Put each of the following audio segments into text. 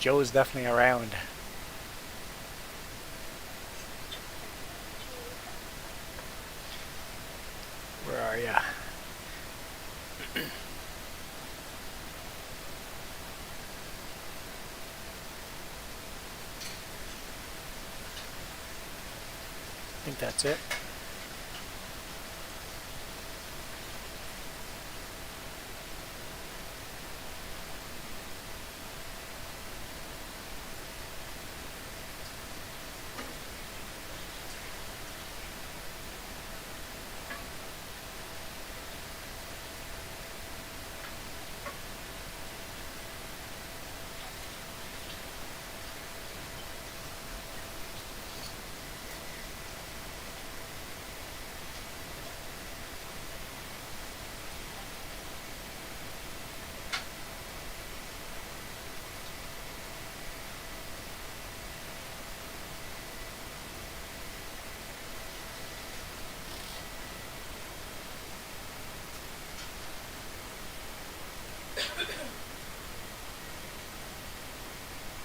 Joe's definitely around. Where are ya? I think that's it.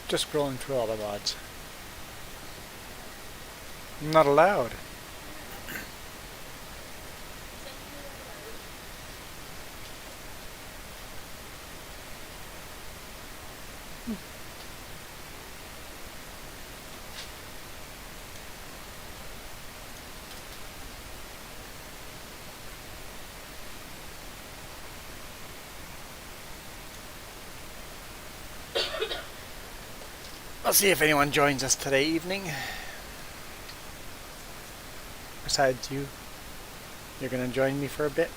Just scrolling through all the mods. I'm not allowed. I'll see if anyone joins us today evening. Besides you. You're gonna join me for a bit?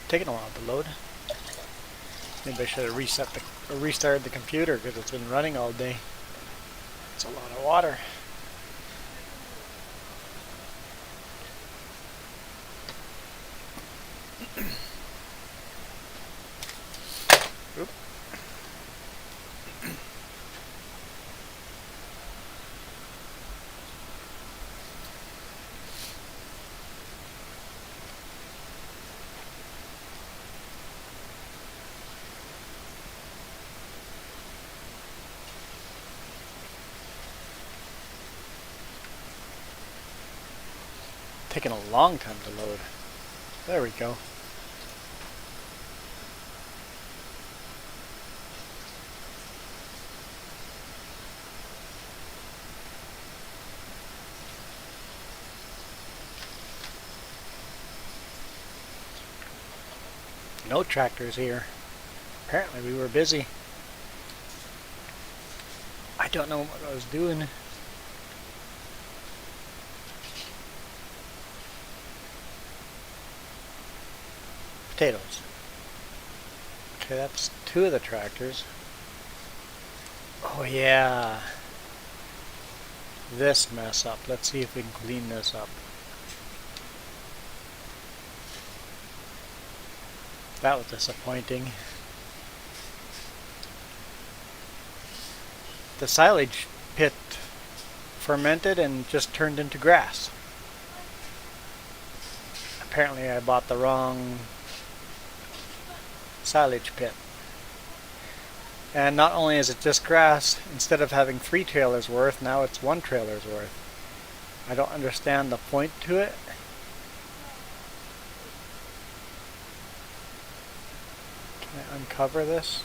Taking a while to load. Maybe I should have restarted the computer because it's been running all day. It's a lot of water. Oop. Taking a long time to load. There we go. No tractors here. Apparently we were busy. I don't know what I was doing. Potatoes. Okay, that's 2 of the tractors. Oh yeah. This mess up. Let's see if we can clean this up. That was disappointing. The silage pit fermented and just turned into grass. Apparently I bought the wrong silage pit. And not only is it just grass, instead of having 3 trailers worth, now it's 1 trailer's worth. I don't understand the point to it. Can I uncover this?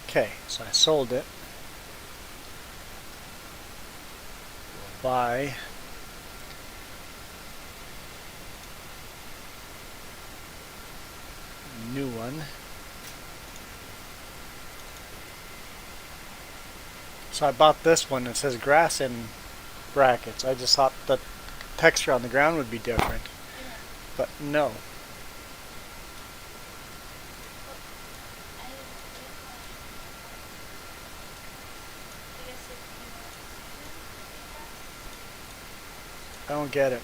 Okay, so I sold it. We'll buy a new one. So I bought this one. It says grass in brackets. I just thought the texture on the ground would be different, but no. I don't get it.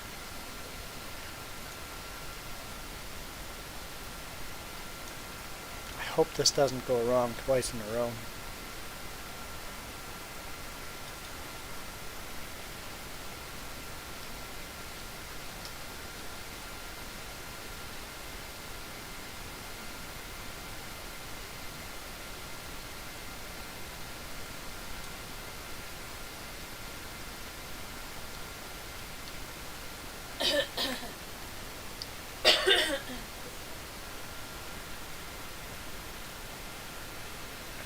I hope this doesn't go wrong twice in a row.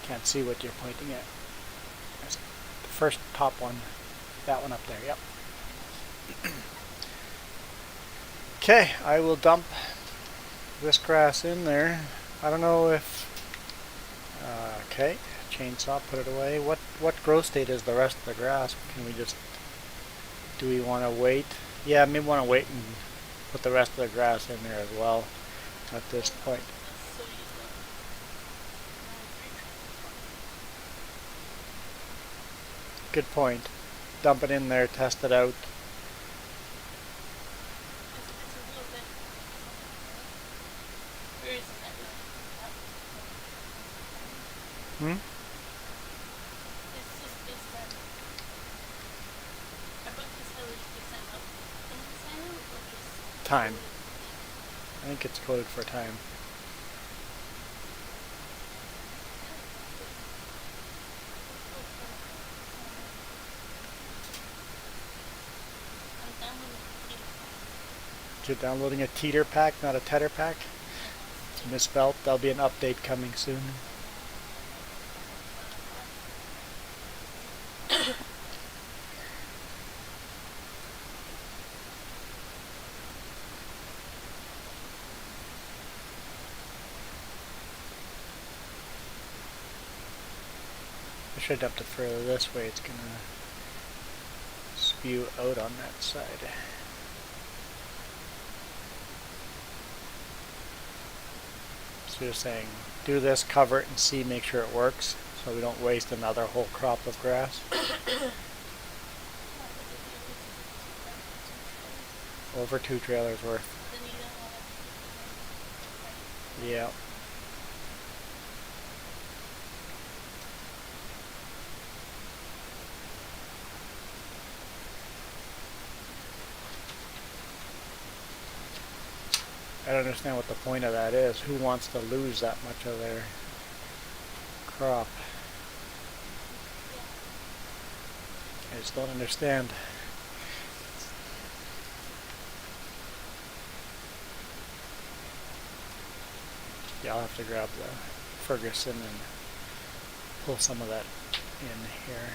Can't see what you're pointing at. There's the first top one. That one up there, yep. Okay, I will dump this grass in there. I don't know if... okay, chainsaw, put it away. What growth state is the rest of the grass? Can we just... do we want to wait? Yeah, maybe want to wait and put the rest of the grass in there as well at this point. Good point. Dump it in there, test it out. Hmm? Time. I think it's coded for time. You're downloading a teeter pack, not a tedder pack. It's misspelled. There'll be an update coming soon. I should dump it further this way. It's gonna spew out on that side. So you're saying, do this, cover it, and see, make sure it works, so we don't waste another whole crop of grass. Over 2 trailers worth. Yeah. I don't understand what the point of that is. Who wants to lose that much of their crop? I just don't understand. Yeah, I'll have to grab the Ferguson and pull some of that in here.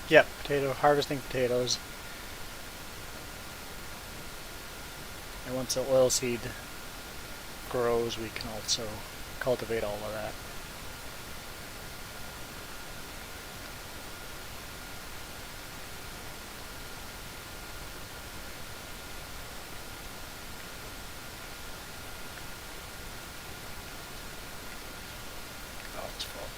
Yep, harvesting potatoes. And once the oilseed grows, we can also cultivate all of that. Oh, it's full.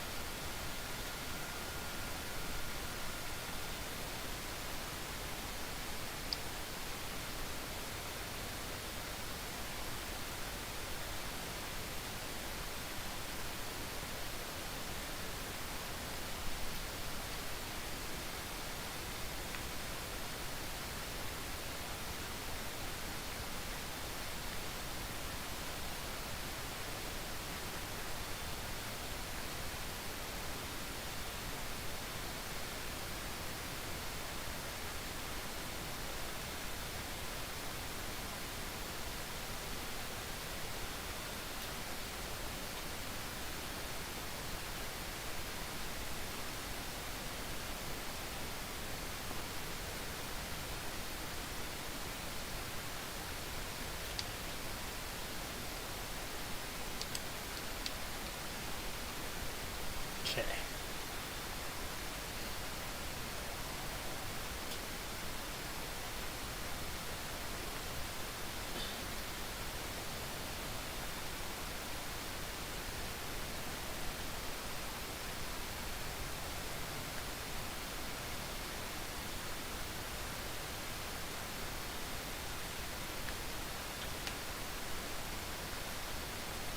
Okay.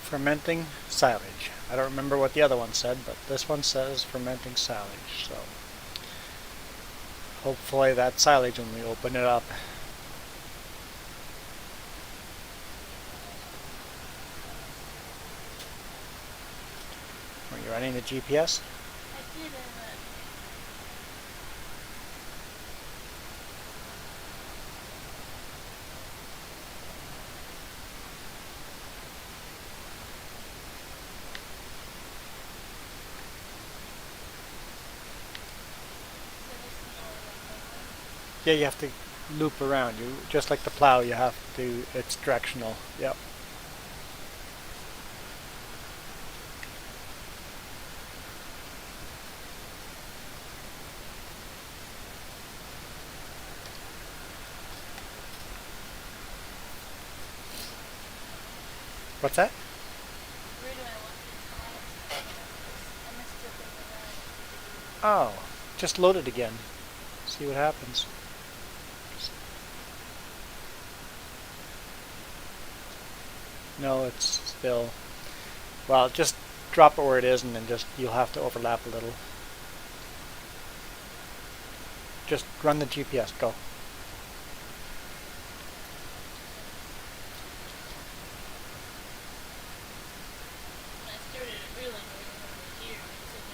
Fermenting silage. I don't remember what the other one said, but this one says fermenting silage. So hopefully that silage, when we open it up, are you running the GPS? I did Yeah, you have to loop around. You just like the plow. You have to. It's directional. Yep. What's that? Where do I want the tabs? I missed it. Oh, just load it again. See what happens. No, it's still. Well, just drop it where it is, and then just you'll have to overlap a little. Just run the GPS. Go. When I started it really over here, it said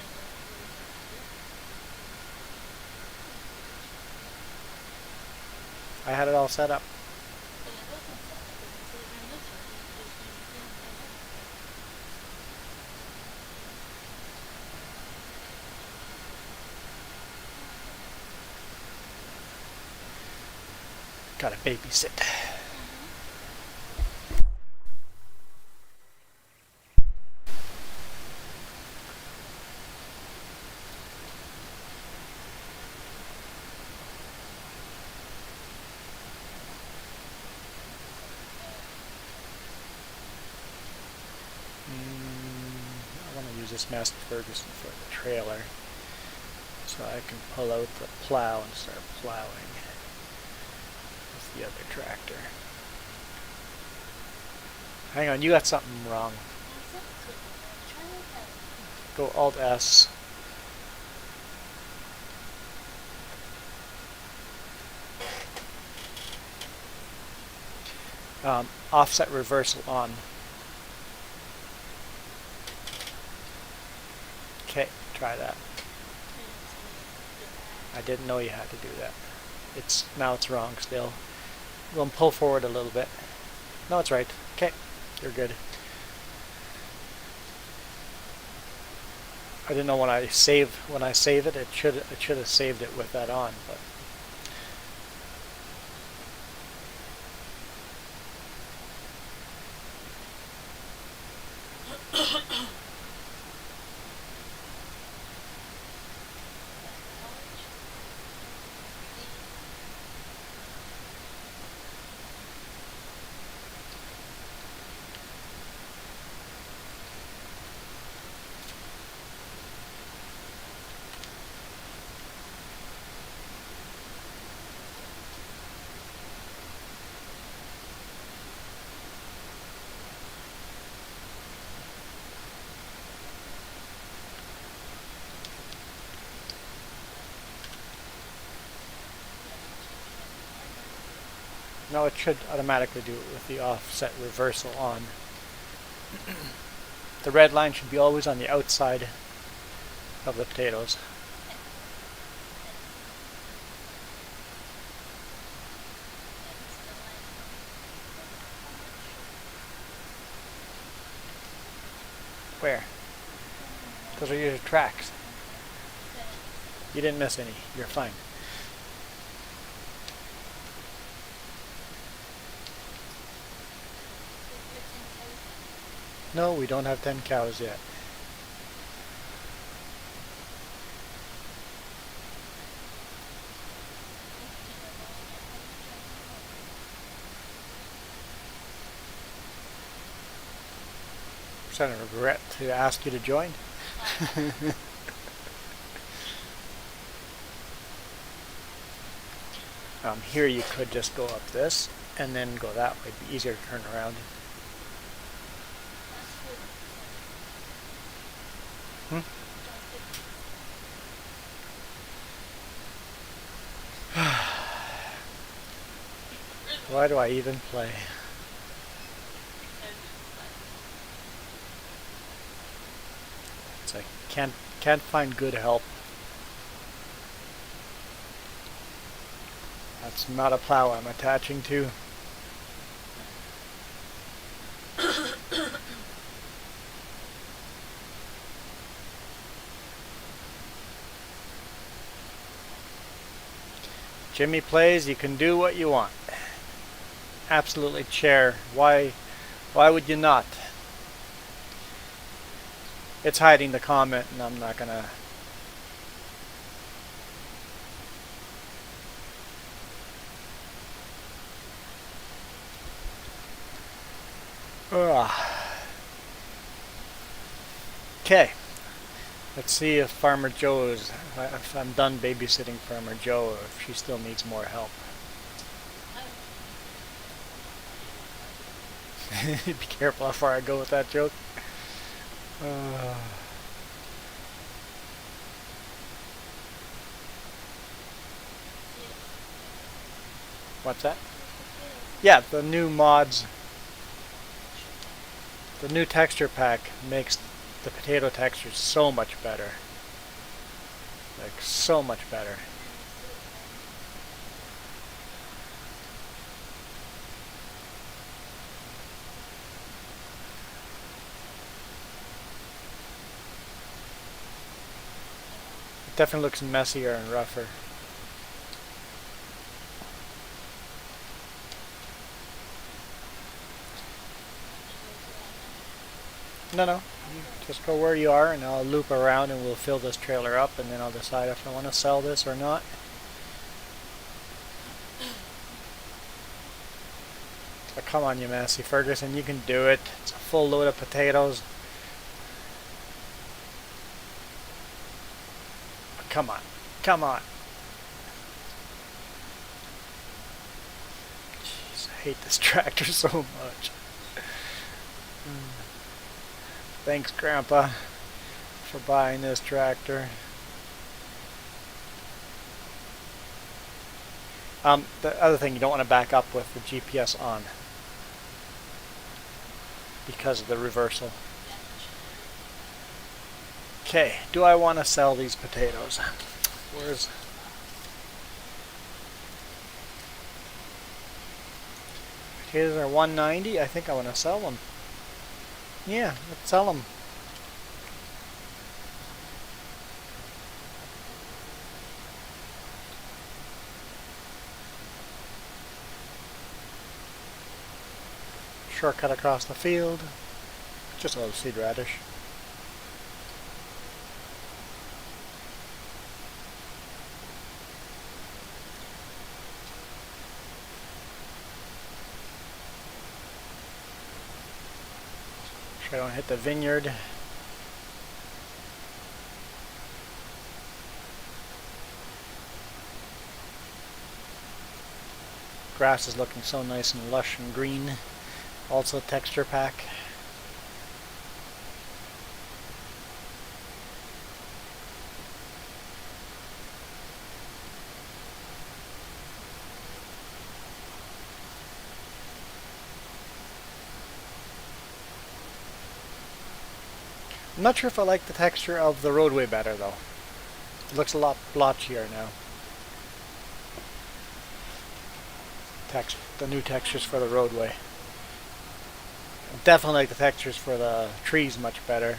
never I had it all set up. but it wasn't set up because it said run this one. You just use the thing and run Gotta babysit. I want to use this Master Ferguson for the trailer, so I can pull out the plow and start plowing with the other tractor. Hang on, you got something wrong. Go Alt S. Offset reversal on. Okay, try that. I didn't know you had to do that. Now it's wrong still. We'll pull forward a little bit. No, it's right. Okay, you're good. I didn't know when I save it, it should have saved it with that on, but No, it should automatically do it with the offset reversal on. The red line should be always on the outside of the potatoes. Where? Those are your tracks. You didn't miss any. You're fine. No, we don't have 10 cows yet. I regret to ask you to join. Here you could just go up this and then go that way. It'd be easier to turn around. Why do I even play? It's like can't find good help. That's not a plow I'm attaching to. Jimmy plays, you can do what you want. Absolutely chair. Why would you not? It's hiding the comment and I'm not gonna. Okay. Let's see if Farmer Joe is, if I'm done babysitting Farmer Joe, or if she still needs more help. Be careful how far I go with that joke. What's that? Yeah, the new mods. The new texture pack makes the potato texture so much better. Like, so much better. It definitely looks messier and rougher. No, you just go where you are and I'll loop around and we'll fill this trailer up and then I'll decide if I want to sell this or not. So come on, you Massey Ferguson, you can do it. It's a full load of potatoes. Come on, come on. Jeez, I hate this tractor so much. Thanks, Grandpa, for buying this tractor. The other thing, you don't want to back up with the GPS on because of the reversal. Okay, do I want to sell these potatoes? Where's... Potatoes are $1.90. I think I want to sell them. Yeah, let's sell them. Shortcut across the field. Just a little seed radish. Sure I don't hit the vineyard. Grass is looking so nice and lush and green. Also texture pack. I'm not sure if I like the texture of the roadway better though. It looks a lot blotchier now. The new textures for the roadway. Definitely like the textures for the trees much better.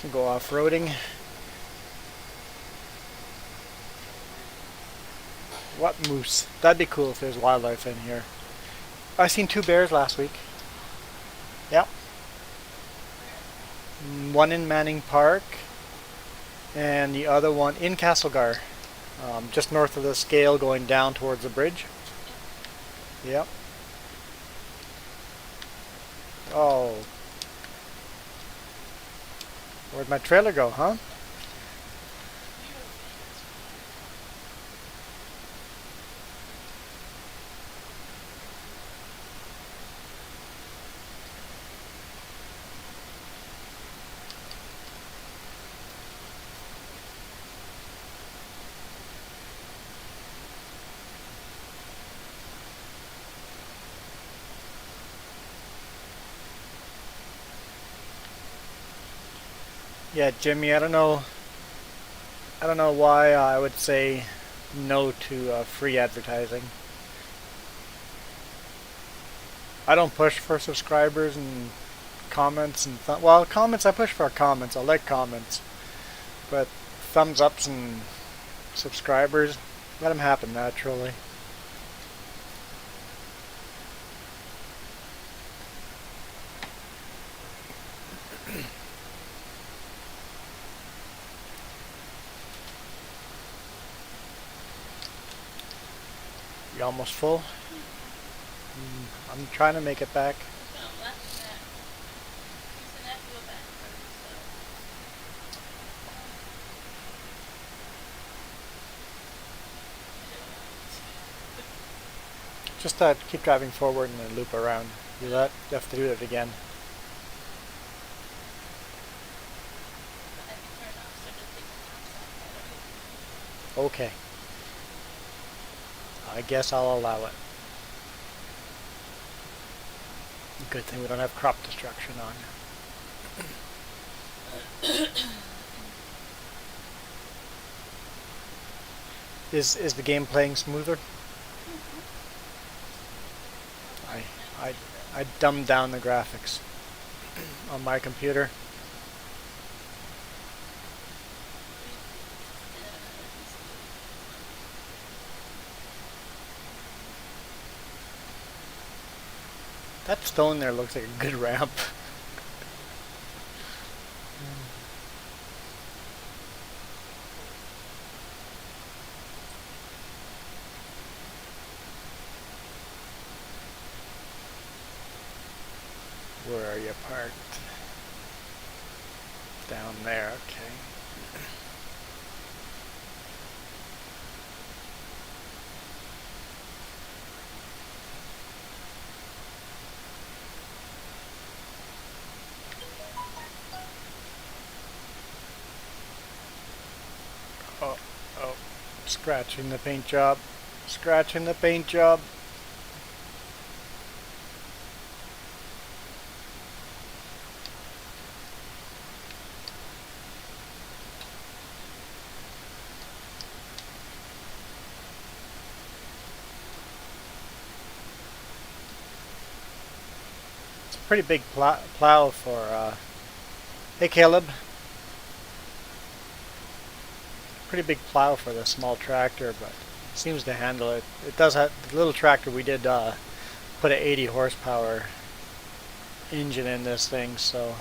Can go off-roading. What moose? That'd be cool if there's wildlife in here. I seen 2 bears last week. Yep. One in Manning Park and the other one in Castlegar. Just north of the scale going down towards the bridge. Yep. Oh. Where'd my trailer go, huh? Yeah, Jimmy, I don't know why I would say no to free advertising. I don't push for subscribers and comments and well, comments I push for comments. I like comments, but thumbs ups and subscribers, let them happen naturally. You almost full? I'm trying to make it back. Just keep driving forward and then loop around. Do that. You have to do it again. Okay. I guess I'll allow it. Good thing we don't have crop destruction on. Is the game playing smoother? I dumbed down the graphics on my computer. That stone there looks like a good ramp. Where are you parked? Down there, okay. Oh, scratching the paint job. Scratching the paint job. Pretty big plow for, hey Caleb. Pretty big plow for the small tractor, but it seems to handle it. It does have, the little tractor we did put an 80 horsepower engine in this thing, so.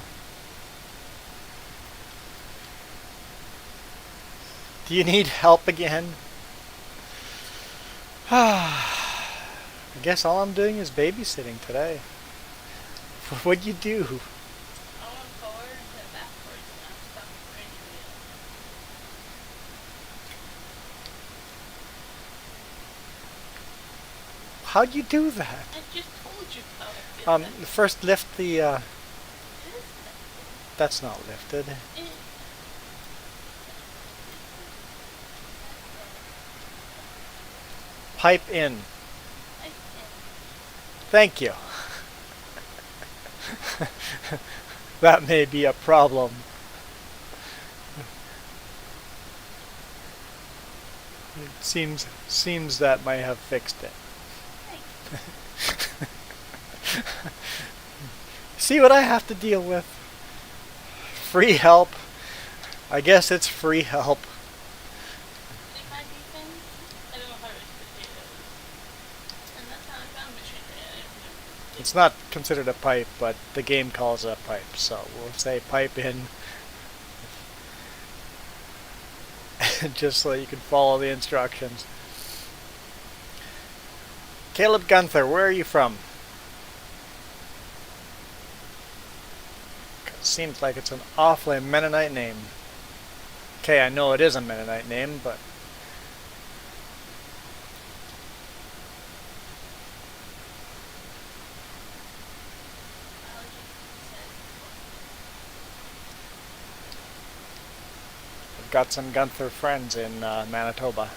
Do you need help again? I guess all I'm doing is babysitting today. What'd you do? I went forward and then backwards and I'm stuck for any wheel. How'd you do that? I just told you how I did that. First lift the, It is that's not lifted. it, Pipe in. I, Thank you. That may be a problem. It seems that might have fixed it. See what I have to deal with? Free help. I guess it's free help. in my defense, I don't know how to raise potatoes. And that's how I found machinery. It's not considered a pipe, but the game calls it a pipe, so we'll say pipe in. Just so you can follow the instructions. Caleb Gunther, where are you from? Seems like it's an awfully Mennonite name. Okay, I know it is a Mennonite name, but I've got some Gunther friends in Manitoba.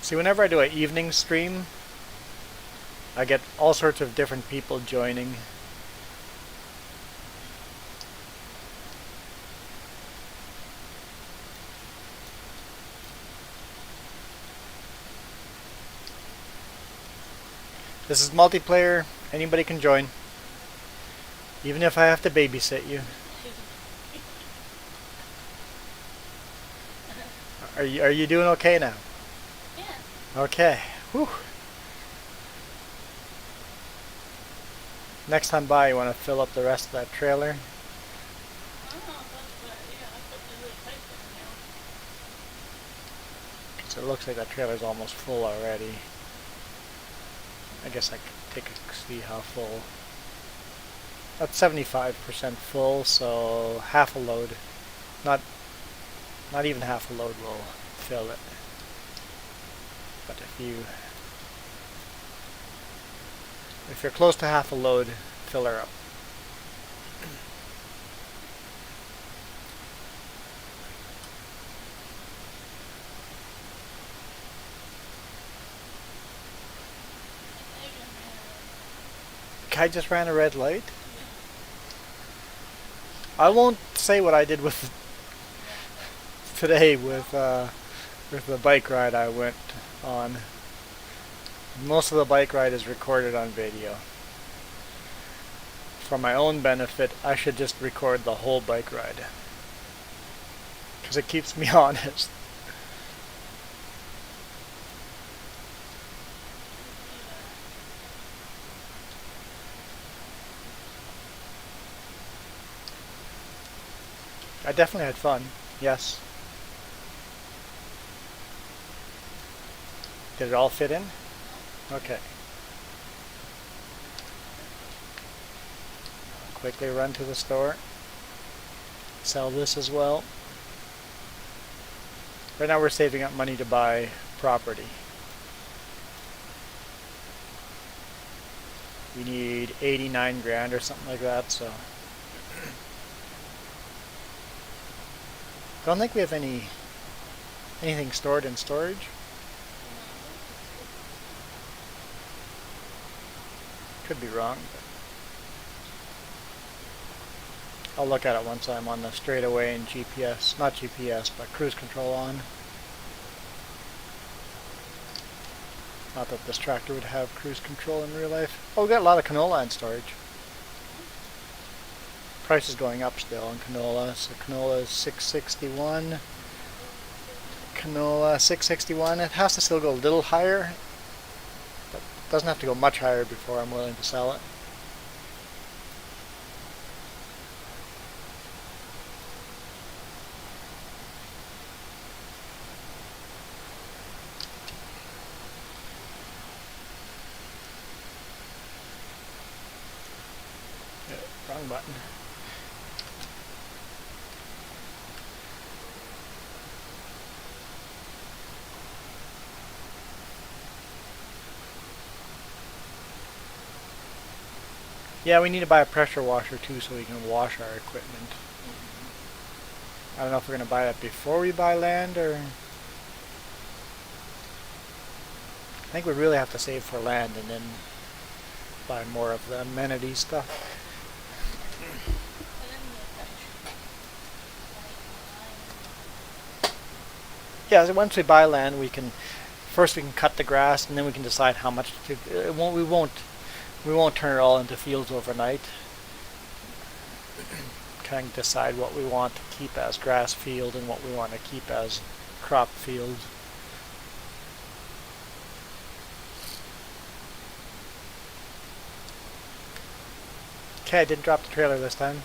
See, whenever I do an evening stream, I get all sorts of different people joining. This is multiplayer, anybody can join. Even if I have to babysit you. Are you doing okay now? Yeah. Okay. Whew. Next time by, you want to fill up the rest of that trailer? I don't know if that's a good idea. I put the little pipe in now. So it looks like that trailer's almost full already. I guess I could take a see how full. That's 75% full, so half a load. Not even half a load will fill it. But if you're close to half a load, fill her up. I just ran a red light. I won't say what I did with today with the bike ride I went on. Most of the bike ride is recorded on video. For my own benefit, I should just record the whole bike ride, because it keeps me honest. I definitely had fun, yes. Did it all fit in? Okay. I'll quickly run to the store. Sell this as well. Right now we're saving up money to buy property. We need 89 grand or something like that, so. I don't think we have anything stored in storage. Could be wrong, but I'll look at it once I'm on the straightaway and GPS, not GPS, but cruise control on. Not that this tractor would have cruise control in real life. Oh, we got a lot of canola in storage. Price is going up still on canola. So canola is 661. Canola 661. It has to still go a little higher, but it doesn't have to go much higher before I'm willing to sell it. Wrong button. Yeah, we need to buy a pressure washer too so we can wash our equipment. I don't know if we're going to buy that before we buy land, or I think we really have to save for land and then buy more of the amenity stuff. Yeah, so once we buy land, we can cut the grass, and then we can decide how much to. We won't turn it all into fields overnight. Kind of decide what we want to keep as grass field and what we want to keep as crop field. Okay, I didn't drop the trailer this time.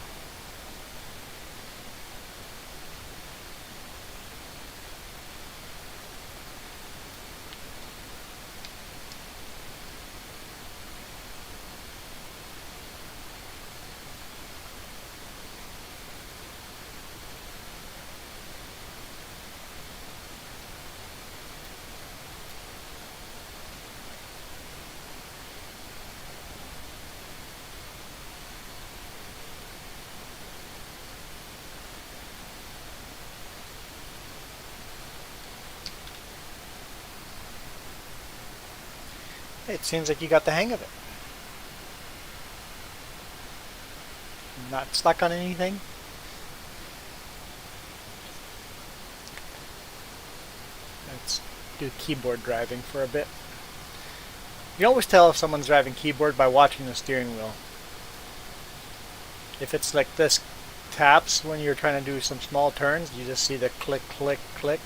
It seems like you got the hang of it. Not stuck on anything? Let's do keyboard driving for a bit. You can always tell if someone's driving keyboard by watching the steering wheel. If it's like this taps when you're trying to do some small turns, you just see the click, click, click.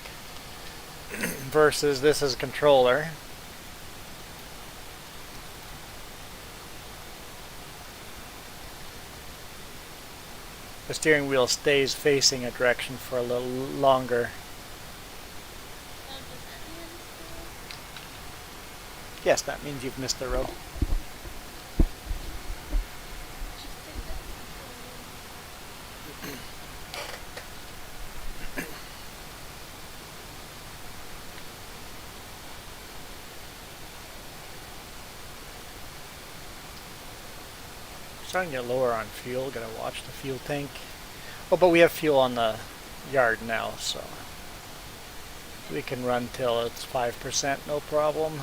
Versus this is a controller. The steering wheel stays facing a direction for a little longer. Yes, that means you've missed the row. Starting to get lower on fuel. Gotta watch the fuel tank. Oh, but we have fuel on the yard now, so we can run till it's 5%, no problem.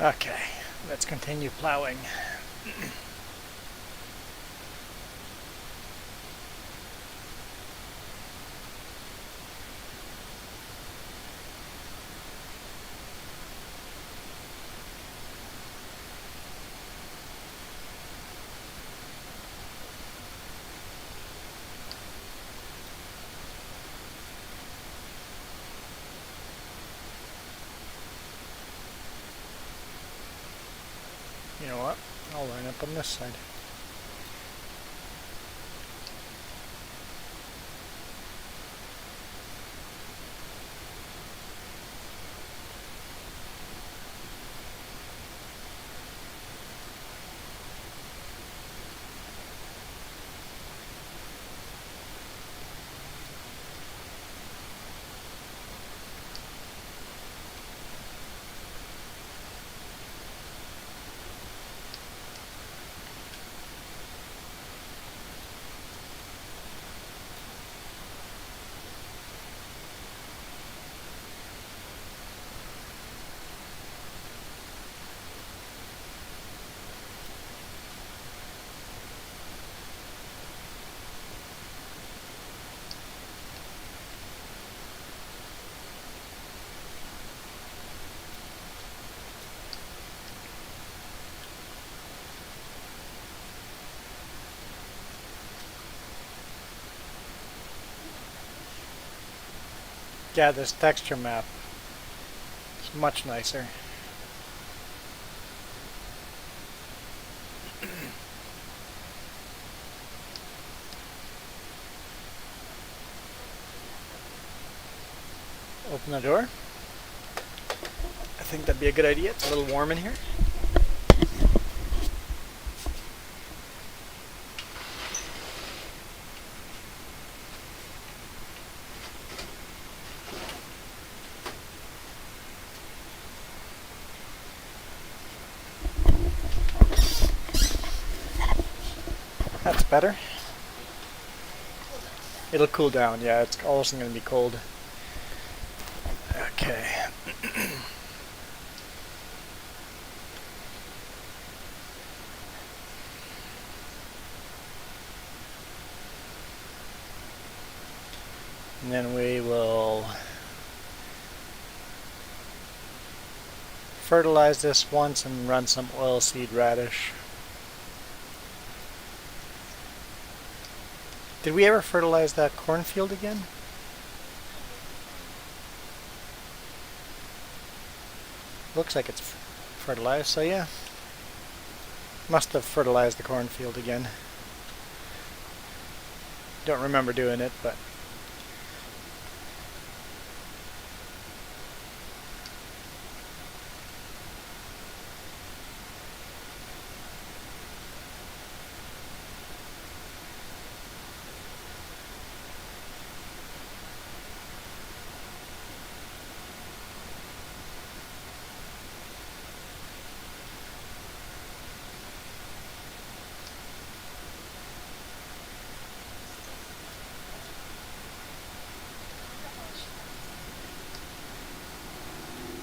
Okay, let's continue plowing. You know what? I'll line up on this side. Yeah, this texture map is much nicer. Open the door. I think that'd be a good idea. It's a little warm in here. That's better. It'll cool down, yeah, it's also going to be cold. Okay. And then we will fertilize this once and run some oilseed radish. Did we ever fertilize that cornfield again? Looks like it's fertilized, so yeah. Must have fertilized the cornfield again. Don't remember doing it, but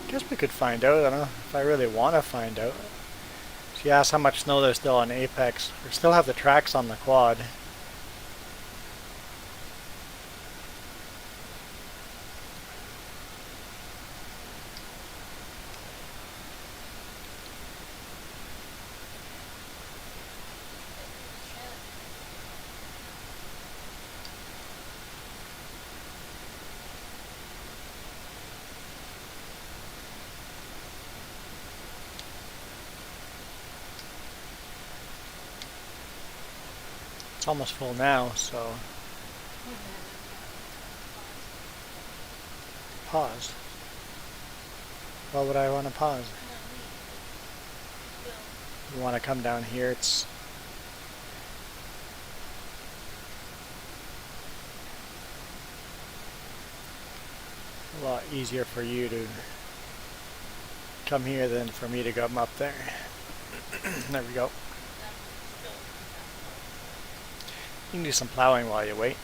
guess we could find out. I don't know if I really want to find out. She asked how much snow there's still on Apex. We still have the tracks on the quad. It's almost full now, so pause. Why would I want to pause? You want to come down here? It's a lot easier for you to come here than for me to come up there. There we go. You can do some plowing while you wait.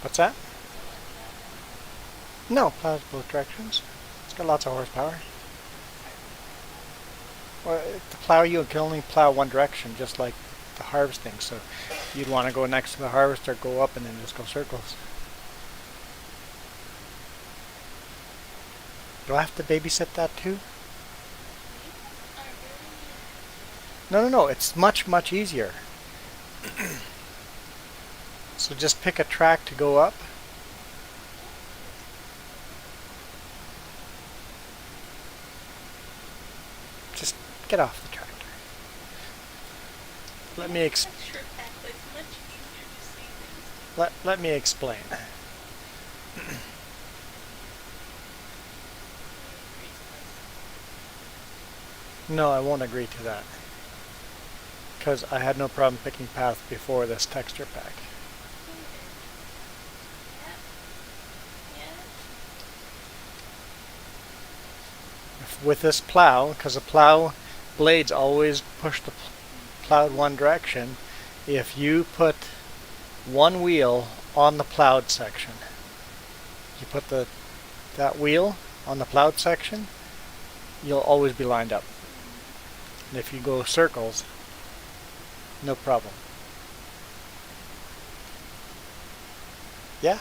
What's that? Does it let plow down? No, plows both directions. It's got lots of horsepower. Well, the plow, you can only plow one direction, just like the harvesting. So you'd want to go next to the harvester, go up, and then just go circles. Do I have to babysit that too? You are very No, no, no. It's much, much easier. So just pick a track to go up. Just get off the tractor. Let me texture pack that's much easier to see things. let me explain. No, I won't agree to that. Because I had no problem picking path before this texture pack. With this plow, because the plow blades always push the plowed one direction, if you put one wheel on the plowed section, you put that wheel on the plowed section, you'll always be lined up. And if you go circles, no problem. Yeah?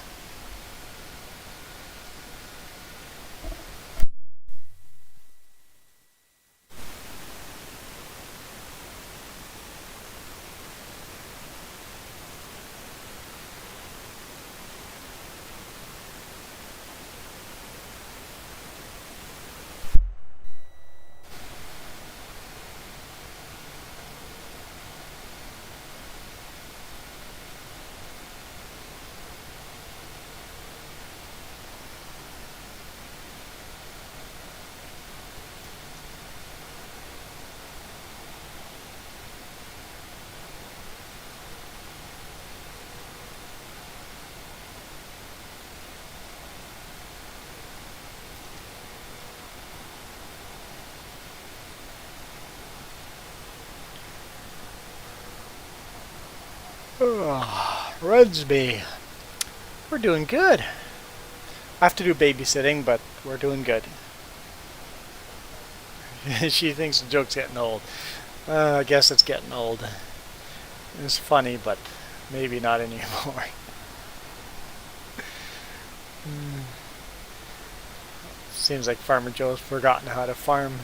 Rudsby. We're doing good. I have to do babysitting, but we're doing good. She thinks the joke's getting old. I guess it's getting old. It's funny, but maybe not anymore. Seems like Farmer Joe's forgotten how to farm.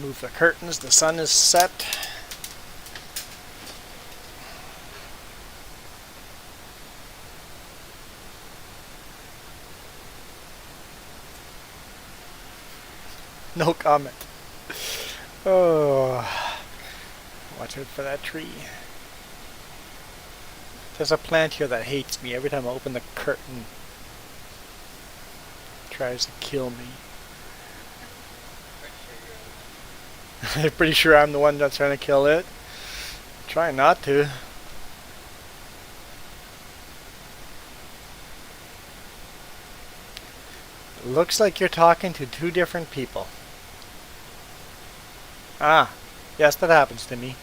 Move the curtains, the sun is set. No comment. Oh, watch out for that tree. There's a plant here that hates me. Every time I open the curtain, it tries to kill me. I'm pretty sure I'm the one that's trying to kill it. Try not to. Looks like you're talking to two different people. Ah, yes, that happens to me.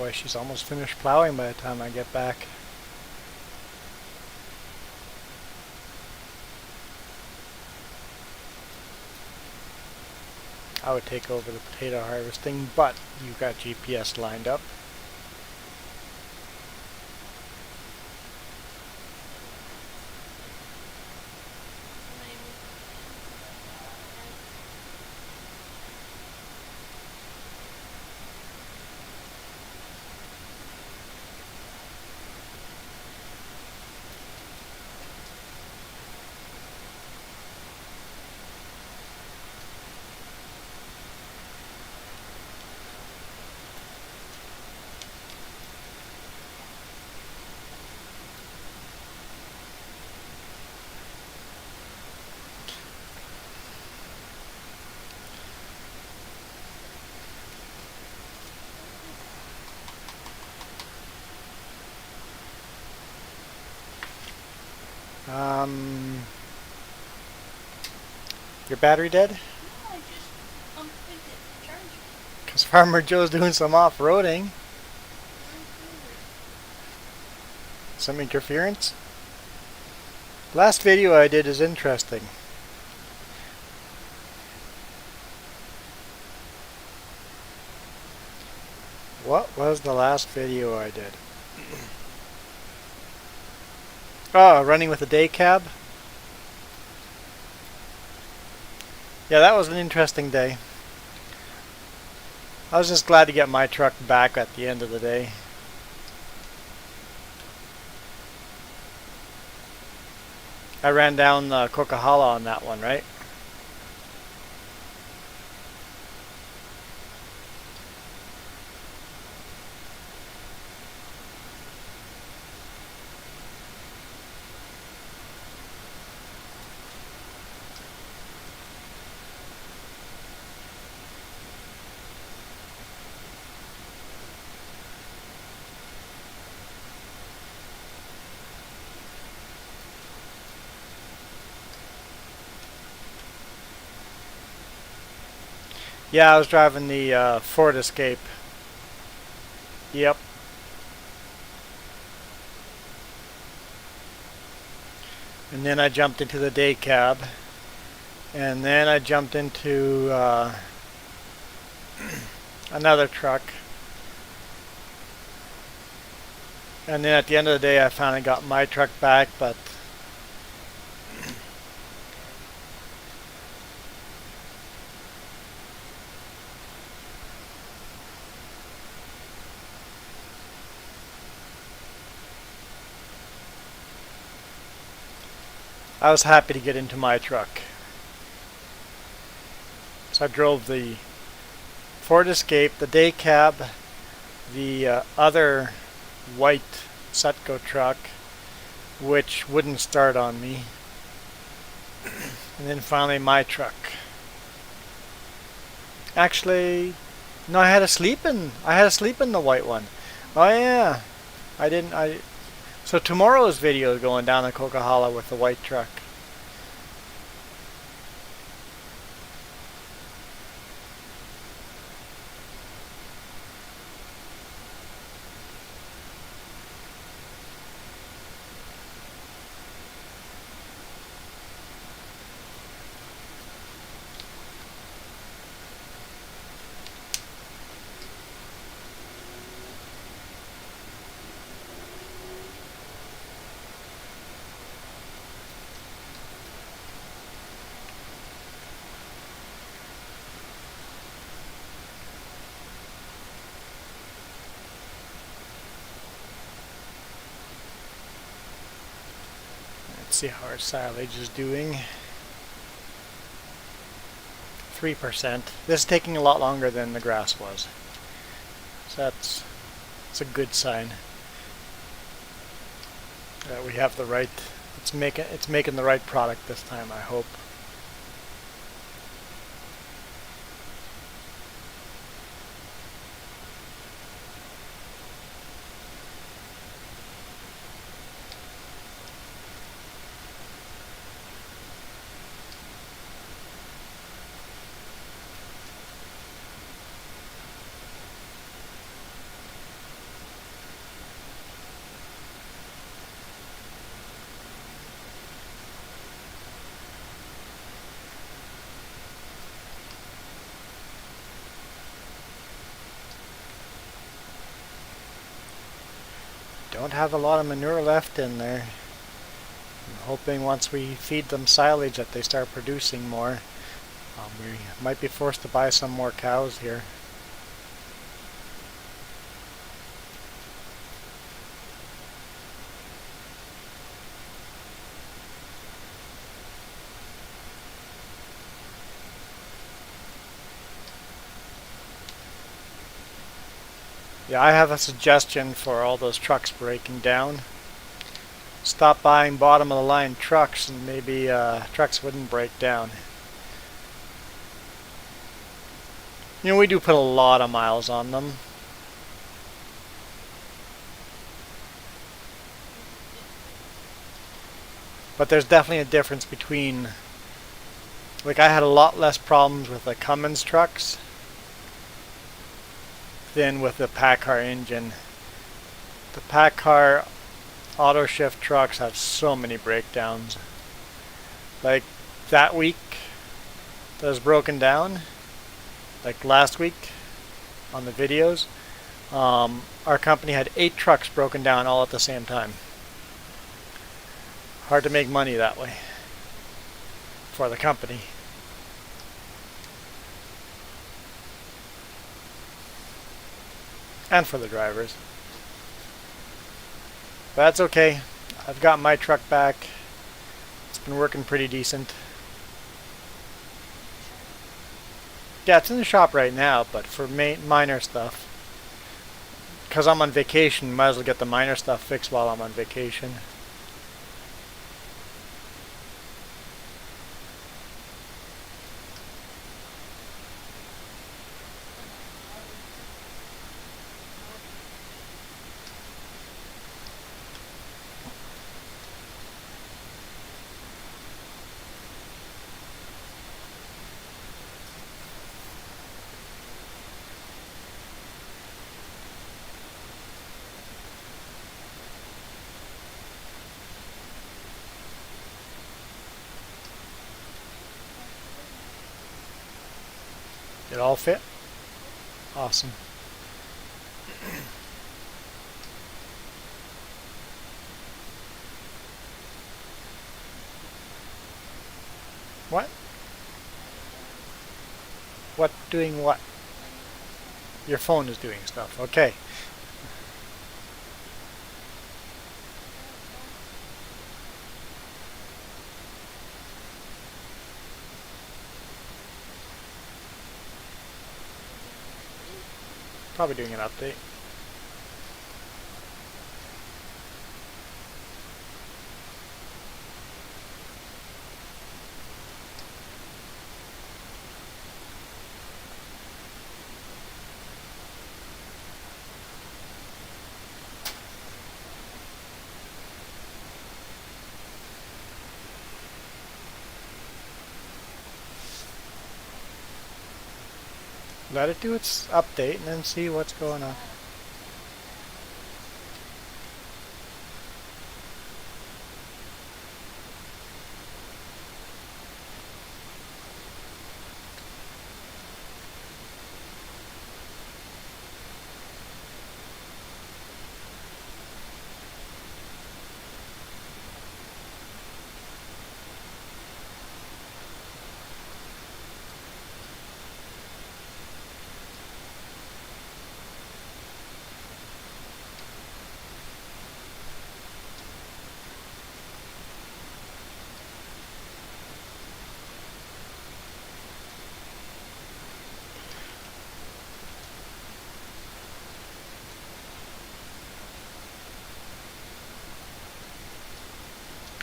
Boy, she's almost finished plowing by the time I get back. I would take over the potato harvesting, but you've got GPS lined up. Your battery dead? No, I just unplugged it to charge it. Because Farmer Joe's doing some off-roading. Some interference. Last video I did is interesting. What was the last video I did? Oh, running with a day cab? Yeah, that was an interesting day. I was just glad to get my truck back at the end of the day. I ran down Coquihalla on that one, right? Yeah, I was driving the Ford Escape. Yep. And then I jumped into the day cab. And then I jumped into another truck. And then at the end of the day I finally got my truck back, but I was happy to get into my truck. So I drove the Ford Escape, the day cab, the other white Sutco truck, which wouldn't start on me, and then finally my truck. Actually, no, I had to sleep in the white one. Oh yeah, so tomorrow's video is going down to Coquihalla with the white truck. Let's see how our silage is doing. 3%. This is taking a lot longer than the grass was. So that's a good sign that we have the right, it's making the right product this time, I hope. don't have a lot of manure left in there. I'm hoping once we feed them silage that they start producing more. We might be forced to buy some more cows here. Yeah, I have a suggestion for all those trucks breaking down. Stop buying bottom of the line trucks and maybe trucks wouldn't break down. You know, we do put a lot of miles on them. But there's definitely a difference between, like, I had a lot less problems with the Cummins trucks than with the PACCAR engine. The PACCAR auto shift trucks have so many breakdowns. Like that week that was broken down, like last week on the videos, our company had 8 trucks broken down all at the same time. Hard to make money that way for the company. And for the drivers. But that's okay. I've got my truck back. It's been working pretty decent. Yeah, it's in the shop right now, but for minor stuff, because I'm on vacation, might as well get the minor stuff fixed while I'm on vacation. It all fit? Awesome. What? What doing what? Your phone is doing stuff. Okay. Probably doing an update. Let it do its update and then see what's going on.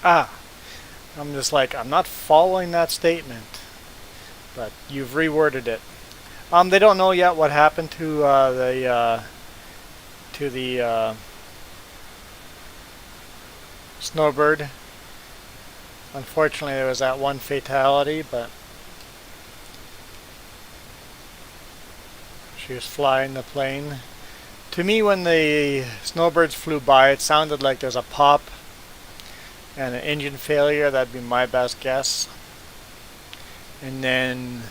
Ah, I'm just like, I'm not following that statement, but you've reworded it. They don't know yet what happened to the snowbird. Unfortunately, there was that one fatality, but she was flying the plane. To me, when the snowbirds flew by, it sounded like there's a pop and an engine failure. That'd be my best guess. And then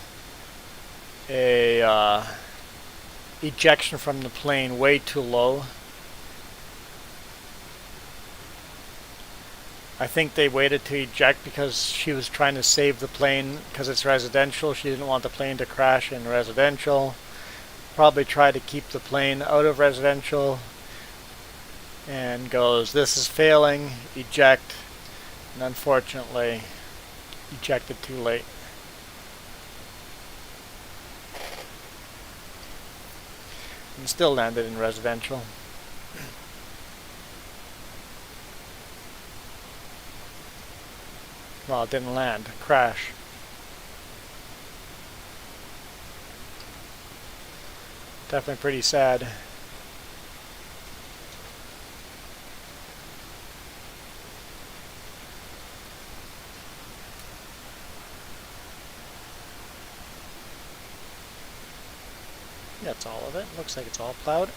a ejection from the plane way too low. I think they waited to eject because she was trying to save the plane because it's residential. She didn't want the plane to crash in residential. Probably try to keep the plane out of residential, and goes, this is failing, eject, and unfortunately ejected too late. And still landed in residential. Well, it didn't land, crash. Definitely pretty sad. That's all of it. Looks like it's all plowed.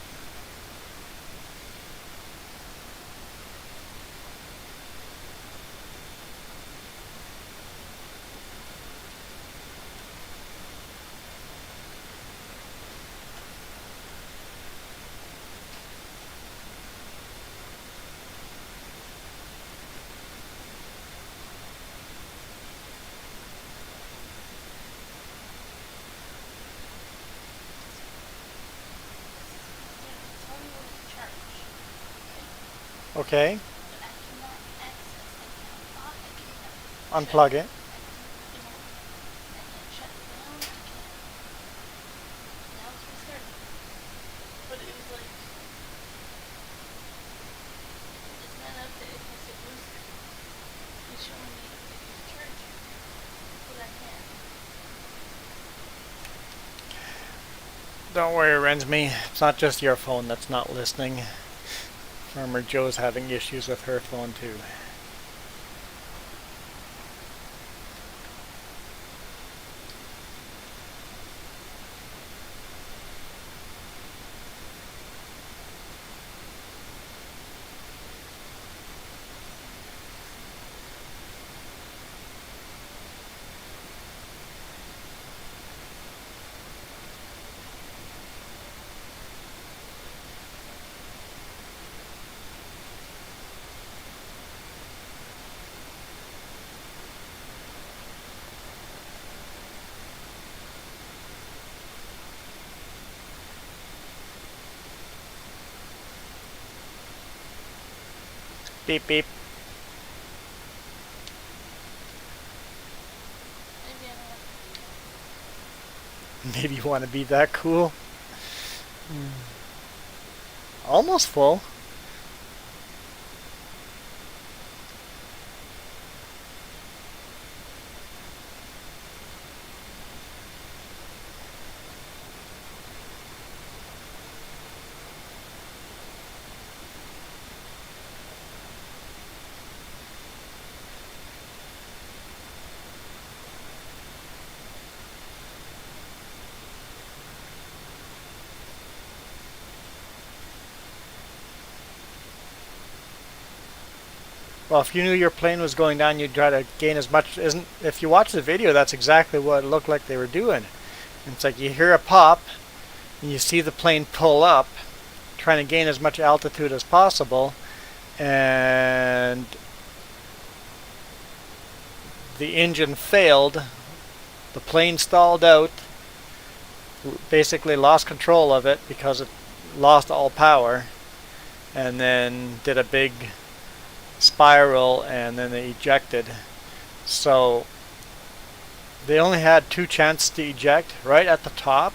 Tell me what is charge. Okay, But I cannot access, I cannot lock, I cannot unplug it. I can't shut it down, I can't. Now it's restarting. But it was like, it's not updated because it was, it's showing me it was charging. But I can't. Don't worry, Rensme. It's not just your phone that's not listening. Farmer Joe's having issues with her phone too. Beep beep. Maybe I don't want Maybe you want to be that cool. Almost full. Well, if you knew your plane was going down, you'd try to gain as much. If you watch the video, that's exactly what it looked like they were doing. It's like you hear a pop, and you see the plane pull up, trying to gain as much altitude as possible, and the engine failed. The plane stalled out, basically lost control of it because it lost all power, and then did a big spiral, and then they ejected. So they only had two chances to eject: right at the top,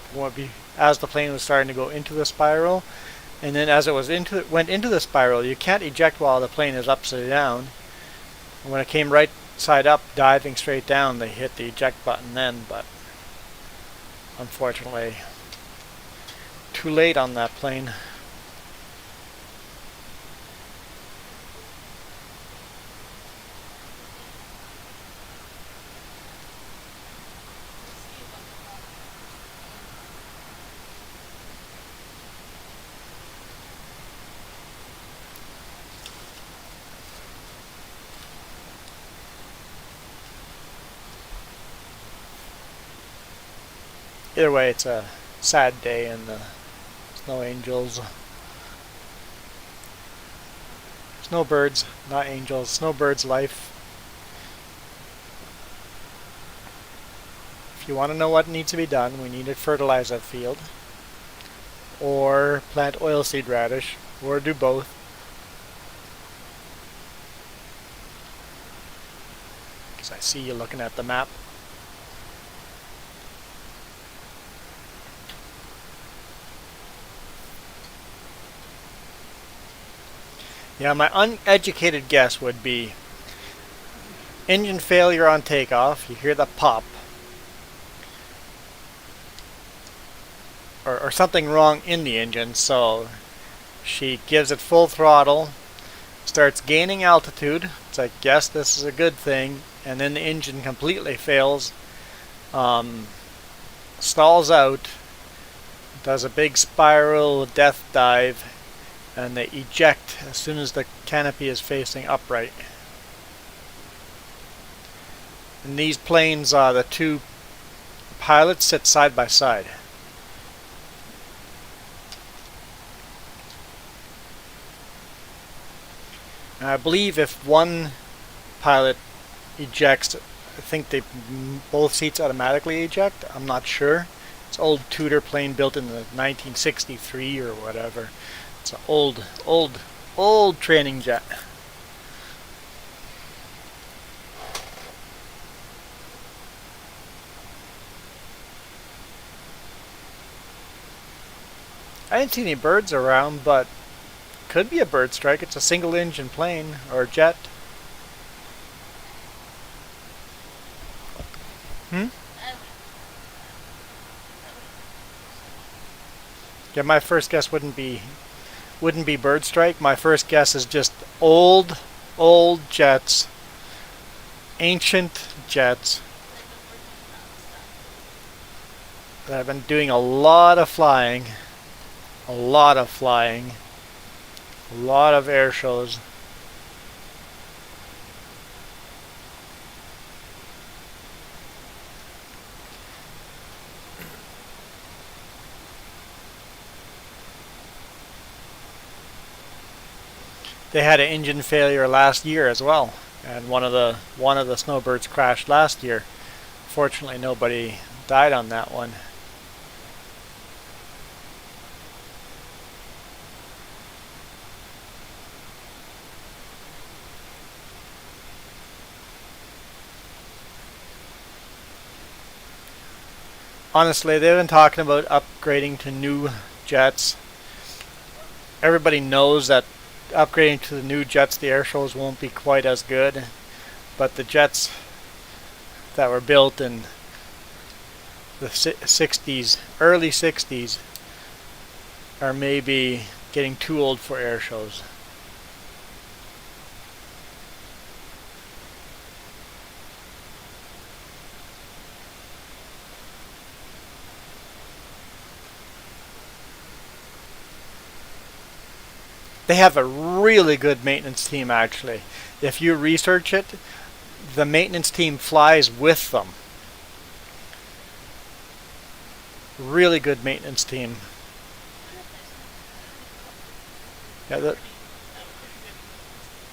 as the plane was starting to go into the spiral, and then as it went into the spiral. You can't eject while the plane is upside down. And when it came right side up, diving straight down, they hit the eject button then, but unfortunately too late on that plane. to see if I can lock it. Either way, it's a sad day in the Snow Angels. Snowbirds, not angels. Snowbirds life. If you want to know what needs to be done, we need to fertilize that field, or plant oilseed radish, or do both. Because I see you looking at the map. Yeah, my uneducated guess would be engine failure on takeoff. You hear the pop. Or something wrong in the engine, so she gives it full throttle, starts gaining altitude. It's like, yes, this is a good thing. And then the engine completely fails, stalls out, does a big spiral death dive, and they eject as soon as the canopy is facing upright. And these planes, the two pilots sit side by side. And I believe if one pilot ejects, I think both seats automatically eject. I'm not sure. It's an old Tudor plane built in the 1963 or whatever. It's an old training jet. I didn't see any birds around, but could be a bird strike. It's a single engine plane or jet. Yeah, my first guess wouldn't be bird strike. My first guess is just old jets, ancient jets that have been doing a lot of flying, a lot of air shows. They had an engine failure last year as well, and one of the snowbirds crashed last year. Fortunately, nobody died on that one. Honestly, they've been talking about upgrading to new jets. Everybody knows that upgrading to the new jets, the air shows won't be quite as good, but the jets that were built in the 60s, early 60s, are maybe getting too old for air shows. They have a really good maintenance team, actually. If you research it, the maintenance team flies with them. Really good maintenance team. Yeah,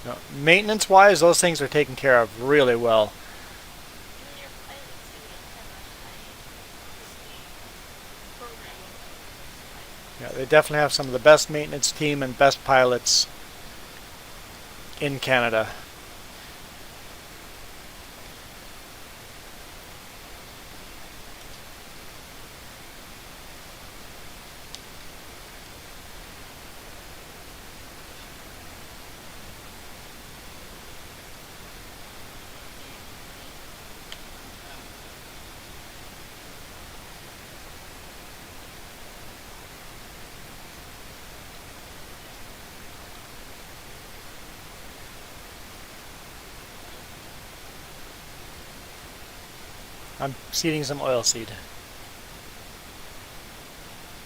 no, maintenance-wise, those things are taken care of really well. Yeah, they definitely have some of the best maintenance team and best pilots in Canada. I'm seeding some oilseed,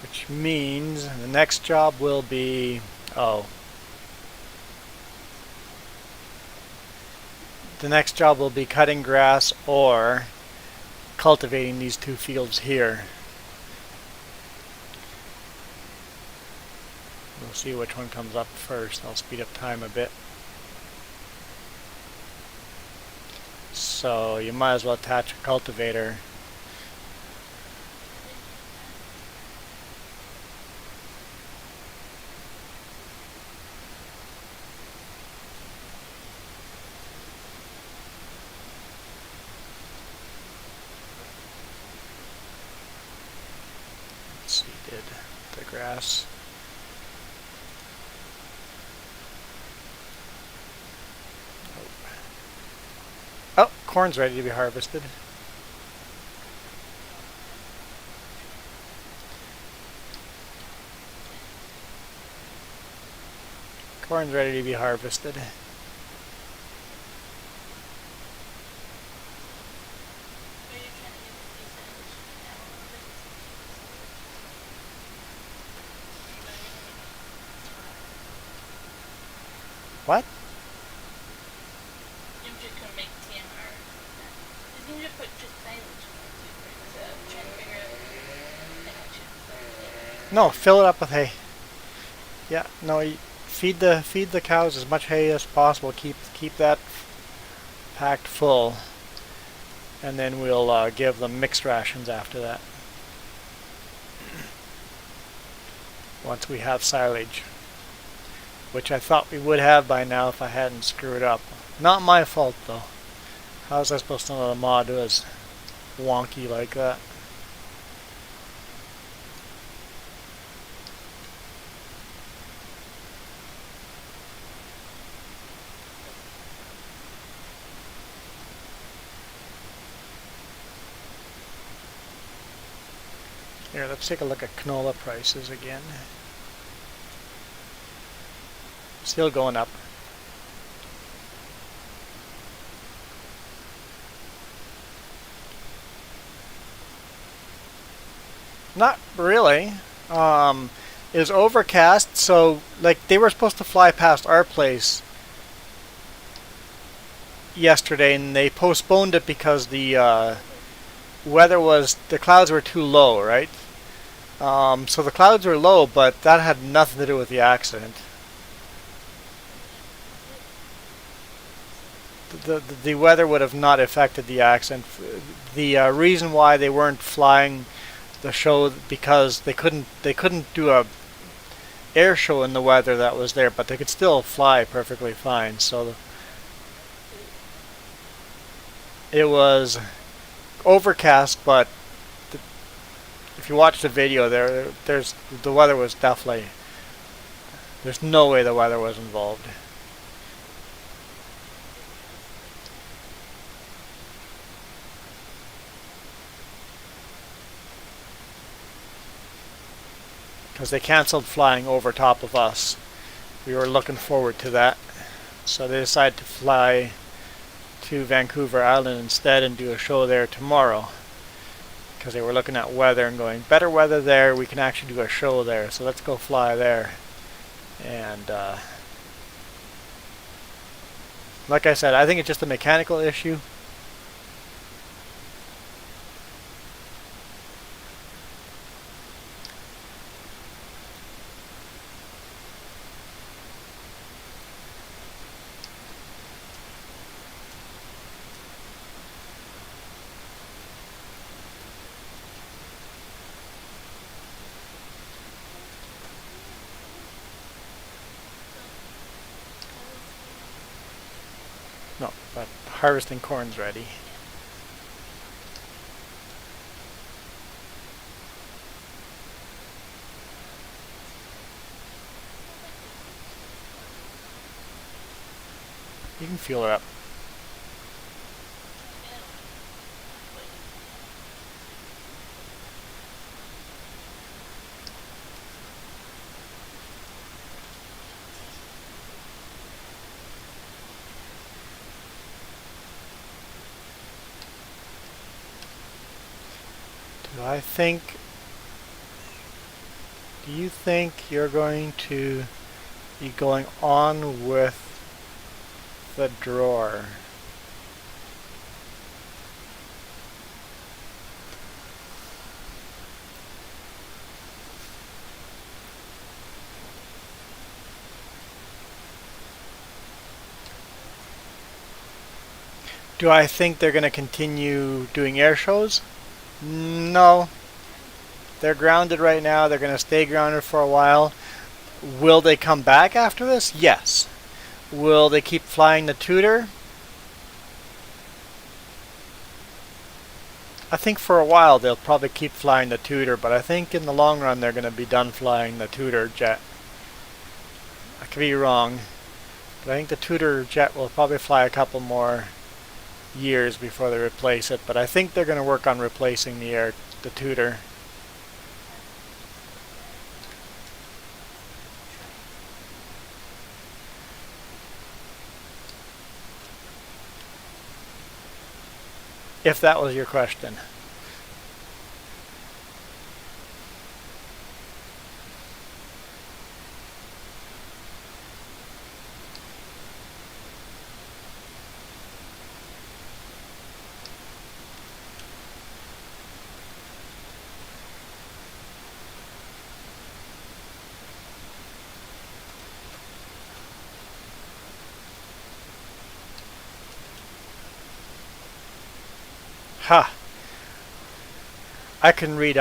which means the next job will be, the next job will be cutting grass or cultivating these two fields here. We'll see which one comes up first. I'll speed up time a bit. so you might as well attach a cultivator. Seeded the grass. Oh, corn's ready to be harvested. Corn's ready to be harvested. What? You just gonna make TMR. You just put just silage trying to figure out No, fill it up with hay. Yeah, no, feed the cows as much hay as possible. Keep that packed full, and then we'll give them mixed rations after that. Once we have silage, which I thought we would have by now if I hadn't screwed up. Not my fault though. How was I supposed to know the mod was wonky like that? Here, let's take a look at canola prices again. Still going up. Not really. It was overcast, so like they were supposed to fly past our place yesterday, and they postponed it because the clouds were too low, right? So the clouds were low, but that had nothing to do with the accident. The weather would have not affected the accident. The reason why they weren't flying the show because they couldn't do a air show in the weather that was there, but they could still fly perfectly fine. So it was overcast, but if you watch the video, the weather was definitely. There's no way the weather was involved. Because they canceled flying over top of us. We were looking forward to that. So they decided to fly to Vancouver Island instead and do a show there tomorrow. Because they were looking at weather and going, better weather there, we can actually do a show there. So let's go fly there. And like I said, I think it's just a mechanical issue. No, but harvesting corn's ready. You can fuel her up. Do you think you're going to be going on with the drawer? Do I think they're going to continue doing air shows? No. They're grounded right now. They're going to stay grounded for a while. Will they come back after this? Yes. Will they keep flying the Tudor? I think for a while they'll probably keep flying the Tudor, but I think in the long run they're going to be done flying the Tudor jet. I could be wrong, but I think the Tudor jet will probably fly a couple more years before they replace it, but I think they're going to work on replacing the Tudor. If that was your question. Ha! I can read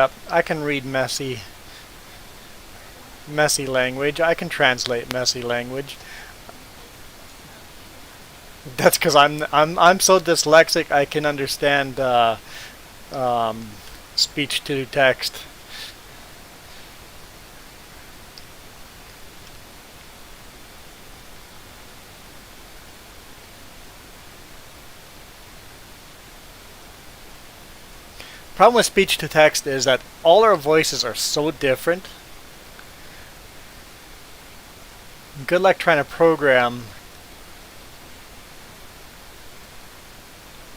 messy language. I can translate messy language. That's because I'm so dyslexic. I can understand speech to text. Problem with speech to text is that all our voices are so different. Good luck trying to program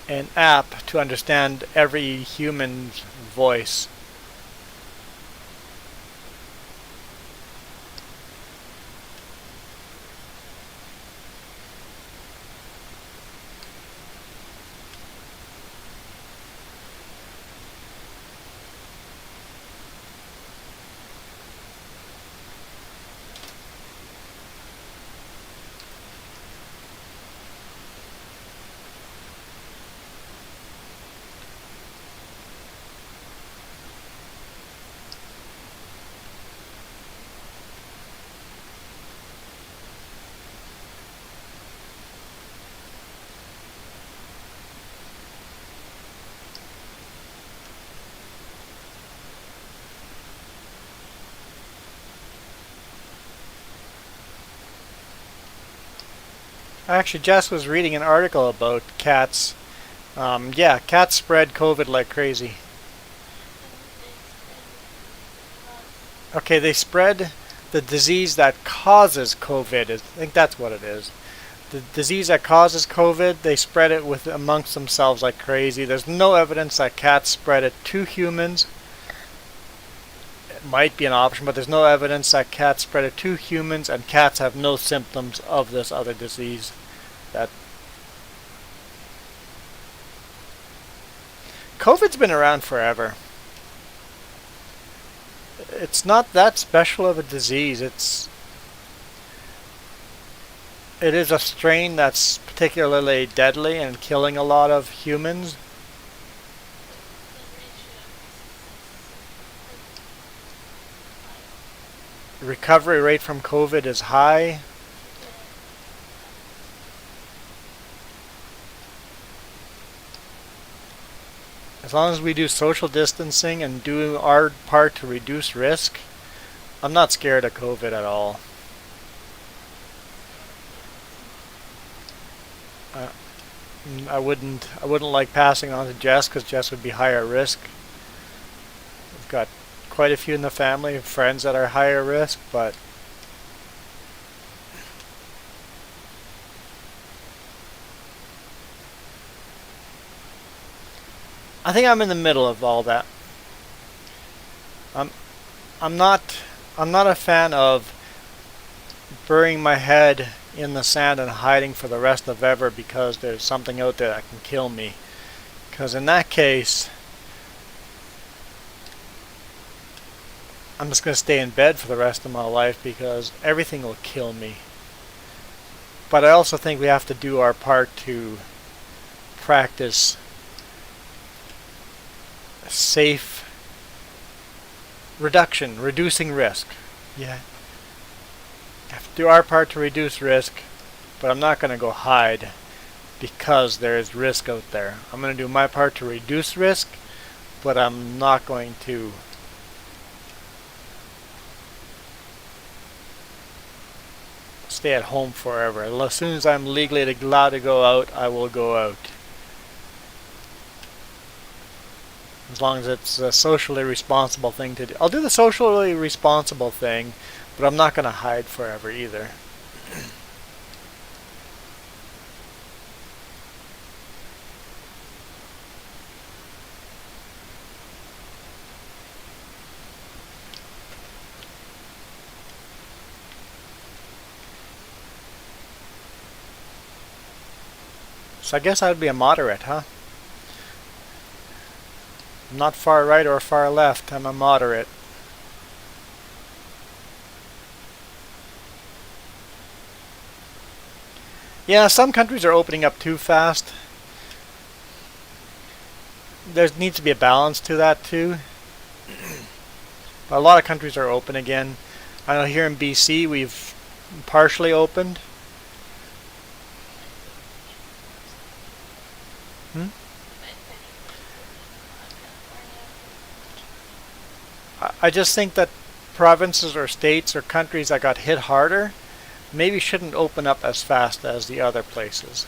an app to understand every human's voice. Actually, Jess was reading an article about cats. Yeah, cats spread COVID like crazy. Okay, they spread the disease that causes COVID. I think that's what it is. The disease that causes COVID, they spread it with amongst themselves like crazy. There's no evidence that cats spread it to humans. It might be an option, but there's no evidence that cats spread it to humans, and cats have no symptoms of this other disease. That COVID's been around forever. It's not that special of a disease. It is a strain that's particularly deadly and killing a lot of humans. The recovery rate from COVID is high. As long as we do social distancing and do our part to reduce risk, I'm not scared of COVID at all. I wouldn't like passing on to Jess because Jess would be higher risk. We've got quite a few in the family, friends that are higher risk, but I think I'm in the middle of all that. I'm I'm not a fan of burying my head in the sand and hiding for the rest of ever because there's something out there that can kill me. Because in that case, I'm just going to stay in bed for the rest of my life because everything will kill me. But I also think we have to do our part to practice safe reducing risk. Yeah, have to do our part to reduce risk, but I'm not going to go hide because there is risk out there. I'm going to do my part to reduce risk, but I'm not going to stay at home forever. As soon as I'm legally allowed to go out, I will go out. As long as it's a socially responsible thing to do. I'll do the socially responsible thing, but I'm not going to hide forever either. So I guess I would be a moderate, huh? I'm not far right or far left. I'm a moderate. Yeah, some countries are opening up too fast. There needs to be a balance to that too. But a lot of countries are open again. I know here in BC we've partially opened. I just think that provinces or states or countries that got hit harder maybe shouldn't open up as fast as the other places.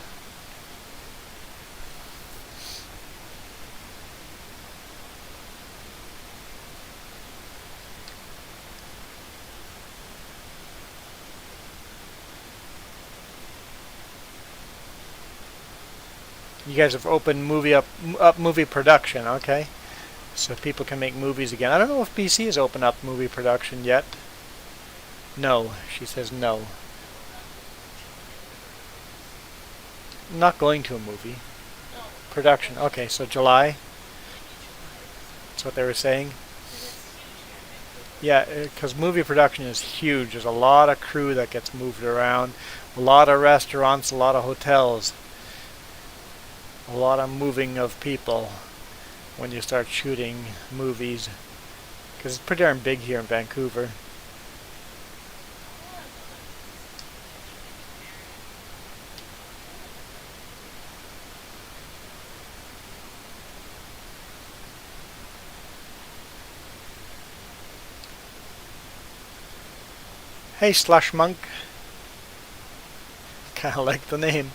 You guys have opened movie production, okay? So people can make movies again. I don't know if BC has opened up movie production yet. No, she says no. Not going to a movie. Production. Okay, so July. That's what they were saying. Yeah, because movie production is huge. There's a lot of crew that gets moved around. A lot of restaurants, a lot of hotels. A lot of moving of people when you start shooting movies. Because it's pretty darn big here in Vancouver. Hey, Slush Monk. Kind of like the name.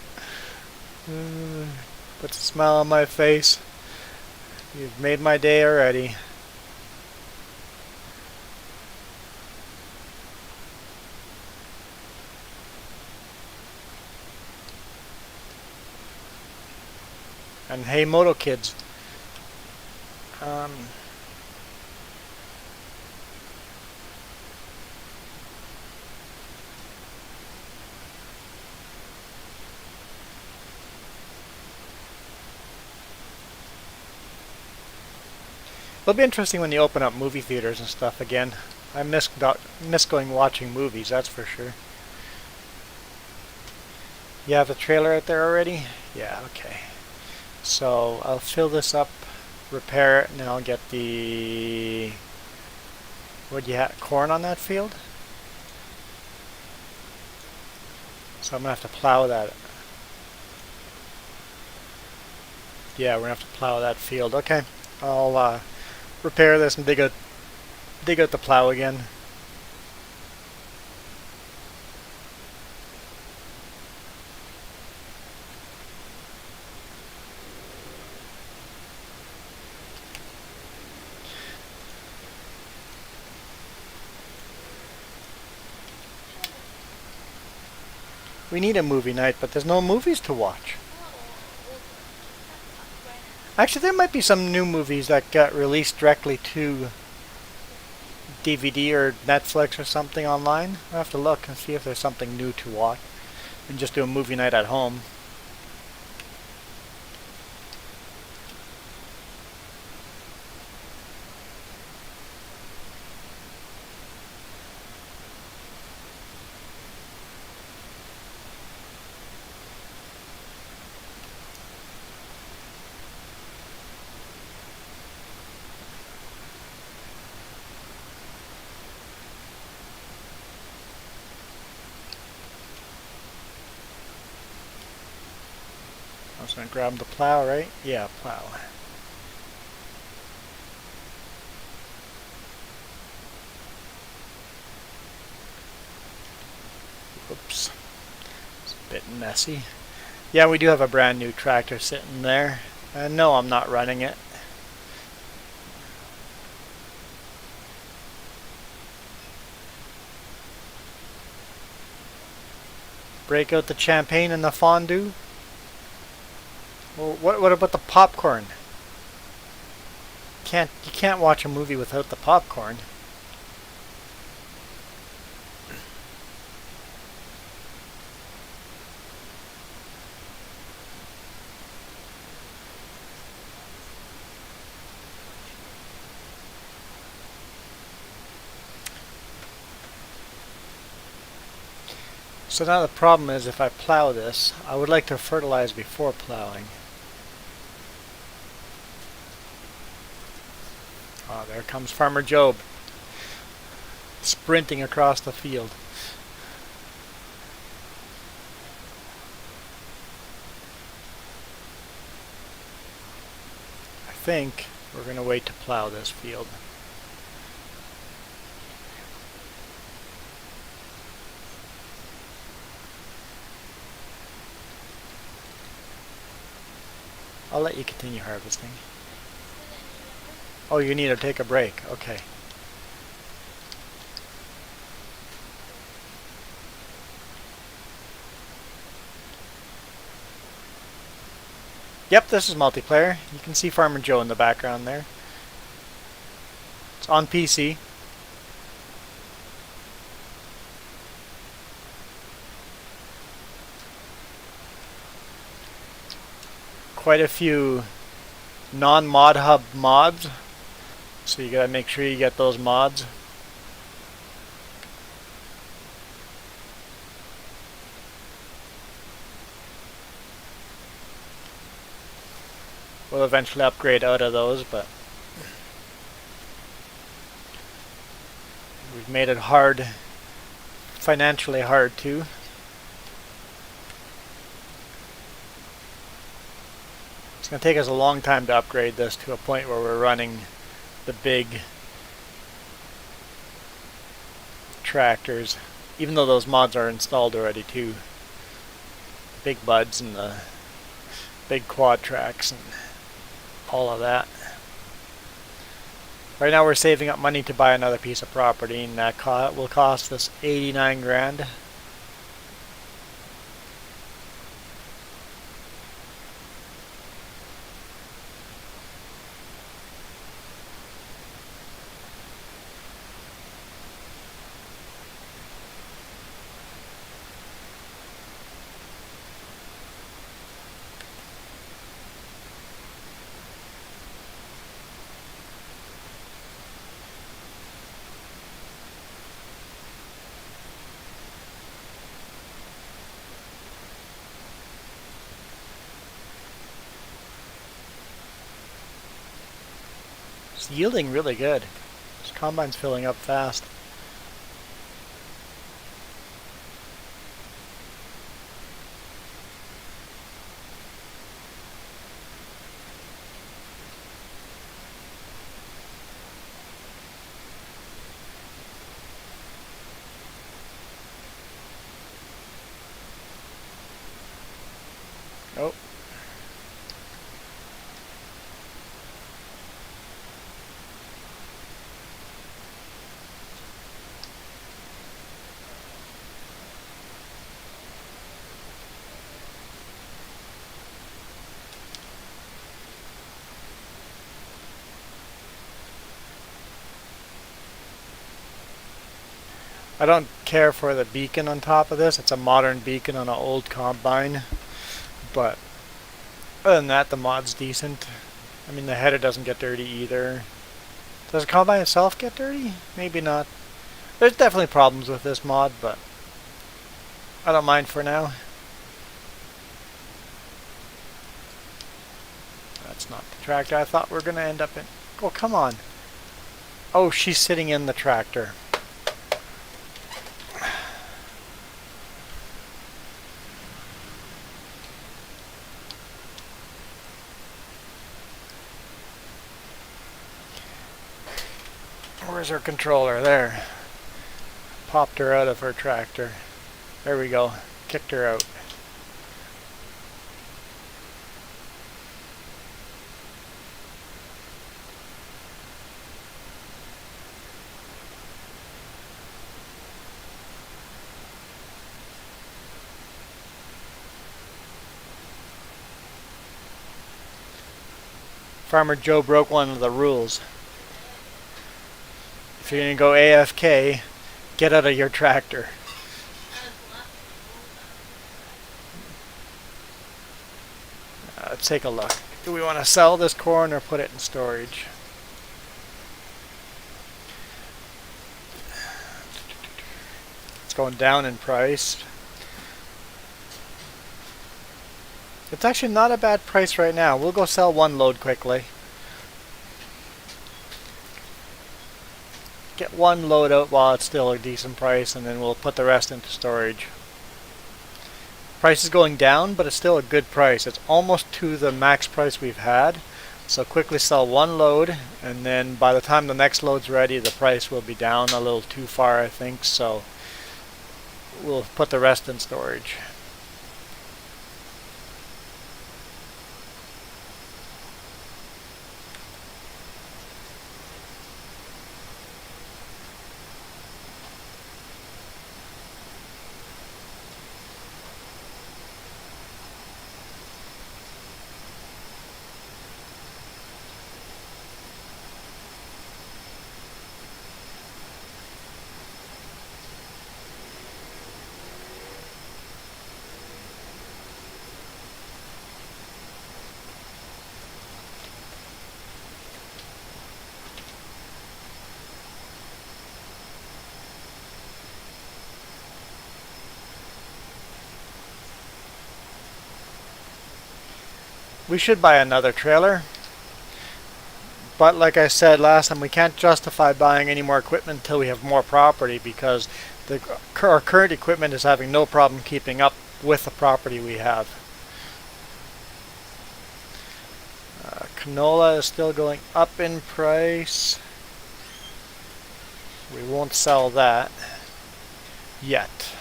Puts a smile on my face. You've made my day already. And hey, Moto Kids. It'll be interesting when you open up movie theaters and stuff again. I miss going watching movies, that's for sure. You have the trailer out there already? Yeah, okay. So I'll fill this up, repair it, and then I'll get the... What do you have? Corn on that field? So I'm going to have to plow that. Yeah, we're going to have to plow that field. Okay, I'll repair this and dig out the plow again. We need a movie night, but there's no movies to watch. Actually, there might be some new movies that got released directly to DVD or Netflix or something online. I'll have to look and see if there's something new to watch and just do a movie night at home. So I grab the plow, right? Yeah, plow. Oops. It's a bit messy. Yeah, we do have a brand new tractor sitting there. And no, I'm not running it. Break out the champagne and the fondue. Well, what about the popcorn? You can't watch a movie without the popcorn. So now the problem is if I plow this, I would like to fertilize before plowing. Oh, there comes Farmer Job, sprinting across the field. I think we're going to wait to plow this field. I'll let you continue harvesting. Oh, you need to take a break. Okay. Yep, this is multiplayer. You can see Farmer Joe in the background there. It's on PC. Quite a few non-mod hub mods. So you gotta make sure you get those mods. We'll eventually upgrade out of those, but we've made it hard, financially hard too. It's going to take us a long time to upgrade this to a point where we're running the big tractors, even though those mods are installed already too. The big buds and the big quad tracks and all of that. Right now we're saving up money to buy another piece of property, and that will cost us 89 grand. It's yielding really good. This combine's filling up fast. Oh. I don't care for the beacon on top of this. It's a modern beacon on an old combine. But other than that, the mod's decent. I mean, the header doesn't get dirty either. Does the combine itself get dirty? Maybe not. There's definitely problems with this mod, but I don't mind for now. That's not the tractor I thought we were going to end up in. Oh, come on. Oh, she's sitting in the tractor. Where's her controller? There. Popped her out of her tractor. There we go. Kicked her out. Farmer Joe broke one of the rules. If you're going to go AFK, get out of your tractor. Let's take a look. Do we want to sell this corn or put it in storage? It's going down in price. It's actually not a bad price right now. We'll go sell one load quickly. Get one load out while it's still a decent price, and then we'll put the rest into storage. Price is going down, but it's still a good price. It's almost to the max price we've had. So quickly sell one load, and then by the time the next load's ready, the price will be down a little too far, I think. So we'll put the rest in storage. We should buy another trailer, but like I said last time, we can't justify buying any more equipment until we have more property, because our current equipment is having no problem keeping up with the property we have. Canola is still going up in price. We won't sell that yet.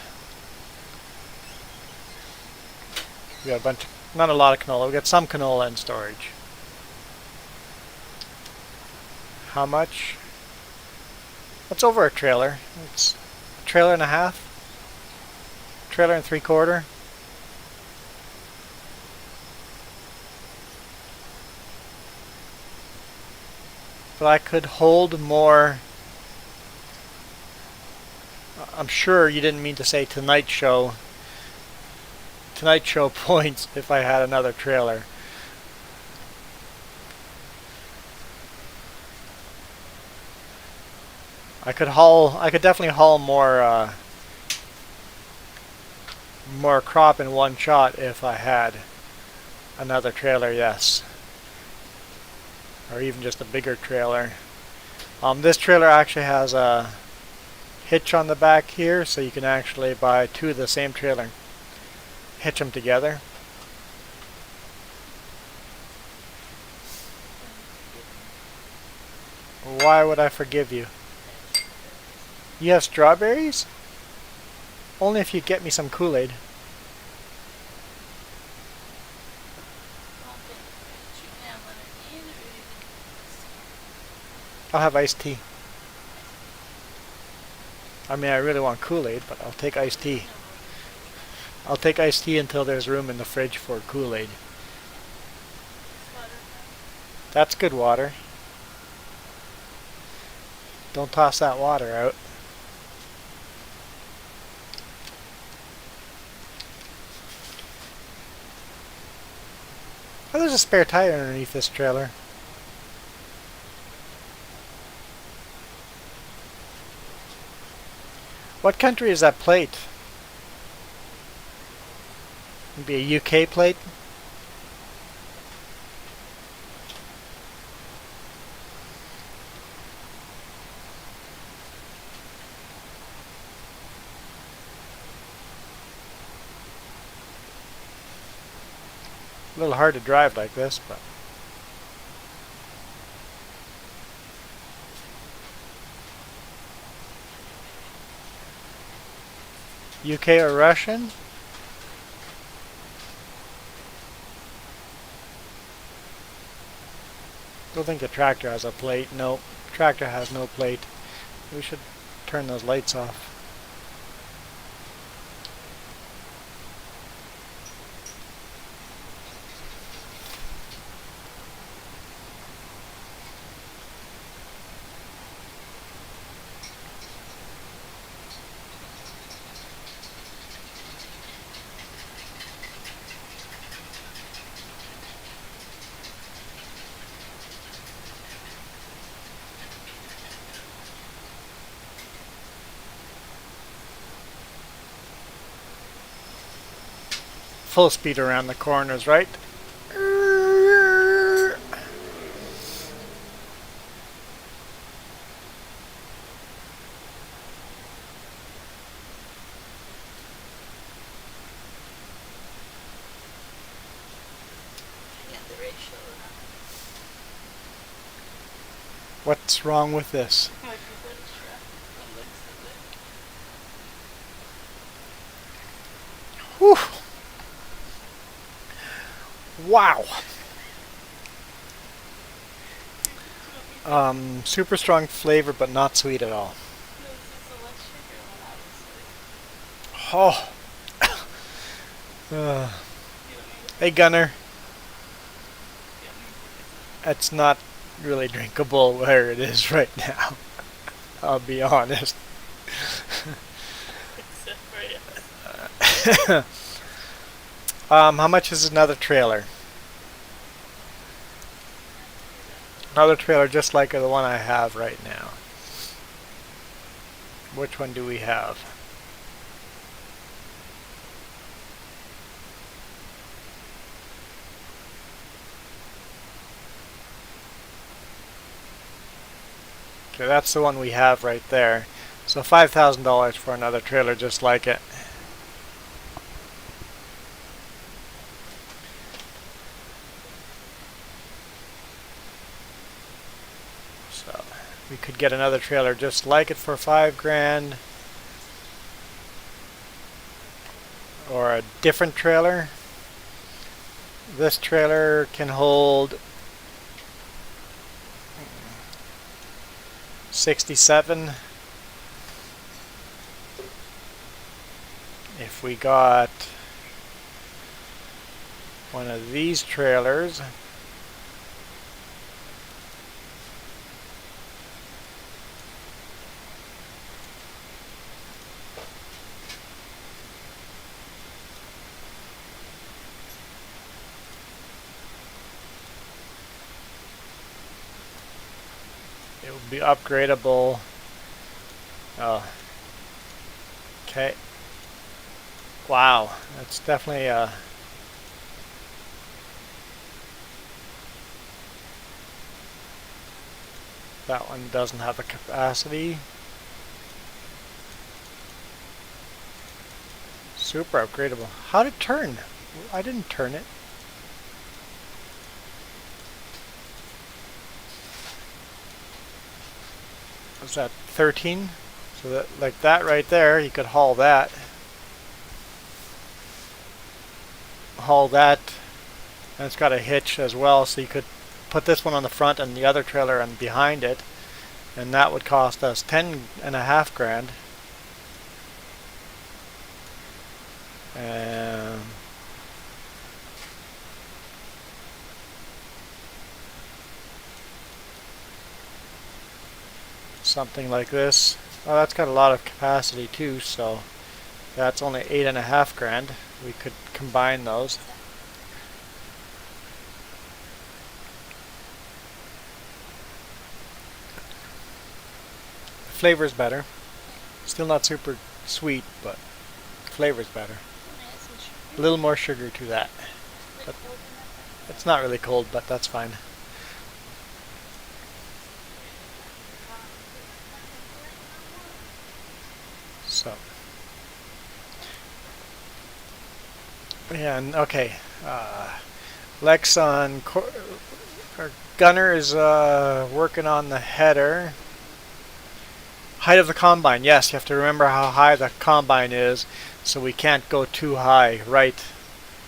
We got a bunch of, not a lot of canola. We got some canola in storage. How much? That's over a trailer. It's a trailer and a half. Trailer and 3/4. But I could hold more. I'm sure you didn't mean to say Tonight Show points if I had another trailer. I could definitely haul more crop in one shot if I had another trailer, yes. Or even just a bigger trailer. This trailer actually has a hitch on the back here, so you can actually buy two of the same trailer, hitch them together. Why would I forgive you? You have strawberries? Only if you get me some Kool-Aid. I'll have iced tea. I mean, I really want Kool-Aid, but I'll take iced tea. I'll take iced tea until there's room in the fridge for Kool-Aid. That's good water. Don't toss that water out. Oh, there's a spare tire underneath this trailer. What country is that plate? It'd be a UK plate? A little hard to drive like this, but UK or Russian? Don't think the tractor has a plate. Nope, tractor has no plate. We should turn those lights off. Full speed around the corners, right? Yeah, the ratio. What's wrong with this? Like the good extra. That looks so good. Whew. Wow. Super strong flavor, but not sweet at all. No, this is the less sugar one, obviously. Oh. You don't need Hey, Gunner. it. It's not really drinkable where it is right now. I'll be honest. Except for yes. How much is another trailer? Another trailer just like the one I have right now. Which one do we have? Okay, that's the one we have right there. So $5,000 for another trailer just like it. So we could get another trailer just like it for $5,000, or a different trailer. This trailer can hold 67. If we got one of these trailers, it would be upgradable. Oh, okay. Wow, that's definitely that one doesn't have a capacity. Super upgradable. How'd it turn? I didn't turn it. Was that 13? So that, like that right there, you could haul that. Haul that, and it's got a hitch as well, so you could put this one on the front and the other trailer and behind it, and that would cost us $10,500. Something like this. Well, that's got a lot of capacity too, so that's only $8,500. We could combine those. The flavor's better. Still not super sweet, but the flavor's better. A little more sugar to that. But it's not really cold, but that's fine. So, and okay, Lex on or Gunner is working on the header. Height of the combine. Yes, you have to remember how high the combine is. so we can't go too high. Right.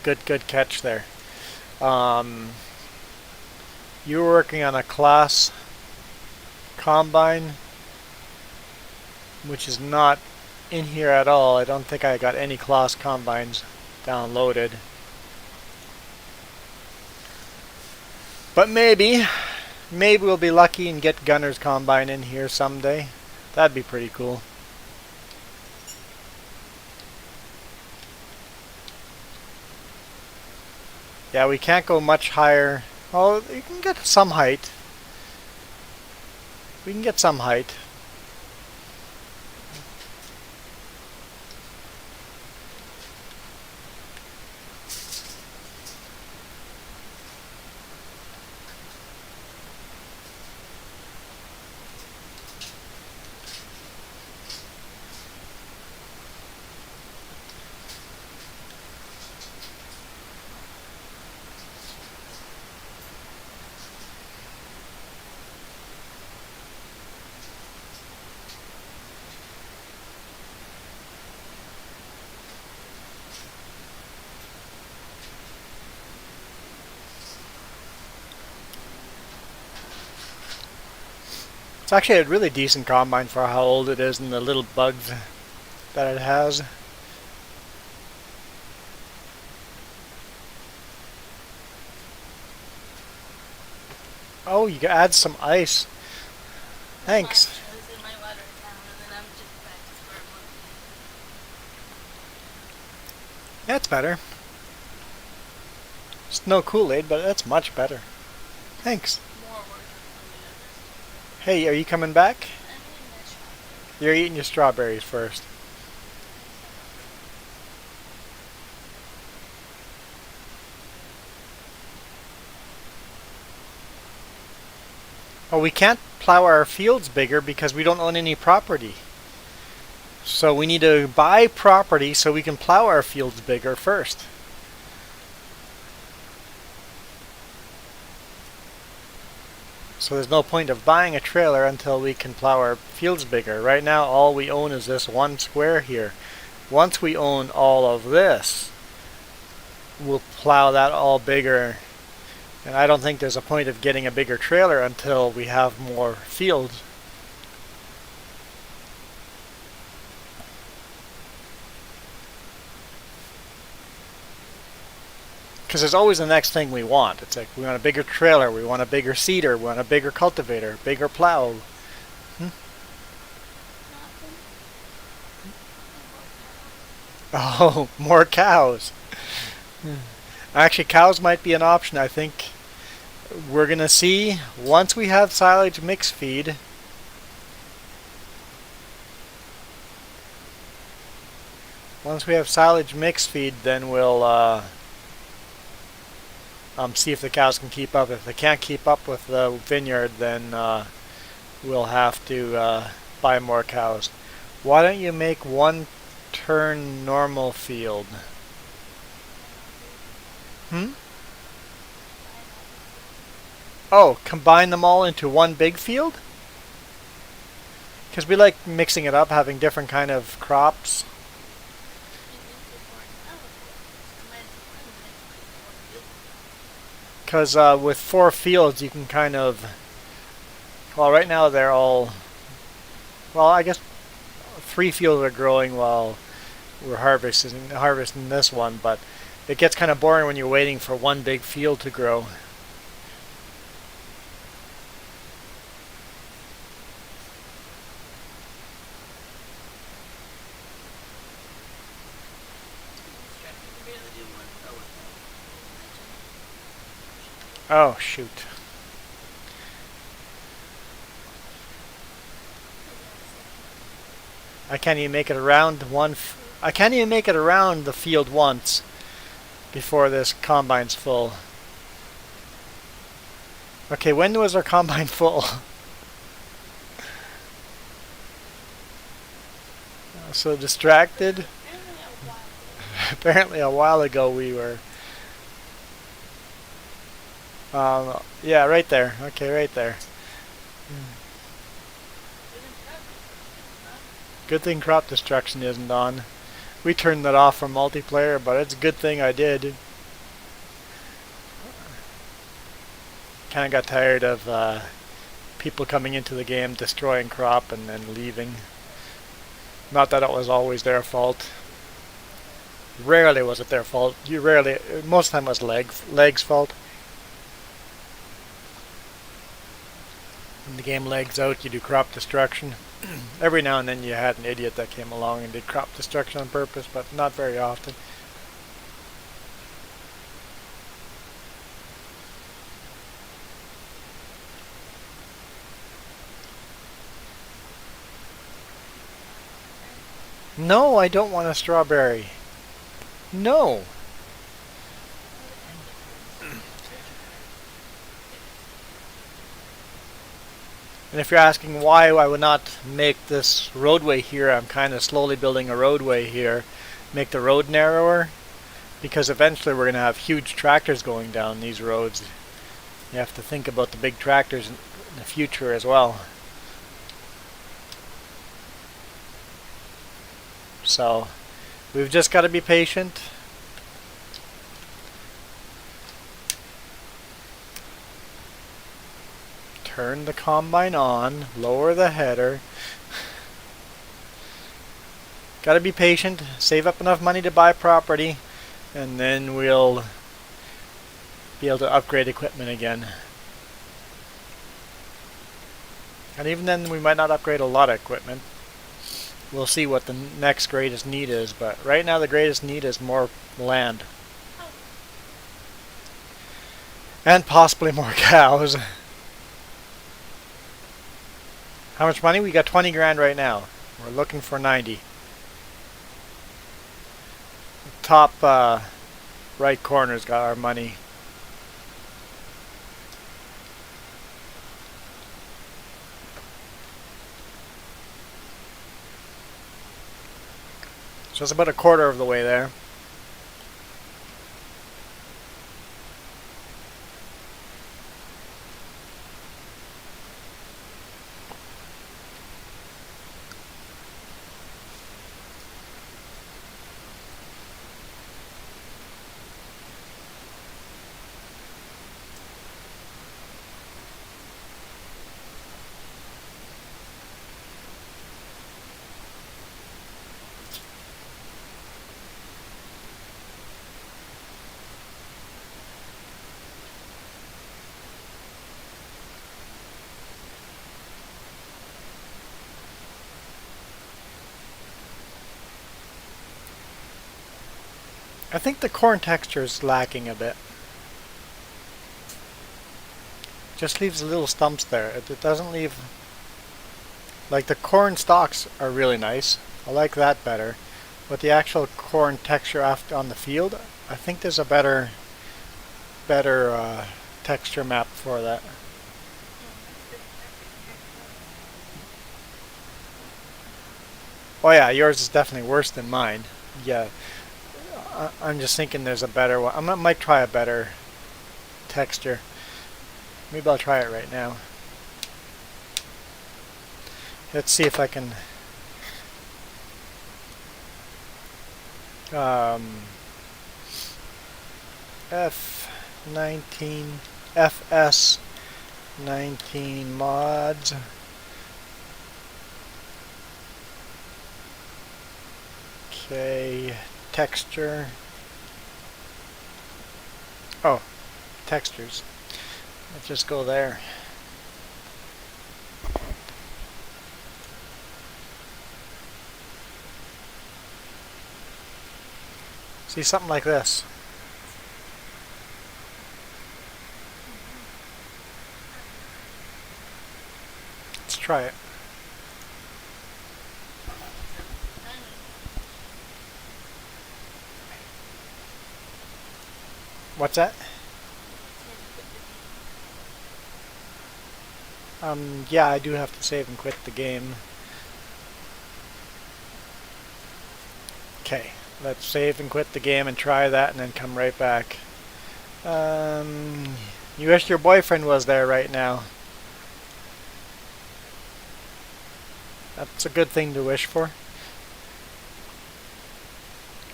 Good catch there. You were working on a class combine, which is not in here at all. I don't think I got any class combines downloaded. But maybe we'll be lucky and get Gunner's Combine in here someday. That'd be pretty cool. Yeah, we can't go much higher. Oh, you can get some height. We can get some height. It's actually a really decent combine for how old it is and the little bugs that it has. Oh, you can add some ice. Thanks. That's better. It's no Kool-Aid, but that's much better. Thanks. Hey, are you coming back? You're eating your strawberries first. Oh, we can't plow our fields bigger because we don't own any property. So we need to buy property so we can plow our fields bigger first. So there's no point of buying a trailer until we can plow our fields bigger. Right now all we own is this one square here. Once we own all of this, we'll plow that all bigger. And I don't think there's a point of getting a bigger trailer until we have more fields. Because there's always the next thing we want. It's like we want a bigger trailer, we want a bigger seeder, we want a bigger cultivator, bigger plow. Oh, more cows. Actually, cows might be an option. I think we're going to see once we have silage mix feed. Once we have silage mix feed, then we'll see if the cows can keep up. If they can't keep up with the vineyard, then we'll have to buy more cows. Why don't you make one turn normal field? Oh, combine them all into one big field? Because we like mixing it up, having different kind of crops. Because with 4 fields you can kind of, well, right now they're all, well, I guess 3 fields are growing while we're harvesting this one, but it gets kind of boring when you're waiting for one big field to grow. Oh, shoot. I can't even make it around I can't even make it around the field once before this combine's full. Okay, when was our combine full? So distracted. Apparently a while ago we were. Yeah, right there. Okay, right there. Good thing crop destruction isn't on. we turned that off for multiplayer, but it's a good thing I did. Kind of got tired of people coming into the game, destroying crop, and then leaving. Not that it was always their fault. Rarely was it their fault. Most of the time it was leg's fault. When the game legs out, you do crop destruction. Every now and then you had an idiot that came along and did crop destruction on purpose, but not very often. No, I don't want a strawberry. No. And if you're asking why I would not make this roadway here, I'm kind of slowly building a roadway here, make the road narrower, because eventually we're going to have huge tractors going down these roads. You have to think about the big tractors in the future as well. So we've just got to be patient. Turn the combine on, lower the header. Gotta be patient, save up enough money to buy property, and then we'll be able to upgrade equipment again. And even then we might not upgrade a lot of equipment. We'll see what the next greatest need is, but right now the greatest need is more land. And possibly more cows. How much money? We got 20 grand right now. We're looking for 90. The top right corner's got our money. So it's about a quarter of the way there. I think the corn texture is lacking a bit. Just leaves little stumps there. It doesn't leave... Like the corn stalks are really nice. I like that better. But the actual corn texture after on the field, I think there's a better texture map for that. Oh yeah, yours is definitely worse than mine. Yeah. I'm just thinking there's a better one. I might try a better texture. Maybe I'll try it right now. Let's see if I can F19 FS19 mods. Okay, texture. Oh, textures. Let's just go there. See, something like this. Let's try it. What's that? Yeah, I do have to save and quit the game. Okay, let's save and quit the game and try that and then come right back. You wish your boyfriend was there right now. That's a good thing to wish for.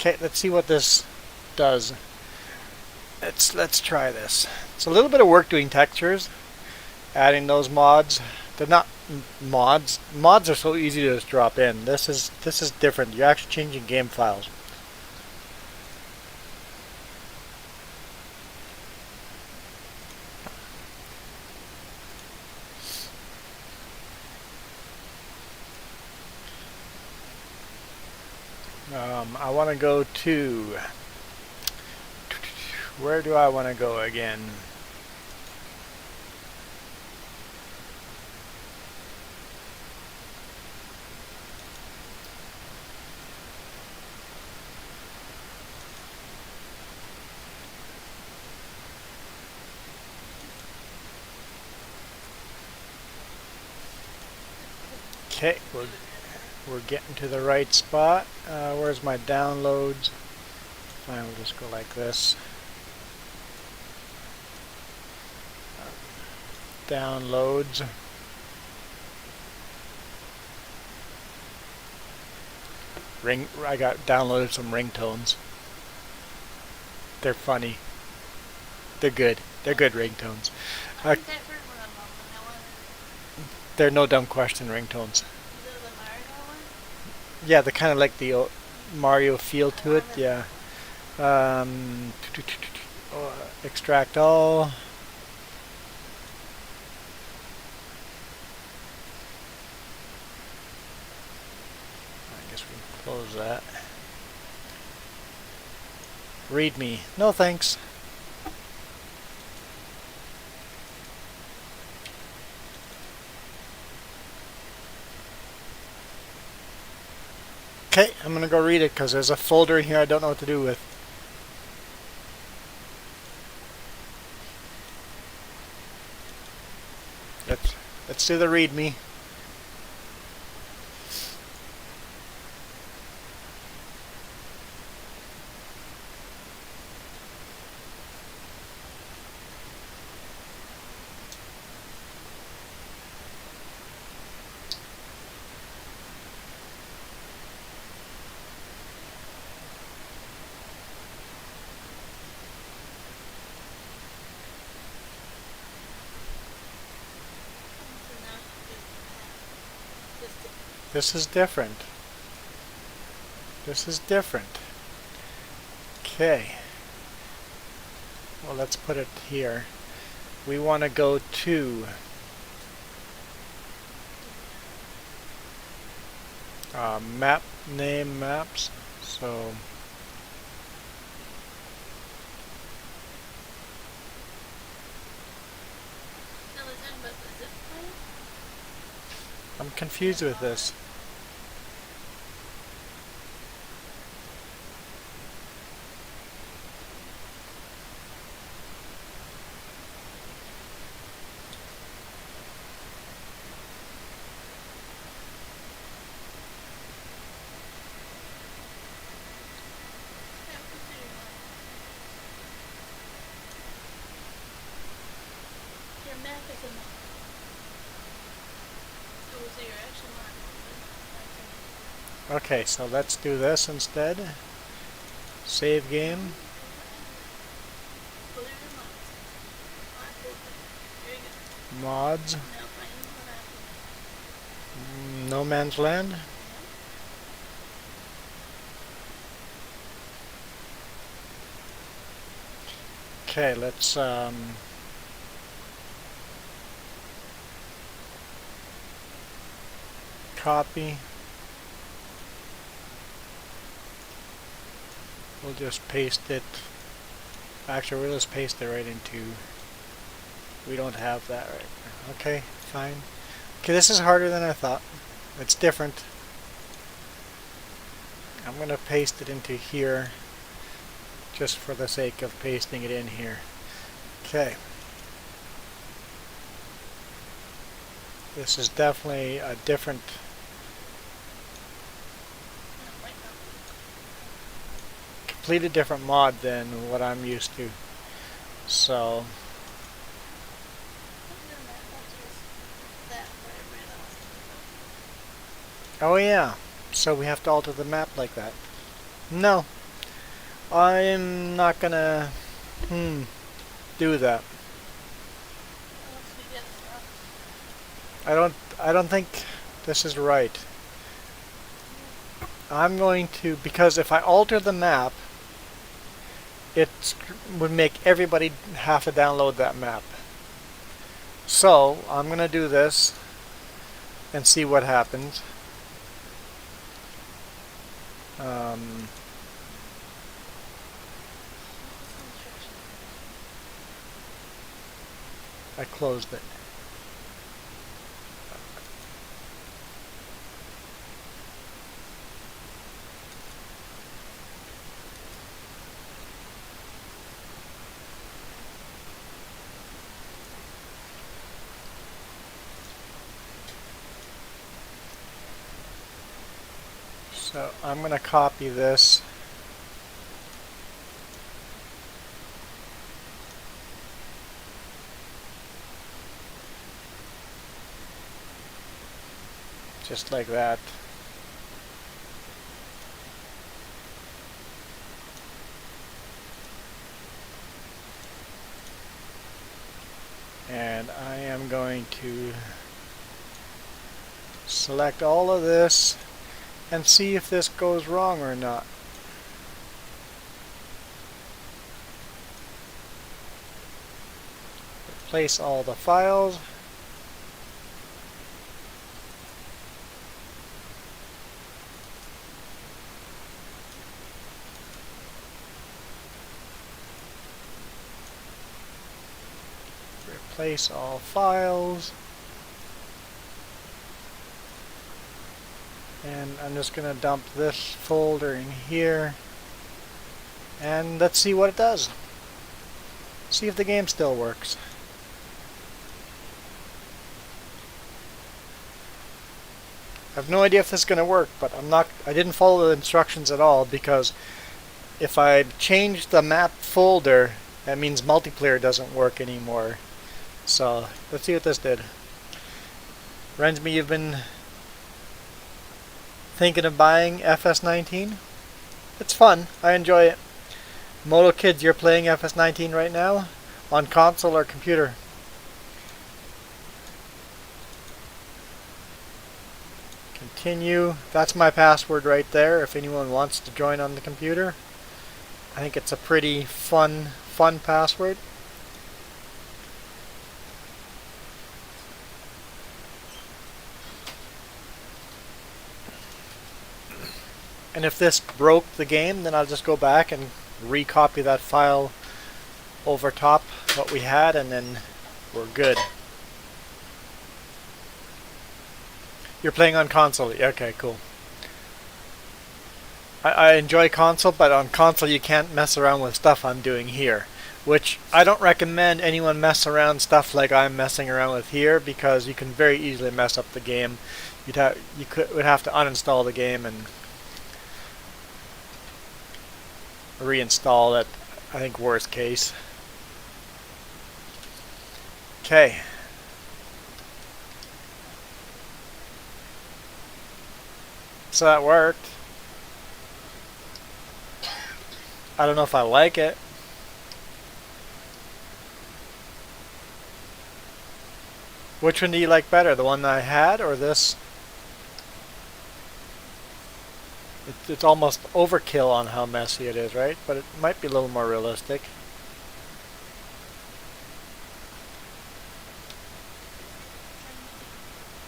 Okay, let's see what this does. Let's try this. It's a little bit of work doing textures, adding those mods. They're not mods. Mods are so easy to just drop in. This is different. You're actually changing game files. I want to go to, where do I want to go again? Okay, we're getting to the right spot. Where's my downloads? Fine, we'll just go like this. Downloads. I got downloaded some ringtones. They're funny. They're good. They're good ringtones. I think I've heard one of them, and I want to. They're no dumb question ringtones. Is it the Mario one? Yeah, they're kind of like the Mario feel to it. Yeah. Extract all. I guess we can close that. Read me. No thanks. Okay, I'm gonna go read it because there's a folder in here I don't know what to do with. Let's do the readme. This is different. This is different. Okay. Well, let's put it here. We want to go to map name maps. So I'm confused with this. Your map is a map. Oh, so you're actually marked. Okay, so let's do this instead. Save game. Mods. No Man's Land. Okay, let's copy. We'll just paste it. Actually, we'll just paste it right into. We don't have that right now. Okay, fine. Okay, this is harder than I thought. It's different. I'm going to paste it into here just for the sake of pasting it in here. Okay. This is definitely a different completely different mod than what I'm used to. So oh yeah, so we have to alter the map like that. No, I'm not gonna do that. Unless we get stuff. I don't think this is right. I'm going to, because if I alter the map, it would make everybody have to download that map. So I'm gonna do this and see what happens. I closed it. So I'm going to copy this. Just like that. And I am going to select all of this and see if this goes wrong or not. Replace all the files. Replace all files. And I'm just going to dump this folder in here. And let's see what it does. See if the game still works. I have no idea if this is going to work, but I didn't follow the instructions at all, because if I change the map folder, that means multiplayer doesn't work anymore. So let's see what this did. Rensby, you've been thinking of buying FS19? It's fun. I enjoy it. Moto Kids, you're playing FS19 right now? On console or computer? Continue. That's my password right there if anyone wants to join on the computer. I think it's a pretty fun password. And if this broke the game, then I'll just go back and recopy that file over top what we had, and then we're good. You're playing on console? Okay, cool. I enjoy console, but on console you can't mess around with stuff I'm doing here. Which I don't recommend anyone mess around stuff like I'm messing around with here, because you can very easily mess up the game. Would have to uninstall the game and reinstall it, I think, worst case. Okay. So that worked. I don't know if I like it. Which one do you like better? The one that I had or this? It's almost overkill on how messy it is, right? But it might be a little more realistic.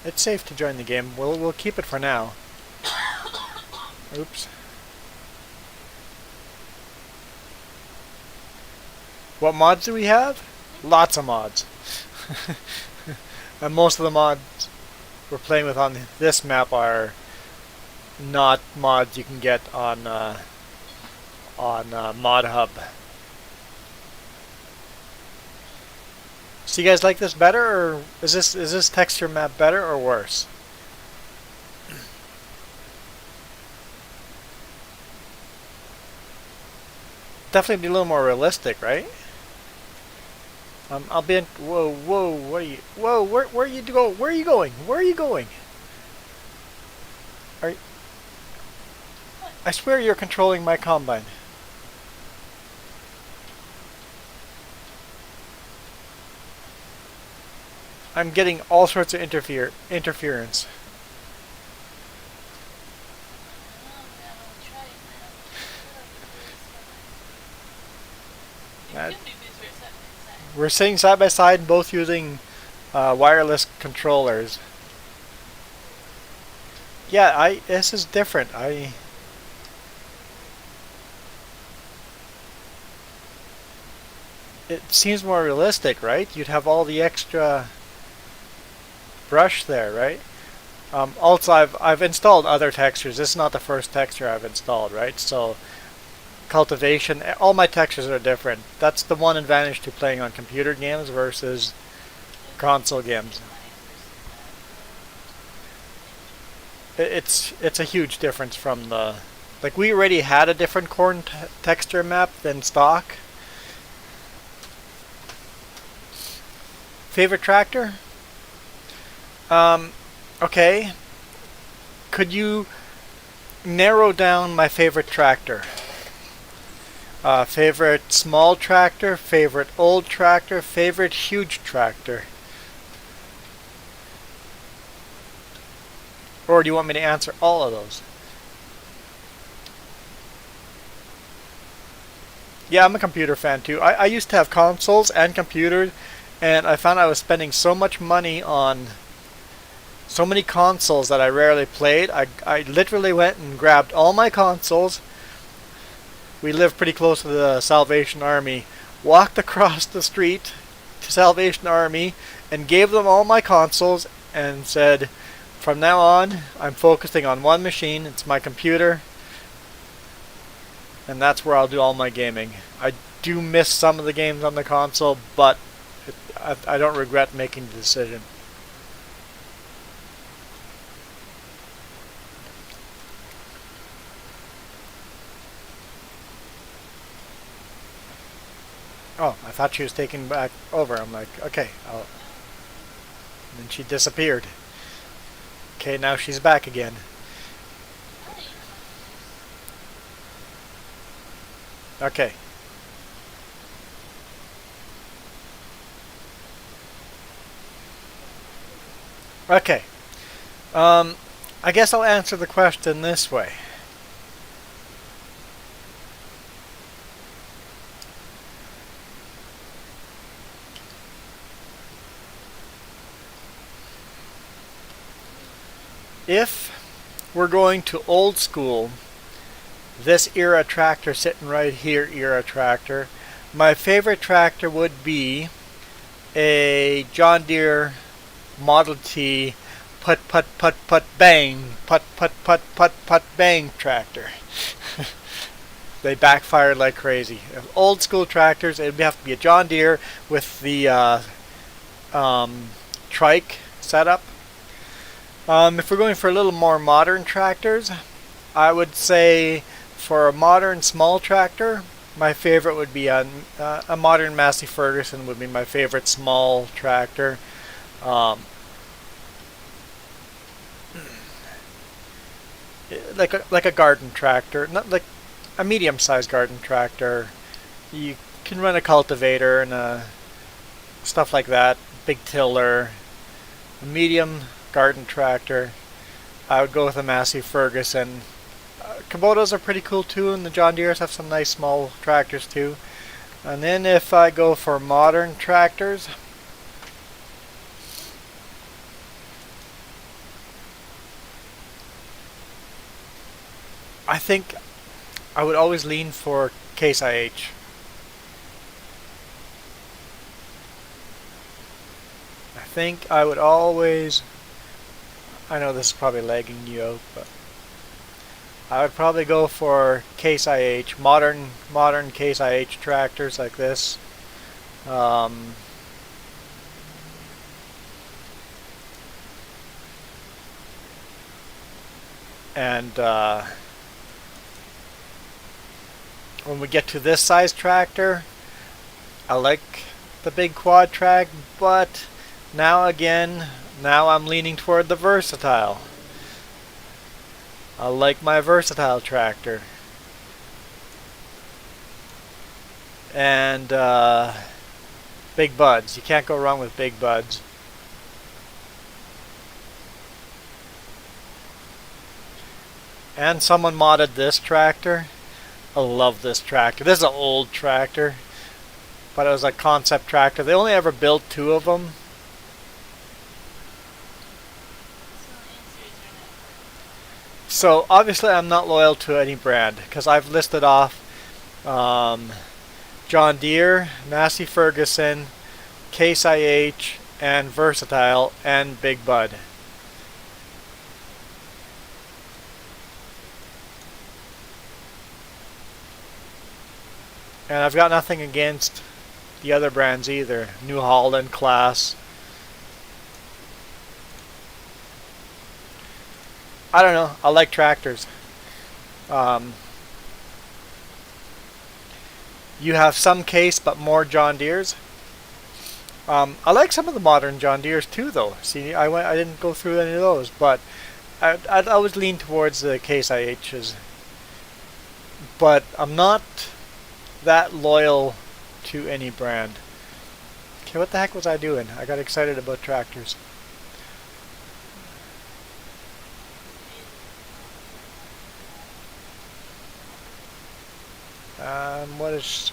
It's safe to join the game. We'll keep it for now. Oops. What mods do we have? Lots of mods. And most of the mods we're playing with on this map are not mods you can get on Mod Hub. So you guys like this better, or is this texture map better or worse? Definitely be a little more realistic, right? I'll be in. Whoa, what are you? Whoa, where are you go? Where are you going? Where are you going? I swear you're controlling my combine. I'm getting all sorts of interference. That, we're sitting side by side and both using wireless controllers. Yeah, this is different. It seems more realistic, right? You'd have all the extra brush there, right? Also, I've installed other textures. This is not the first texture I've installed, right? So cultivation, all my textures are different. That's the one advantage to playing on computer games versus console games. It's a huge difference from the, like, we already had a different corn texture map than stock. Favorite tractor? Okay. Could you narrow down my favorite tractor? Favorite small tractor, favorite old tractor, favorite huge tractor? Or do you want me to answer all of those? Yeah, I'm a computer fan too. I used to have consoles and computers, and I found I was spending so much money on so many consoles that I rarely played. I literally went and grabbed all my consoles. We lived pretty close to the Salvation Army. Walked across the street to Salvation Army and gave them all my consoles and said, from now on, I'm focusing on one machine. It's my computer. And that's where I'll do all my gaming. I do miss some of the games on the console, but I don't regret making the decision. Oh, I thought she was taking back over. I'm like, okay. And then she disappeared. Okay, now she's back again. Okay. Okay. I guess I'll answer the question this way. If we're going to old school, this era tractor sitting right here, era tractor, my favorite tractor would be a John Deere Model T put bang put bang tractor. They backfired like crazy. Old school tractors, it would have to be a John Deere with the trike setup. If we're going for a little more modern tractors, I would say for a modern small tractor, my favorite would be a modern Massey Ferguson would be my favorite small tractor. Like a garden tractor, not like a medium-sized garden tractor. You can run a cultivator and stuff like that, big tiller, a medium garden tractor. I would go with a Massey Ferguson. Kubotas are pretty cool too, and the John Deeres have some nice small tractors too. And then if I go for modern tractors, I think I would always lean for Case IH. I think I would always, I know this is probably lagging you out, but I would probably go for Case IH, modern Case IH tractors like this. And when we get to this size tractor, I like the big quad track, but now I'm leaning toward the versatile. I like my versatile tractor. And big buds. You can't go wrong with big buds. And someone modded this tractor. I love this tractor. This is an old tractor, but it was a concept tractor. They only ever built 2 of them. So obviously I'm not loyal to any brand because I've listed off John Deere, Massey Ferguson, Case IH, and Versatile, and Big Bud. And I've got nothing against the other brands either. New Holland, Class. I don't know. I like tractors. You have some Case, but more John Deeres. I like some of the modern John Deeres too, though. See, I didn't go through any of those, but I'd always lean towards the Case IHs. But I'm not that loyal to any brand. Okay, what the heck was I doing? I got excited about tractors.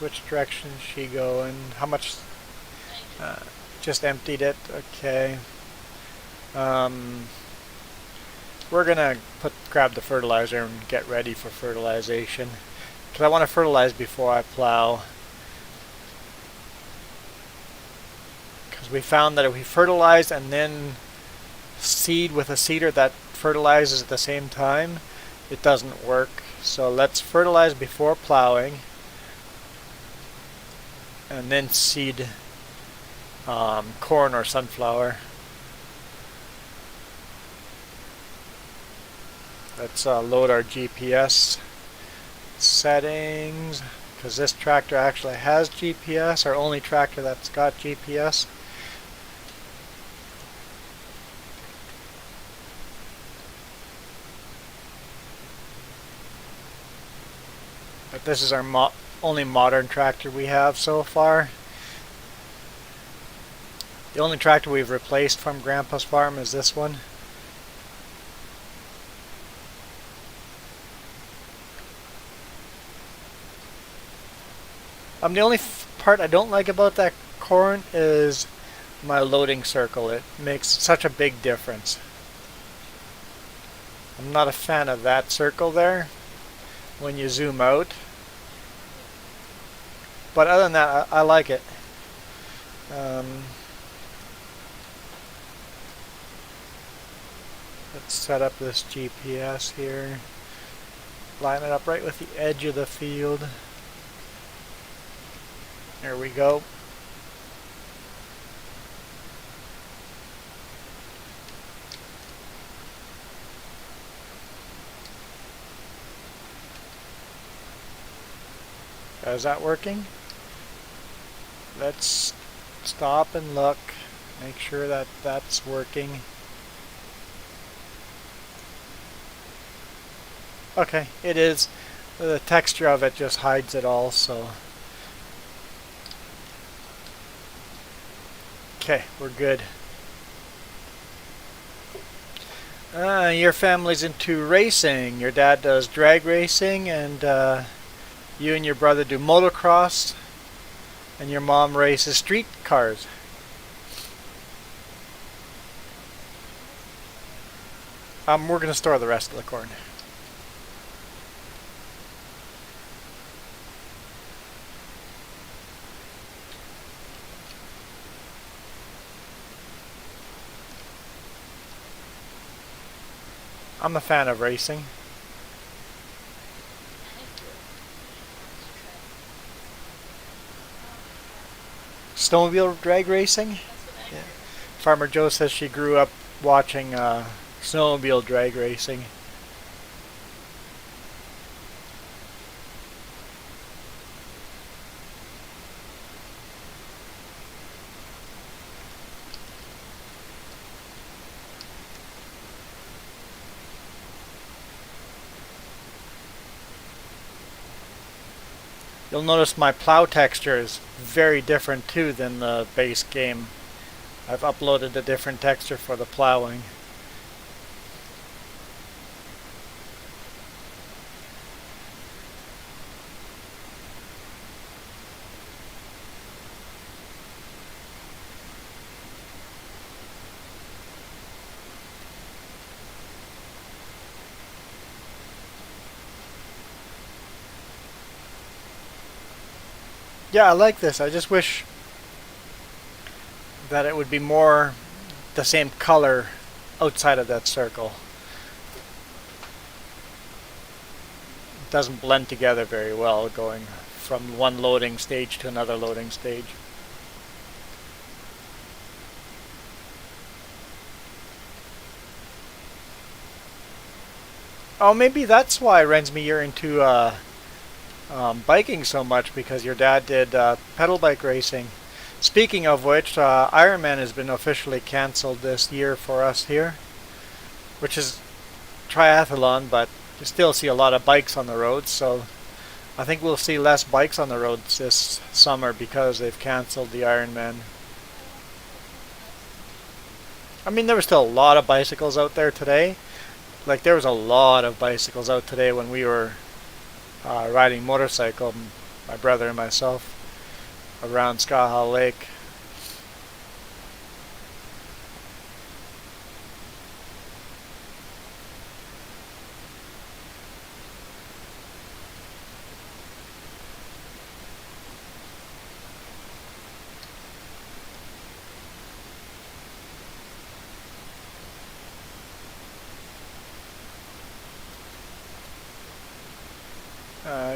Which direction is she going? How much? Just emptied it. Okay. We're gonna grab the fertilizer and get ready for fertilization. Because I want to fertilize before I plow. Because we found that if we fertilize and then seed with a seeder that fertilizes at the same time, it doesn't work. So let's fertilize before plowing. And then seed corn or sunflower. Let's load our GPS settings, because this tractor actually has GPS, our only tractor that's got GPS. But this is our only modern tractor we have so far. The only tractor we've replaced from Grandpa's farm is this one. The only part I don't like about that corn is my loading circle. It makes such a big difference. I'm not a fan of that circle there when you zoom out. But other than that, I like it. Let's set up this GPS here. Line it up right with the edge of the field. There we go. Is that working? Let's stop and look. Make sure that that's working. Okay, it is. The texture of it just hides it all, so. Okay, we're good. Your family's into racing. Your dad does drag racing, and you and your brother do motocross, and your mom races street cars. We're going to store the rest of the corn. I'm a fan of racing. Snowmobile drag racing? Yeah. Farmer Joe says she grew up watching snowmobile drag racing. You'll notice my plow texture is very different too than the base game. I've uploaded a different texture for the plowing. Yeah, I like this. I just wish that it would be more the same color outside of that circle. It doesn't blend together very well going from one loading stage to another loading stage. Oh, maybe that's why, Rensme, you're into biking so much, because your dad did pedal bike racing. Speaking of which, Ironman has been officially cancelled this year for us here, which is triathlon, but you still see a lot of bikes on the roads, so I think we'll see less bikes on the roads this summer because they've cancelled the Ironman. I mean, there were still a lot of bicycles out there today. Like, there was a lot of bicycles out today when we were riding motorcycle, my brother and myself, around Skaha Lake.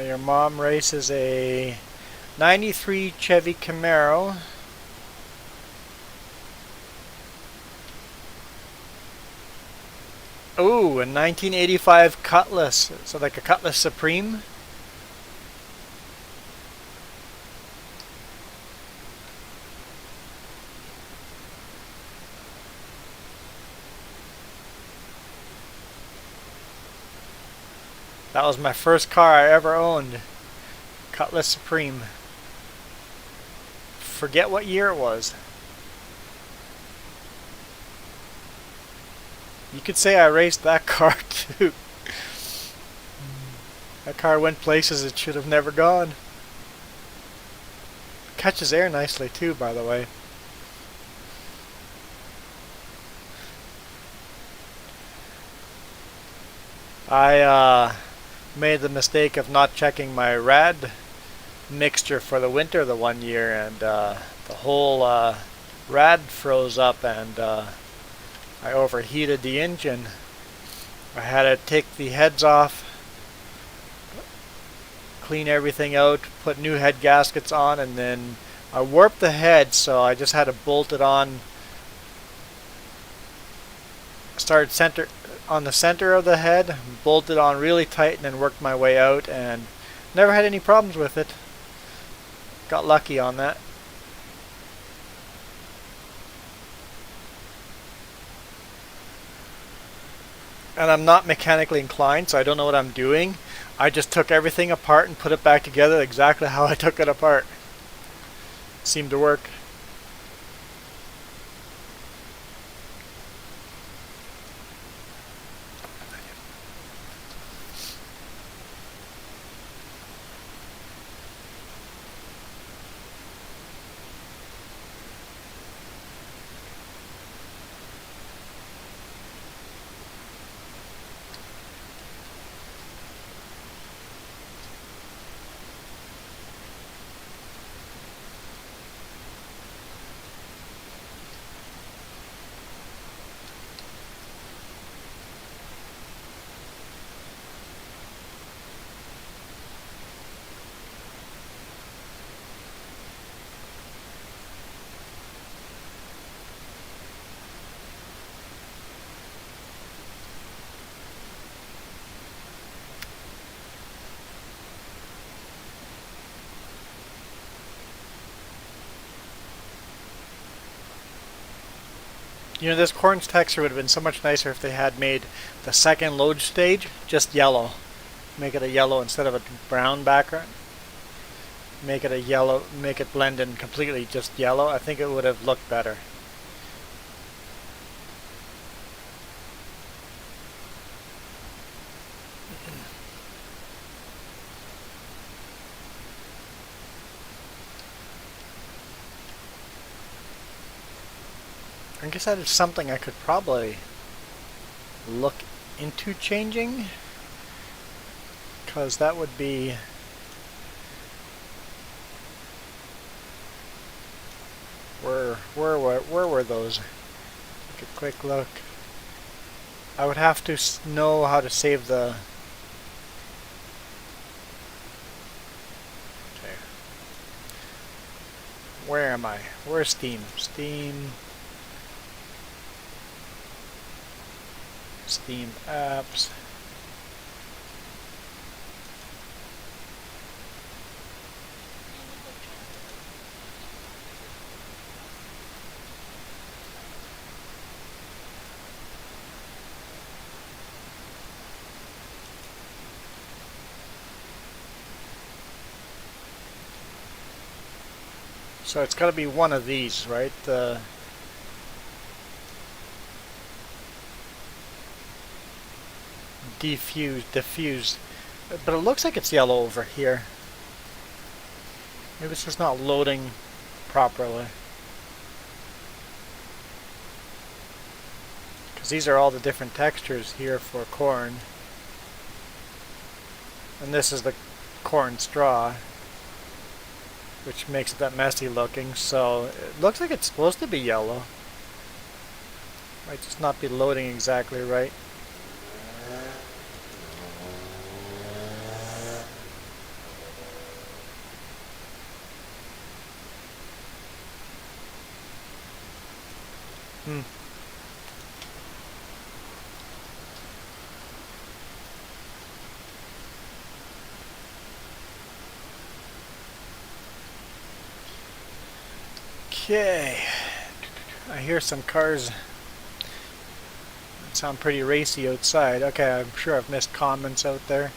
Your mom races a 93 Chevy Camaro. Ooh, a 1985 Cutlass. So like a Cutlass Supreme. That was my first car I ever owned. Cutlass Supreme. Forget what year it was. You could say I raced that car too. That car went places it should have never gone. Catches air nicely too, by the way. I made the mistake of not checking my rad mixture for the winter the one year, and the whole rad froze up, and I overheated the engine. I had to take the heads off, clean everything out, put new head gaskets on, and then I warped the head, so I just had to bolt it on. Started on the center of the head, bolted on really tight, and then worked my way out, and never had any problems with it. Got lucky on that. And I'm not mechanically inclined, so I don't know what I'm doing. I just took everything apart and put it back together exactly how I took it apart. Seemed to work. You know, this corn's texture would have been so much nicer if they had made the second load stage just yellow. Make it a yellow instead of a brown background. Make it a yellow, make it blend in completely just yellow. I think it would have looked better. I guess that is something I could probably look into changing, because that would be Where were those? Take a quick look. I would have to know how to save the... Okay. Where am I? Where's Steam? Steam apps. So it's got to be one of these, right? The diffuse. But it looks like it's yellow over here. Maybe it's just not loading properly. Because these are all the different textures here for corn. And this is the corn straw, which makes it that messy looking. So it looks like it's supposed to be yellow. Might just not be loading exactly right. Okay, I hear some cars that sound pretty racy outside. Okay, I'm sure I've missed comments out there.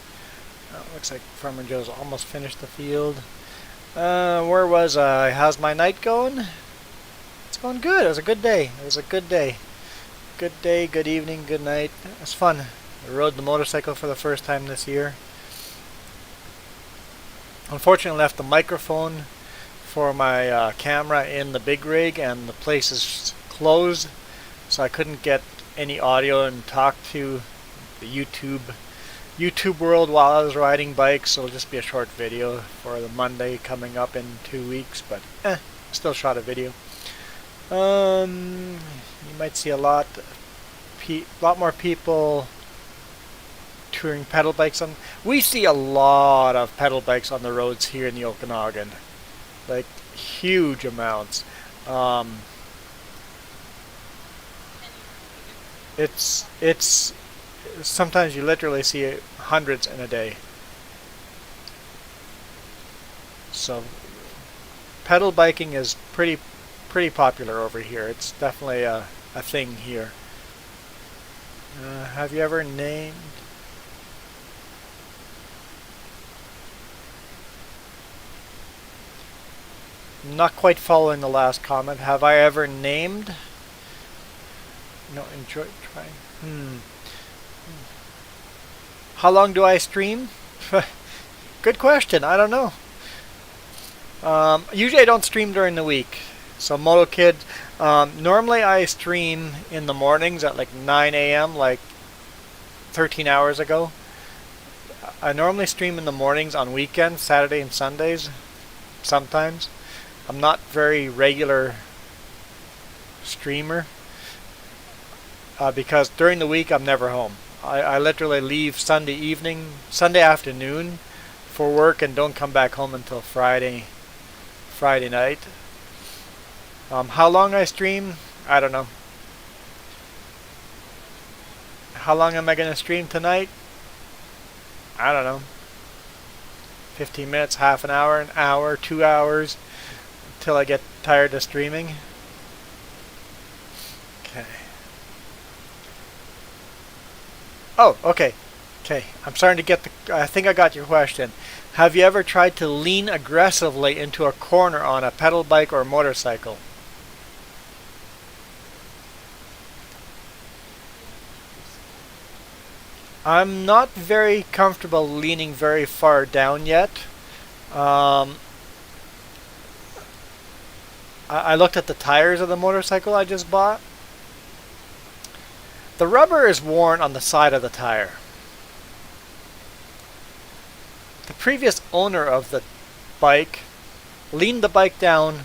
Looks like Farmer Joe's almost finished the field. Where was I? How's my night going? It's going good. It was a good day. It was a good day. Good day, good evening, good night. It was fun. I rode the motorcycle for the first time this year. Unfortunately, left the microphone for my camera in the big rig, and the place is closed, so I couldn't get any audio and talk to the YouTube world while I was riding bikes. So it'll just be a short video for the Monday coming up in 2 weeks, but still shot a video. You might see a lot more people touring pedal bikes on. We see a lot of pedal bikes on the roads here in the Okanagan. Like huge amounts. It's sometimes you literally see hundreds in a day. So pedal biking is pretty popular over here. It's definitely a thing here. Have you ever named? Not quite following the last comment. Have I ever named? No, enjoy trying. How long do I stream? Good question. I don't know. Usually I don't stream during the week. So MotoKid, normally I stream in the mornings at like 9 a.m. like 13 hours ago. I normally stream in the mornings on weekends, Saturday and Sundays, sometimes. I'm not very regular streamer because during the week I'm never home. I literally leave Sunday afternoon for work and don't come back home until Friday night. How long I stream? I don't know. How long am I going to stream tonight? I don't know. 15 minutes, half an hour, 2 hours. Till I get tired of streaming. Okay. Oh, okay. Okay, I'm starting to get I think I got your question. Have you ever tried to lean aggressively into a corner on a pedal bike or motorcycle? I'm not very comfortable leaning very far down yet. I looked at the tires of the motorcycle I just bought. The rubber is worn on the side of the tire. The previous owner of the bike leaned the bike down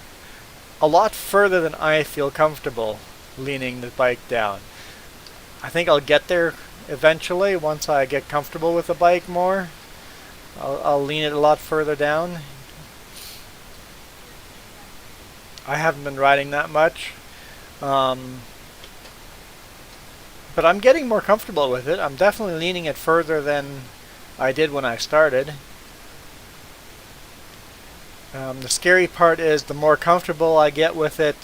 a lot further than I feel comfortable leaning the bike down. I think I'll get there eventually once I get comfortable with the bike more. I'll lean it a lot further down. I haven't been riding that much. But I'm getting more comfortable with it. I'm definitely leaning it further than I did when I started. The scary part is the more comfortable I get with it,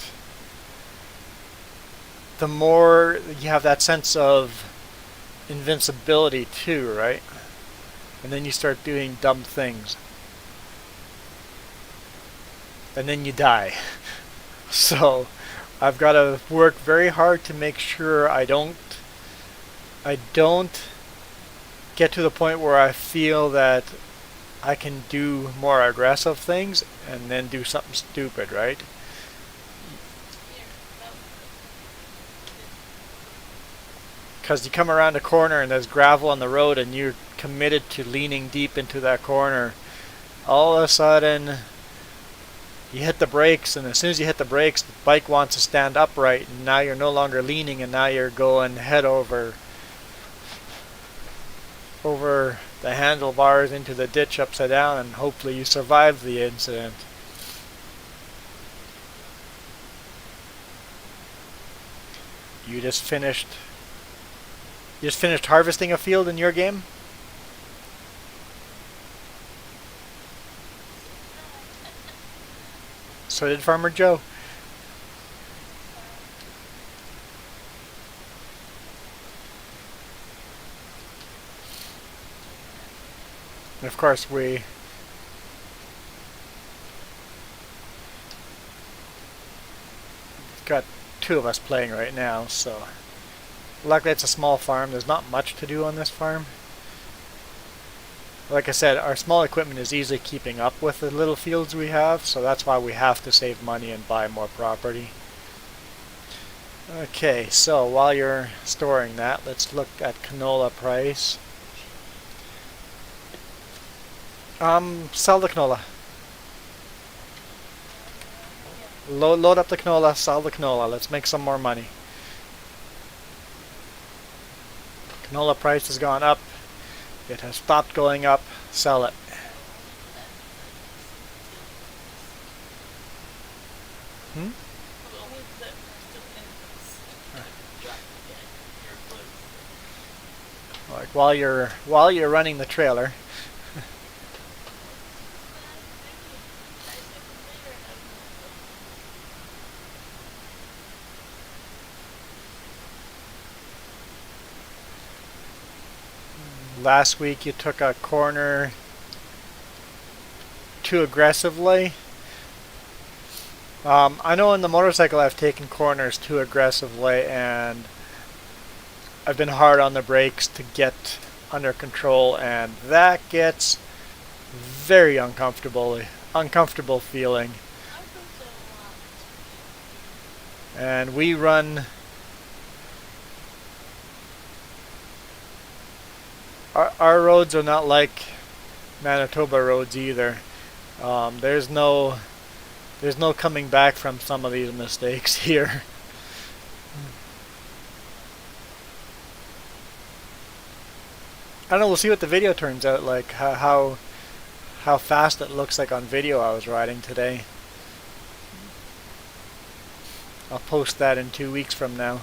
the more you have that sense of invincibility too, right? And then you start doing dumb things. And then you die. So I've got to work very hard to make sure I don't get to the point where I feel that I can do more aggressive things and then do something stupid, right? Because you come around a corner and there's gravel on the road and you're committed to leaning deep into that corner, all of a sudden you hit the brakes, and as soon as you hit the brakes, the bike wants to stand upright, and now you're no longer leaning, and now you're going head over the handlebars into the ditch upside down, and hopefully you survive the incident. You just finished harvesting a field in your game? So did Farmer Joe. And of course we've got two of us playing right now, so luckily it's a small farm. There's not much to do on this farm. Like I said, our small equipment is easily keeping up with the little fields we have, so that's why we have to save money and buy more property. Okay, so while you're storing that, let's look at canola price. Sell the canola. Load up the canola, sell the canola. Let's make some more money. Canola price has gone up. It has stopped going up. Sell it. Like while you're running the trailer. Last week you took a corner too aggressively. I know in the motorcycle I've taken corners too aggressively, and I've been hard on the brakes to get under control, and that gets very uncomfortable feeling. And we run our roads are not like Manitoba roads either. There's no coming back from some of these mistakes here. I don't know, we'll see what the video turns out like, how fast it looks like on video I was riding today. I'll post that in 2 weeks from now.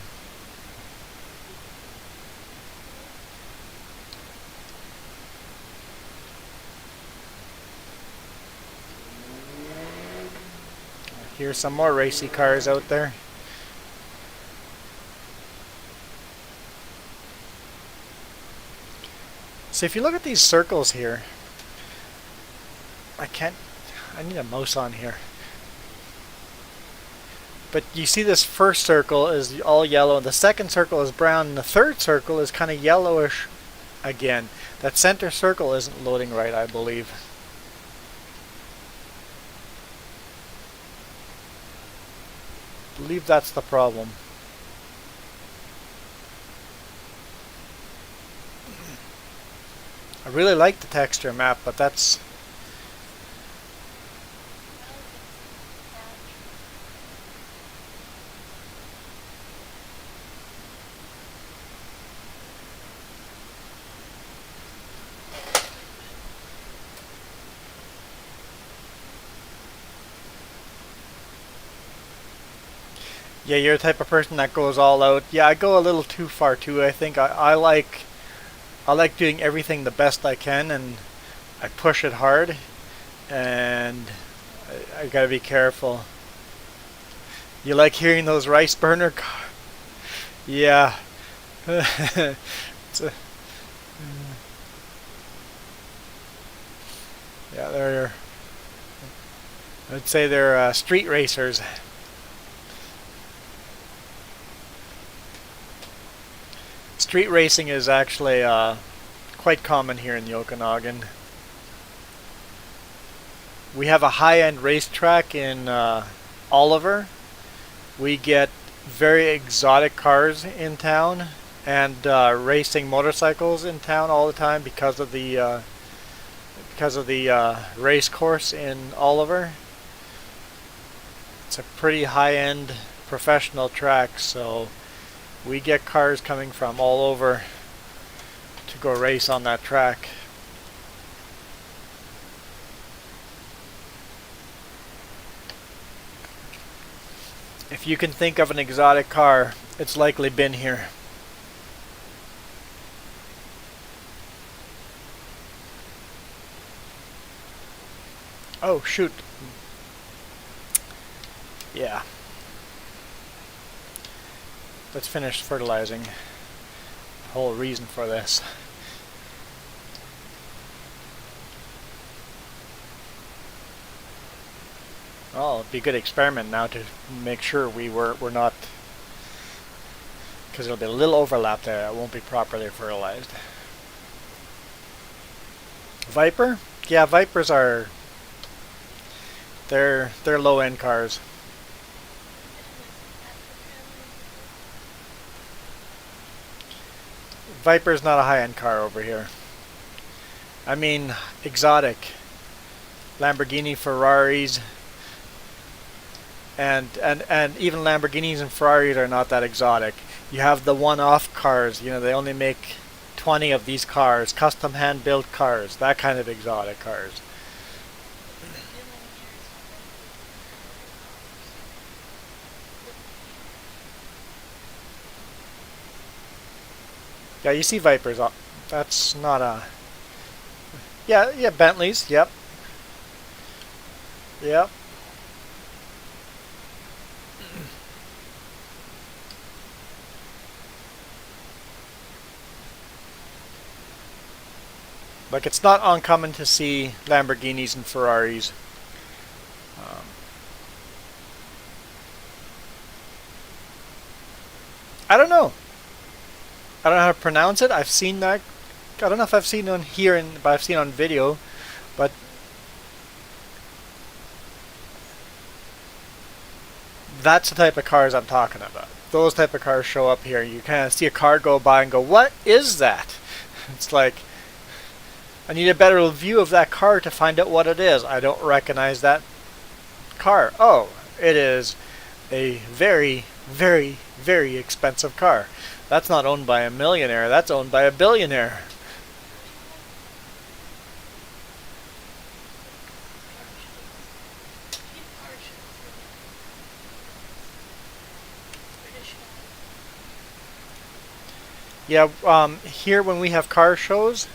Here's some more racy cars out there. So if you look at these circles here, I need a mouse on here. But you see this first circle is all yellow, and the second circle is brown, and the third circle is kind of yellowish again. That center circle isn't loading right, I believe. I believe that's the problem. I really like the texture map, but that's... Yeah, you're the type of person that goes all out. Yeah, I go a little too far too. I think I like doing everything the best I can, and I push it hard, and I gotta be careful. You like hearing those rice burner cars? Yeah. It's a, yeah, they're. I'd say they're street racers. Street racing is actually quite common here in the Okanagan. We have a high-end racetrack in Oliver. We get very exotic cars in town and racing motorcycles in town all the time because of the race course in Oliver. It's a pretty high-end professional track, so we get cars coming from all over to go race on that track. If you can think of an exotic car, it's likely been here. Oh, shoot. Yeah. Let's finish fertilizing. The whole reason for this. Oh, it'd be a good experiment now to make sure we're not, because there'll be a little overlap there. It won't be properly fertilized. Viper? Yeah, Vipers are they're low-end cars. Viper's not a high-end car over here. I mean, exotic. Lamborghini, Ferraris, and even Lamborghinis and Ferraris are not that exotic. You have the one-off cars. You know, they only make 20 of these cars, custom hand-built cars, that kind of exotic cars. Yeah, you see Vipers. That's not a... Yeah, Bentleys, yep. Yep. Like, it's not uncommon to see Lamborghinis and Ferraris. Um, I don't know. I don't know how to pronounce it. I've seen that. I don't know if I've seen it on here, but I've seen it on video. But that's the type of cars I'm talking about. Those type of cars show up here. You kind of see a car go by and go, "What is that?" It's like, I need a better view of that car to find out what it is. I don't recognize that car. Oh, it is a very, very, very expensive car. That's not owned by a millionaire. That's owned by a billionaire. Yeah, here when we have car shows,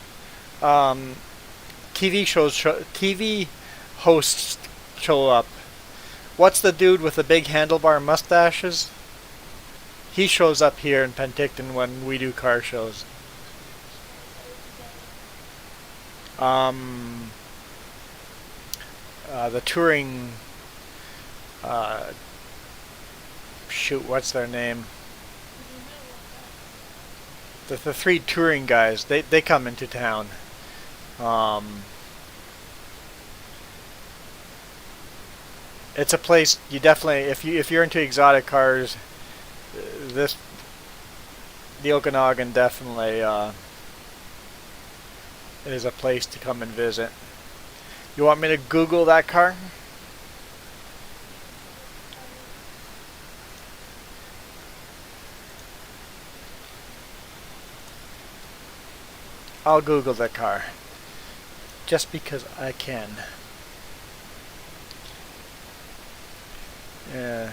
TV hosts show up. What's the dude with the big handlebar mustaches? He shows up here in Penticton when we do car shows. The touring... shoot, what's their name? The three touring guys, they come into town. It's a place you definitely, if you're into exotic cars, the Okanagan definitely is a place to come and visit. You want me to Google that car? I'll Google that car. Just because I can. Yeah.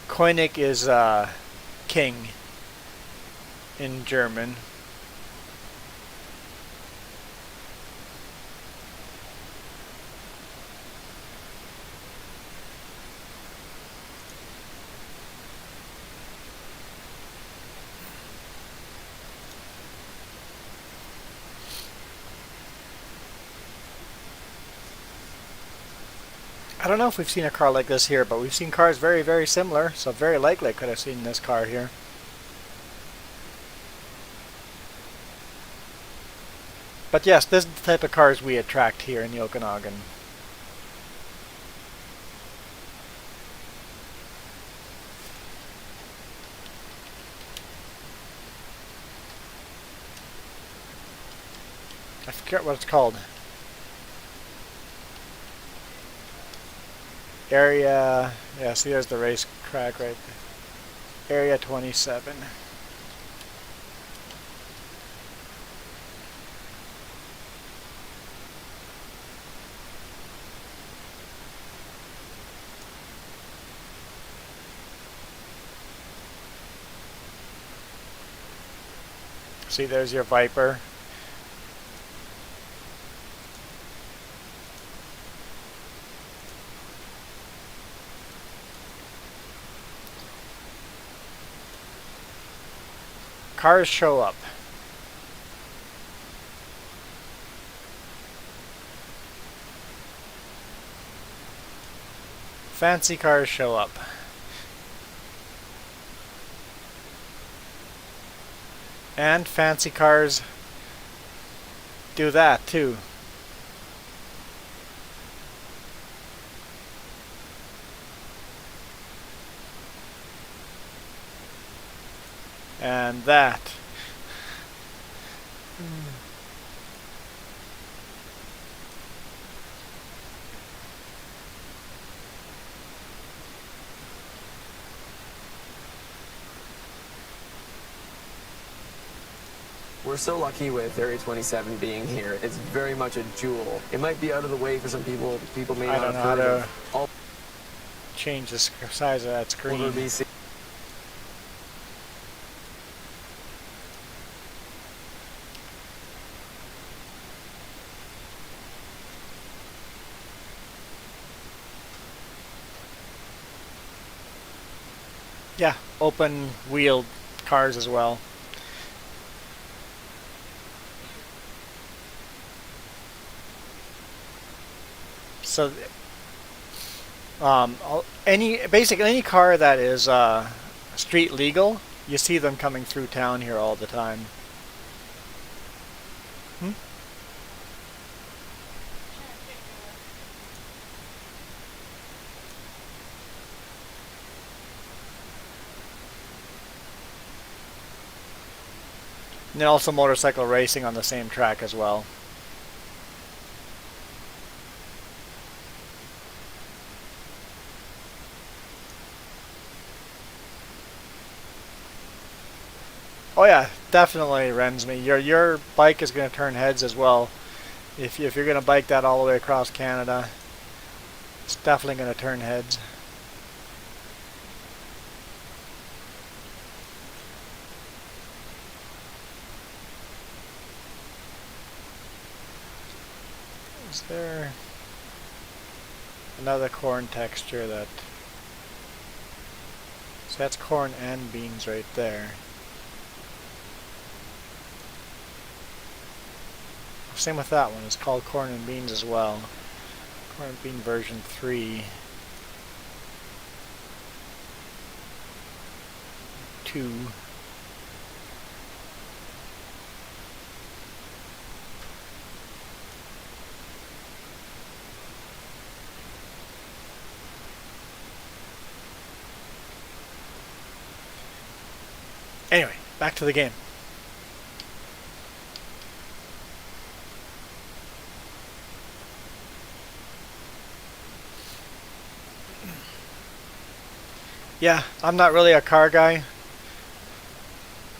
König is king in German. I don't know if we've seen a car like this here, but we've seen cars very, very similar, so very likely I could have seen this car here. But yes, this is the type of cars we attract here in the Okanagan. I forget what it's called. Area, yeah, see there's the race track right there. Area 27. See, there's your Viper. Cars show up. Fancy cars show up. And fancy cars do that too. And that. We're so lucky with Area 27 being here. It's very much a jewel. It might be out of the way for some people. People may I not don't know have how heard to of all change the size of that screen. over BC. Yeah, open wheeled cars as well. So, basically any car that is street legal, you see them coming through town here all the time. Hmm? And then also motorcycle racing on the same track as well. Oh yeah, definitely rends me. Your bike is going to turn heads as well. If you're going to bike that all the way across Canada, it's definitely going to turn heads. Is there another corn texture that... So that's corn and beans right there. Same with that one, it's called corn and beans as well. Corn and bean version 3. 2. Anyway, back to the game. Yeah, I'm not really a car guy.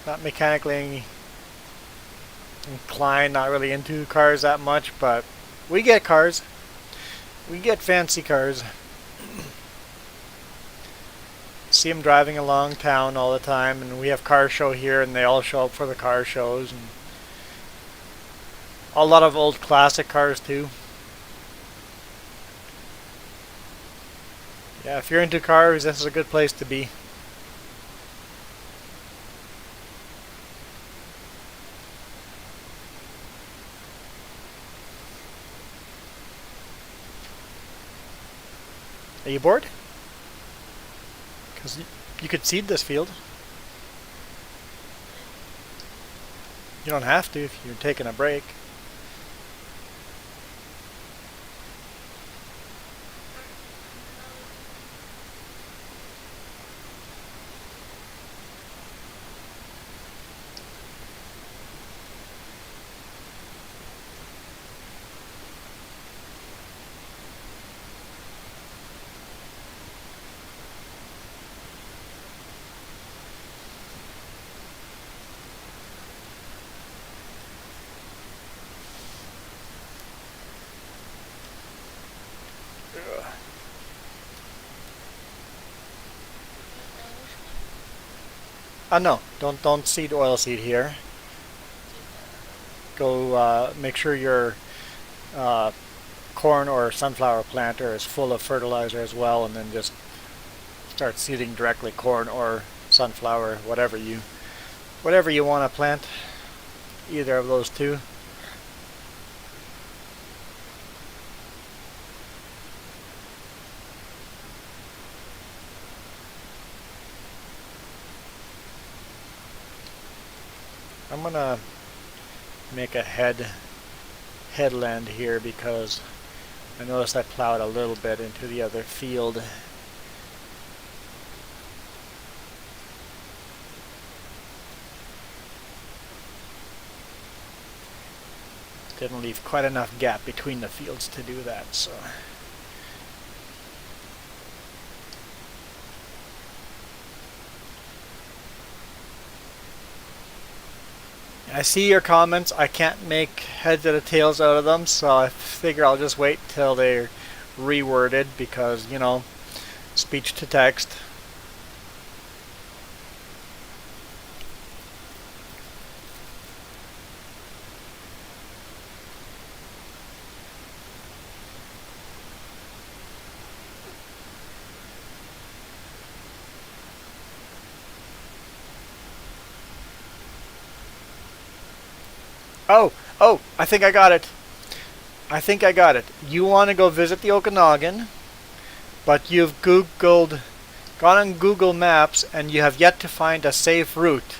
Not mechanically inclined, not really into cars that much, but we get cars. We get fancy cars. see them driving along town all the time, and we have car show here, and they all show up for the car shows, and a lot of old classic cars too. Yeah, if you're into cars, this is a good place to be. Are you bored? Because you could seed this field. You don't have to if you're taking a break. No, don't seed oil seed here. Go make sure your corn or sunflower planter is full of fertilizer as well, and then just start seeding directly corn or sunflower, whatever you want to plant, either of those two. I'm gonna make a headland here because I noticed I plowed a little bit into the other field. Didn't leave quite enough gap between the fields to do that, so. I see your comments. I can't make heads or tails out of them, so I figure I'll just wait till they're reworded because, you know, speech to text. Oh, I think I got it. You want to go visit the Okanagan, but you've gone on Google Maps and you have yet to find a safe route.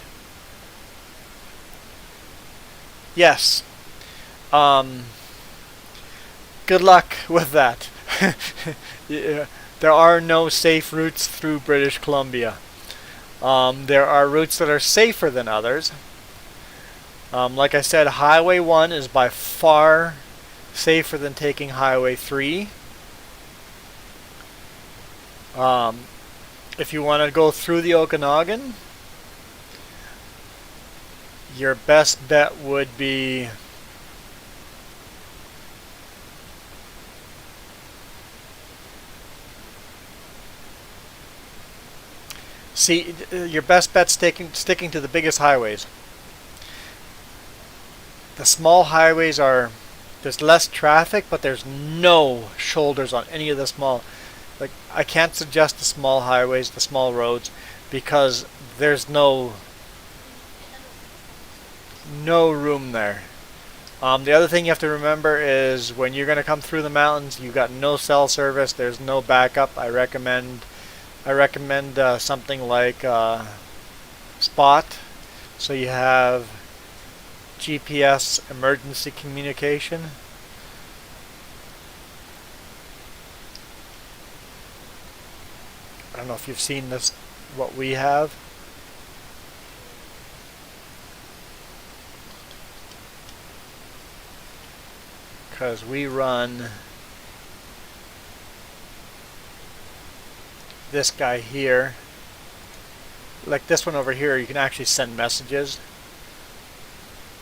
Yes. Good luck with that. Yeah, there are no safe routes through British Columbia. There are routes that are safer than others. Like I said, Highway 1 is by far safer than taking Highway 3. If you want to go through the Okanagan, your best bet would be your best bet's sticking to the biggest highways. The small highways there's less traffic, but there's no shoulders on any of the small. Like, I can't suggest the small highways, the small roads, because there's no room there. The other thing you have to remember is when you're going to come through the mountains, you've got no cell service. There's no backup. I recommend something like Spot, so you have GPS emergency communication. I don't know if you've seen this, what we have. Because we run this guy here. Like this one over here, you can actually send messages.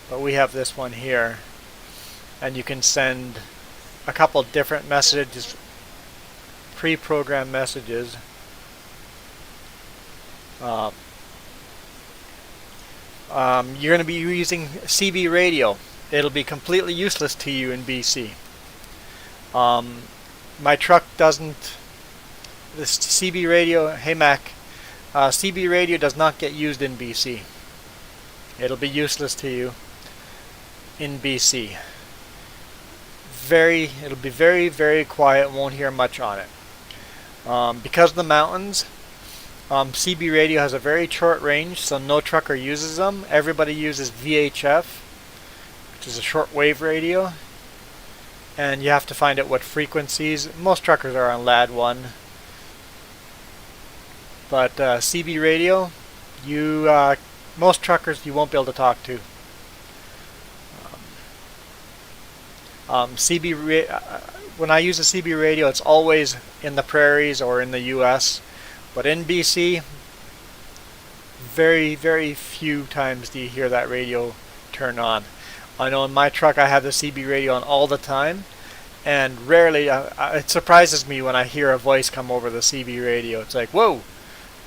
But we have this one here, and you can send a couple different messages, pre-programmed messages. Uh, you're going to be using CB radio. It'll be completely useless to you in BC. My truck doesn't. This CB radio, hey Mac, CB radio does not get used in BC. It'll be useless to you in BC. It'll be very, very quiet. Won't hear much on it. Because of the mountains, CB radio has a very short range, so no trucker uses them. Everybody uses VHF, which is a short wave radio, and you have to find out what frequencies. Most truckers are on LAD1, but CB radio, most truckers you won't be able to talk to. When I use a CB radio, it's always in the prairies or in the US, but in BC, very, very few times do you hear that radio turn on. I know in my truck I have the CB radio on all the time, and rarely, it surprises me when I hear a voice come over the CB radio. It's like, whoa,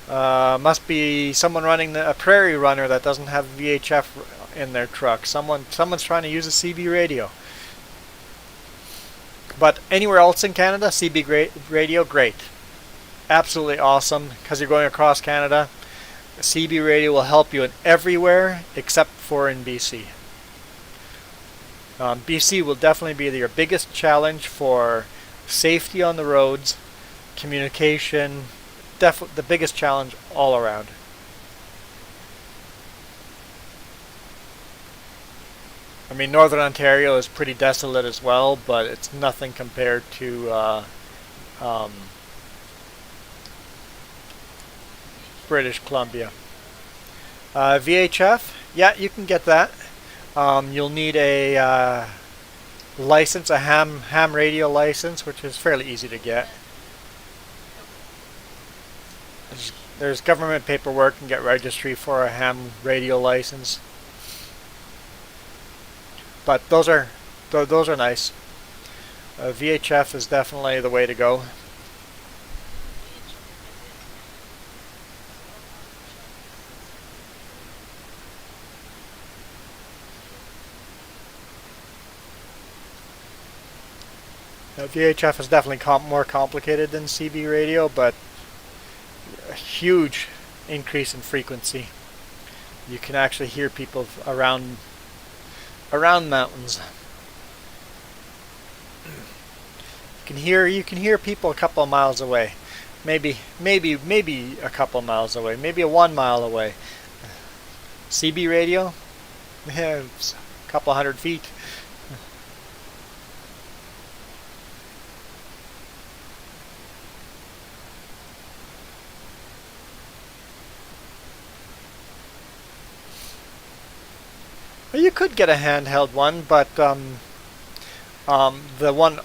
must be someone running a prairie runner that doesn't have VHF in their truck. Someone's trying to use a CB radio. But anywhere else in Canada, CB radio, great. Absolutely awesome, because you're going across Canada. CB radio will help you in everywhere except for in BC. BC will definitely be your biggest challenge for safety on the roads, communication, the biggest challenge all around. I mean, Northern Ontario is pretty desolate as well, but it's nothing compared to British Columbia. VHF, yeah, you can get that. You'll need a license, a ham radio license, which is fairly easy to get. There's government paperwork and get registry for a ham radio license. But those are nice. VHF is definitely the way to go. VHF is definitely more complicated than CB radio, but a huge increase in frequency. You can actually hear people around mountains. You can hear people a couple of miles away, maybe a couple of miles away, maybe 1 mile away. CB radio, yeah, it's a couple hundred feet. You could get a handheld one, but the one,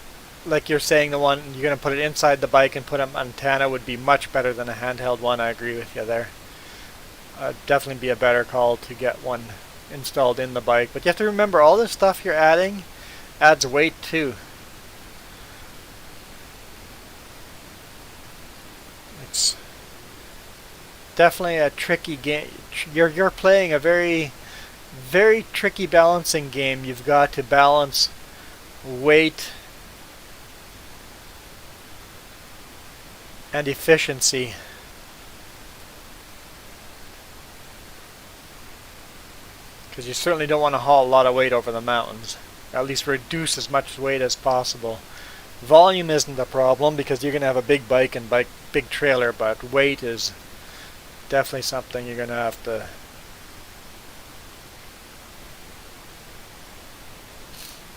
like you're saying, the one you're going to put it inside the bike and put an antenna would be much better than a handheld one. I agree with you there. Definitely be a better call to get one installed in the bike. But you have to remember, all this stuff you're adding adds weight too. It's definitely a tricky game. You're playing a very tricky balancing game. You've got to balance weight and efficiency. Because you certainly don't want to haul a lot of weight over the mountains. At least reduce as much weight as possible. Volume isn't a problem because you're going to have a big bike and big trailer, but weight is definitely something you're going to have to.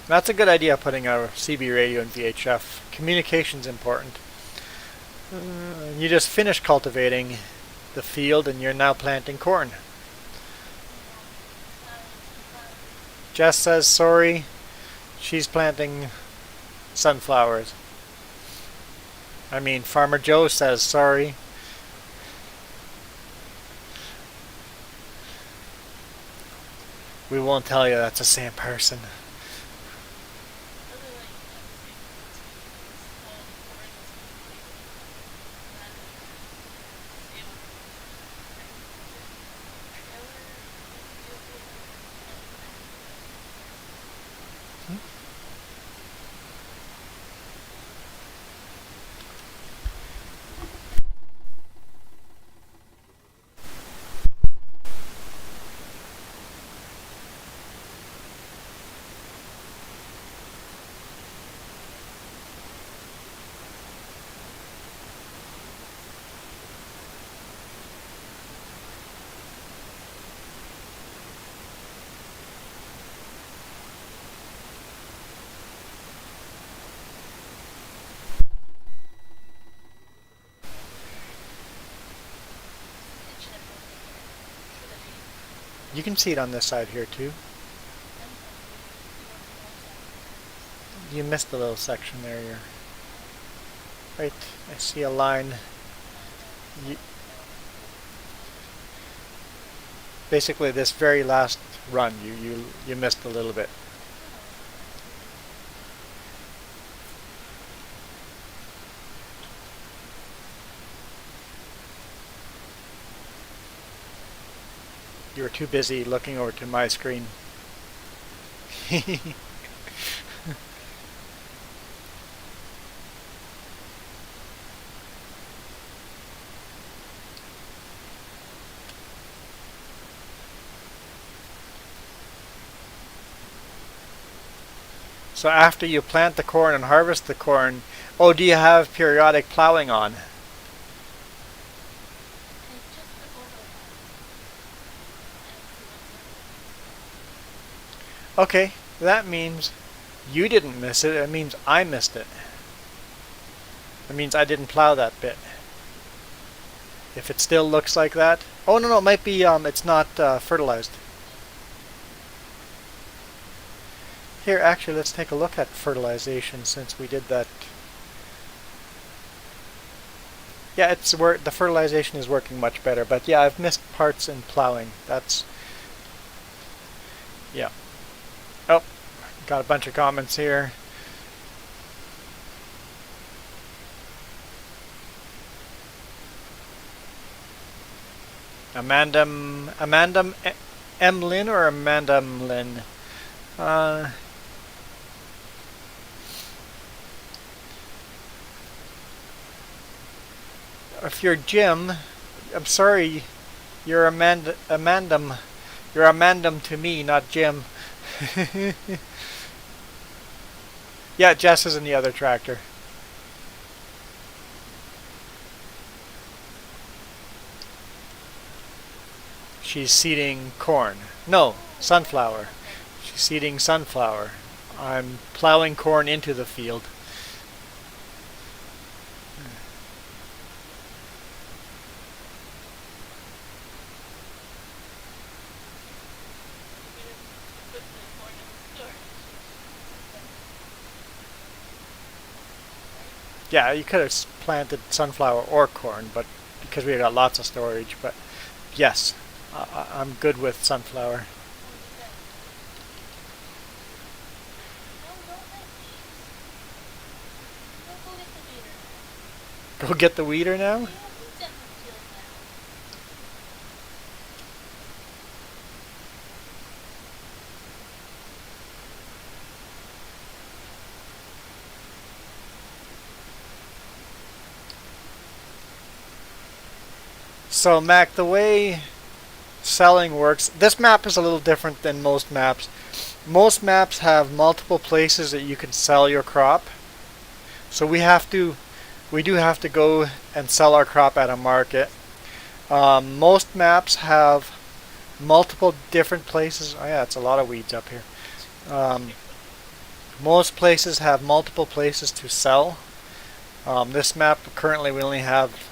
That's a good idea, putting a CB radio in VHF. Communication's important. You just finished cultivating the field and you're now planting corn. Jess says sorry. She's planting sunflowers. I mean, Farmer Joe says sorry. We won't tell you that's the same person. You can see it on this side here too. You missed a little section there. You're right. I see a line. Basically, this very last run, you missed a little bit. You were too busy looking over to my screen. So after you plant the corn and harvest the corn, oh, do you have periodic plowing on? Okay, that means you didn't miss it. It means I missed it. It means I didn't plow that bit. If it still looks like that, oh no, it might be it's not fertilized. Here, actually, let's take a look at fertilization since we did that. Yeah, the fertilization is working much better, but yeah, I've missed parts in plowing. That's yeah. Oh, got a bunch of comments here. Amanda M. Lynn or Amanda Lynn? If you're Jim, I'm sorry, you're Amandam. You're Amandam to me, not Jim. Yeah, Jess is in the other tractor. She's seeding corn. No, sunflower. She's seeding sunflower. I'm plowing corn into the field. Yeah, you could have planted sunflower or corn, but because we got lots of storage. But yes, I'm good with sunflower. Go get the weeder now? So Mac, the way selling works, this map is a little different than most maps. Most maps have multiple places that you can sell your crop. So we do have to go and sell our crop at a market. Most maps have multiple different places. Oh yeah, it's a lot of weeds up here. Most places have multiple places to sell. This map, currently we only have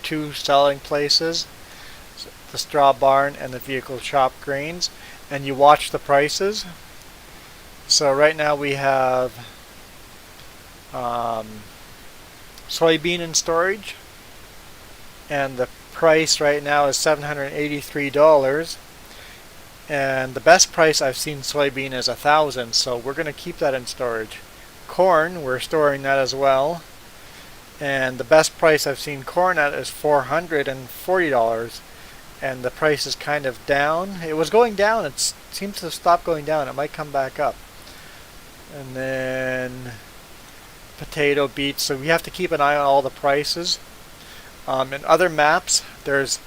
2 selling places, the straw barn and the vehicle shop grains, and you watch the prices. So right now we have soybean in storage, and the price right now is $783, and the best price I've seen soybean is $1,000, so we're going to keep that in storage. Corn, we're storing that as well, and the best price I've seen corn at is $440, and the price is kind of down. It was going down. It seems to stop going down. It might come back up. And then potato, beets. So we have to keep an eye on all the prices. In other maps, there's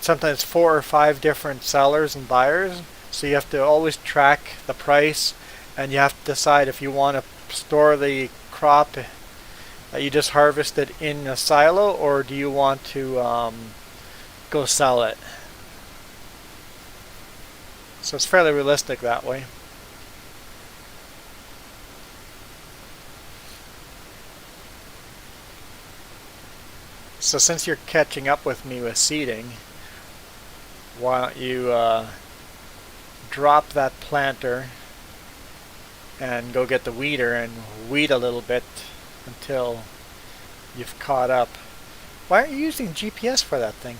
sometimes 4 or 5 different sellers and buyers. So you have to always track the price, and you have to decide if you want to store the crop that you just harvested in a silo, or do you want to go sell it. So it's fairly realistic that way. So since you're catching up with me with seeding, why don't you drop that planter and go get the weeder and weed a little bit until you've caught up. Why aren't you using GPS for that thing?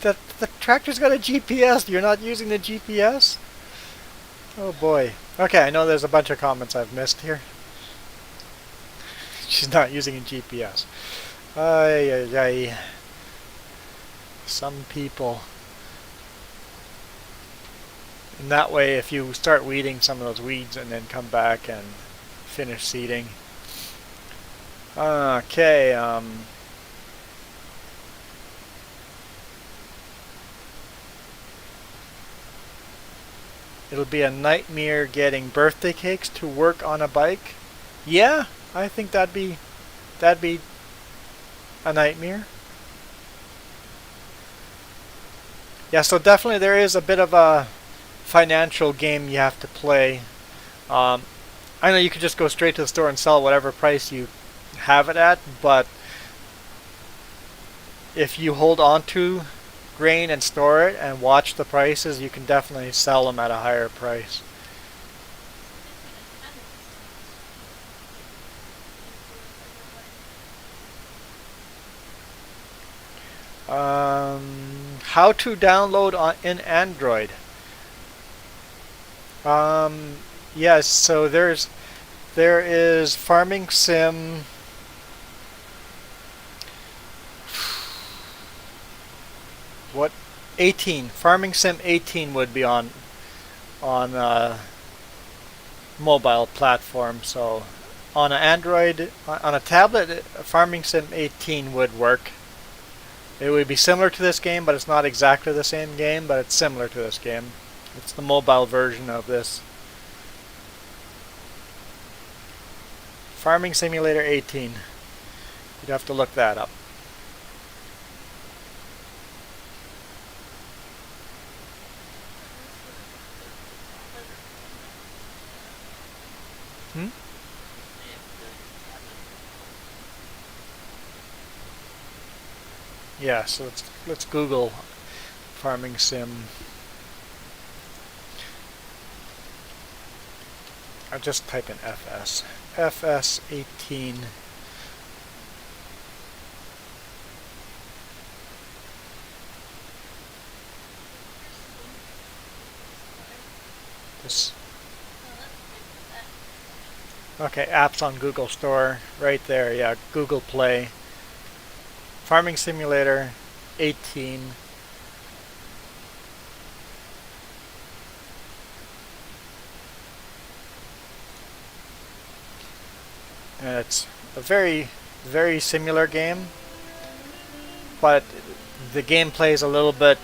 The tractor's got a GPS. You're not using the GPS? Oh boy. Okay, I know there's a bunch of comments I've missed here. She's not using a GPS. Ay, ay, ay. Some people. And that way, if you start weeding some of those weeds and then come back and finish seeding. Okay, it'll be a nightmare getting birthday cakes to work on a bike. Yeah, I think that'd be a nightmare. Yeah, so definitely there is a bit of a financial game you have to play. I know you could just go straight to the store and sell whatever price you have it at, but if you hold on to grain and store it and watch the prices, you can definitely sell them at a higher price. How to download in Android. Yes, so there is Farming Sim. What? 18. Farming Sim 18 would be on mobile platform. So on an Android, on a tablet, Farming Sim 18 would work. It would be similar to this game, but it's not exactly the same game, but it's similar to this game. It's the mobile version of this. Farming Simulator 18. You'd have to look that up. Yeah, so let's Google Farming Sim. I'll just type in FS. FS18. This. Okay, apps on Google Store. Right there, yeah, Google Play. Farming Simulator 18. And it's a very, very similar game, but the gameplay is a little bit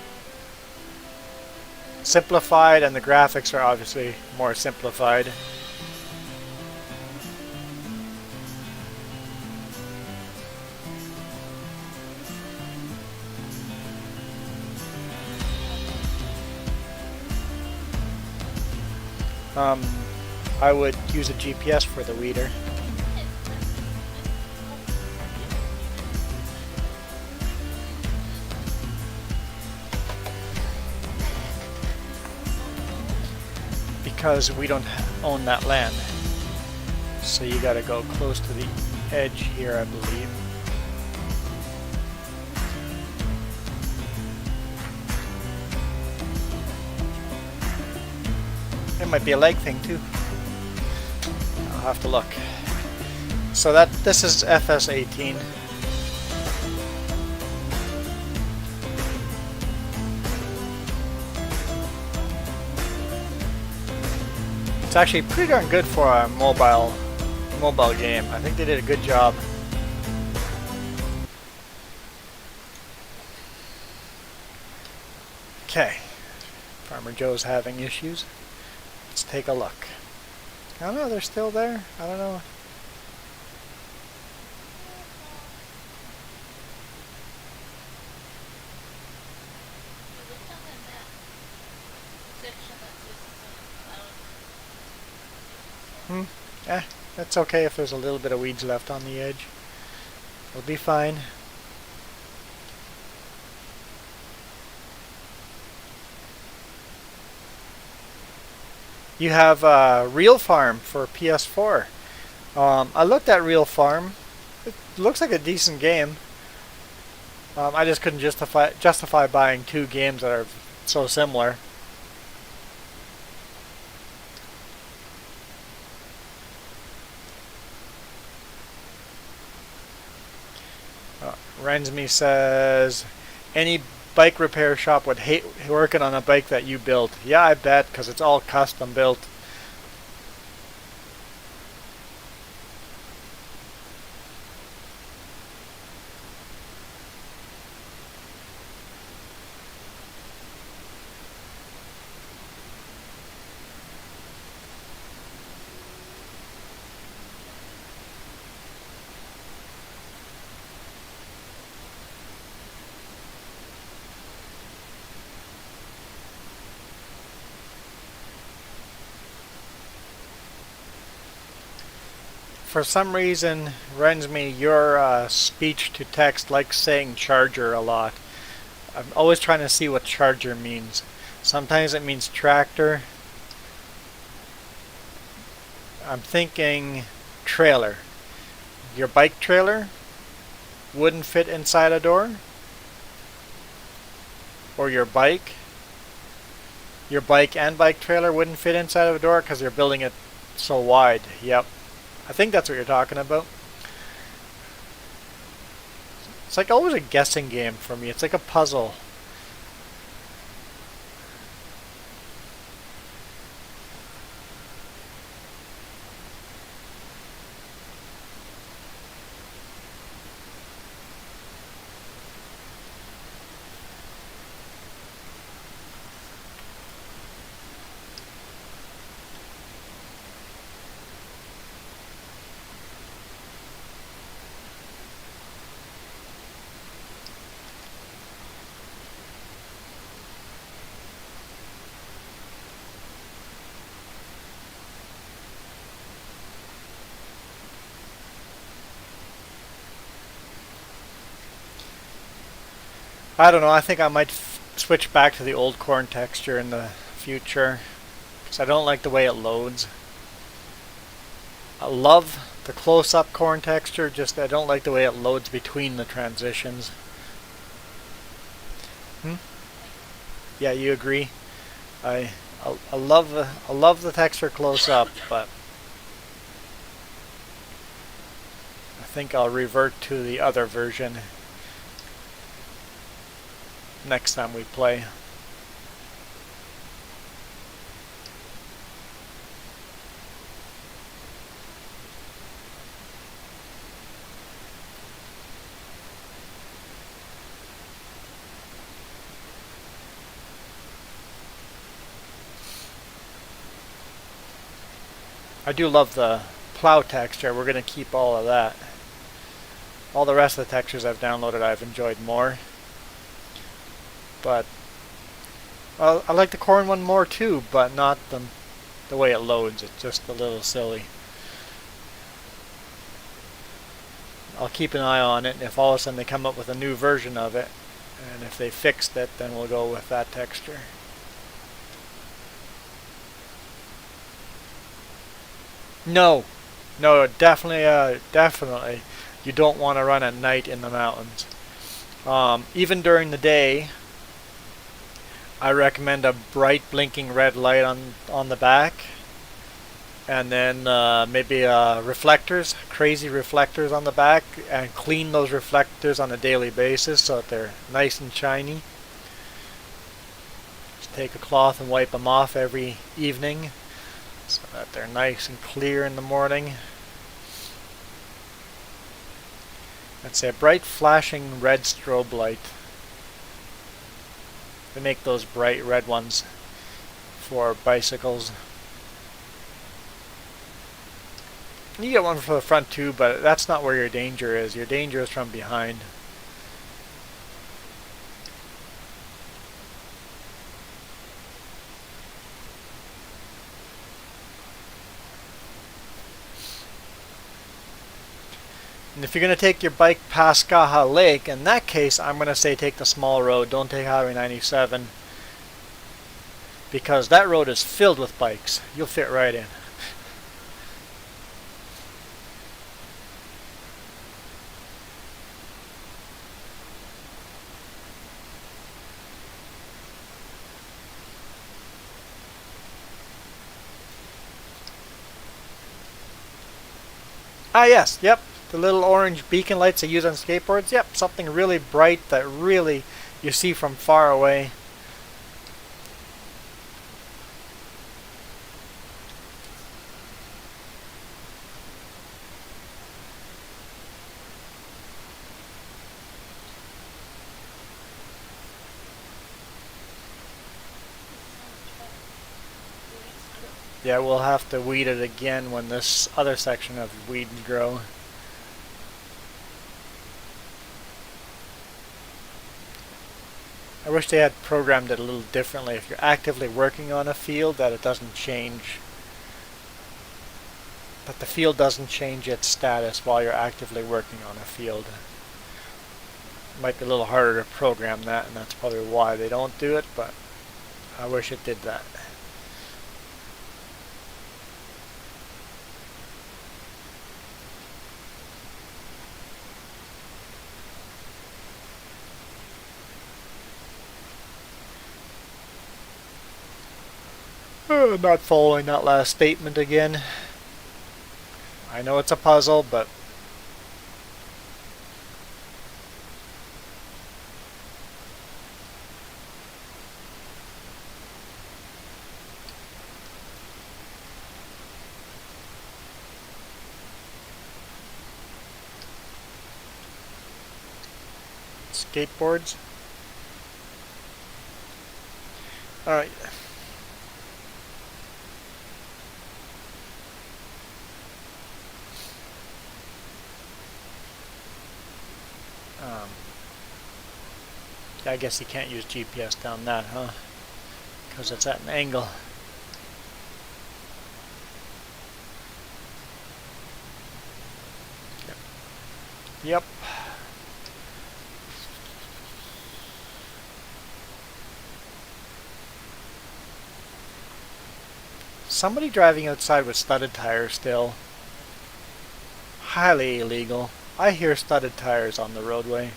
simplified and the graphics are obviously more simplified. I would use a GPS for the weeder. Because we don't own that land. So you gotta go close to the edge here, I believe. It might be a leg thing too. I'll have to look. So this is FS18. It's actually pretty darn good for a mobile game. I think they did a good job. Okay, Farmer Joe's having issues. Let's take a look. I don't know, they're still there. I don't know. You looked on the map section that says cloud. That's okay if there's a little bit of weeds left on the edge. It'll be fine. You have Real Farm for PS4. I looked at Real Farm. It looks like a decent game. I just couldn't justify buying two games that are so similar. Rensme says, any bike repair shop would hate working on a bike that you built. Yeah, I bet, because it's all custom built. For some reason, Rensme, your speech to text likes saying charger a lot. I'm always trying to see what charger means. Sometimes it means tractor. I'm thinking trailer. Your bike trailer wouldn't fit inside a door? Or your bike and bike trailer wouldn't fit inside of a door because you're building it so wide. Yep. I think that's what you're talking about. It's like always a guessing game for me. It's like a puzzle. I don't know, I think I might switch back to the old corn texture in the future, because I don't like the way it loads. I love the close-up corn texture, just I don't like the way it loads between the transitions. Yeah, you agree? I love the texture close up, but I think I'll revert to the other version next time we play. I do love the plow texture. We're going to keep all of that. All the rest of the textures I've downloaded I've enjoyed more. But I like the corn one more too, but not the way it loads. It's just a little silly. I'll keep an eye on it, and if all of a sudden they come up with a new version of it, and if they fixed it, then we'll go with that texture. No, definitely, you don't want to run at night in the mountains. Even during the day, I recommend a bright blinking red light on the back, and then maybe reflectors, crazy reflectors on the back, and clean those reflectors on a daily basis so that they're nice and shiny. Just take a cloth and wipe them off every evening. so that they're nice and clear in the morning. It's a bright flashing red strobe light. They make those bright red ones for bicycles. You get one for the front too, but that's not where your danger is. Your danger is from behind. And if you're going to take your bike past Kaha Lake, in that case, I'm going to say take the small road. Don't take Highway 97. Because that road is filled with bikes. You'll fit right in. Ah yes, yep. The little orange beacon lights they use on skateboards. Yep, something really bright that really you see from far away. Yeah, we'll have to weed it again when this other section of weed and grow. I wish they had programmed it a little differently. If you're actively working on a field, that it doesn't change. That the field doesn't change its status while you're actively working on a field. It might be a little harder to program that, and that's probably why they don't do it, but I wish it did that. Not following that last statement again. I know it's a puzzle, but skateboards. Alright. I guess you can't use GPS down that, huh? Because it's at an angle. Yep. Somebody driving outside with studded tires still. Highly illegal. I hear studded tires on the roadway.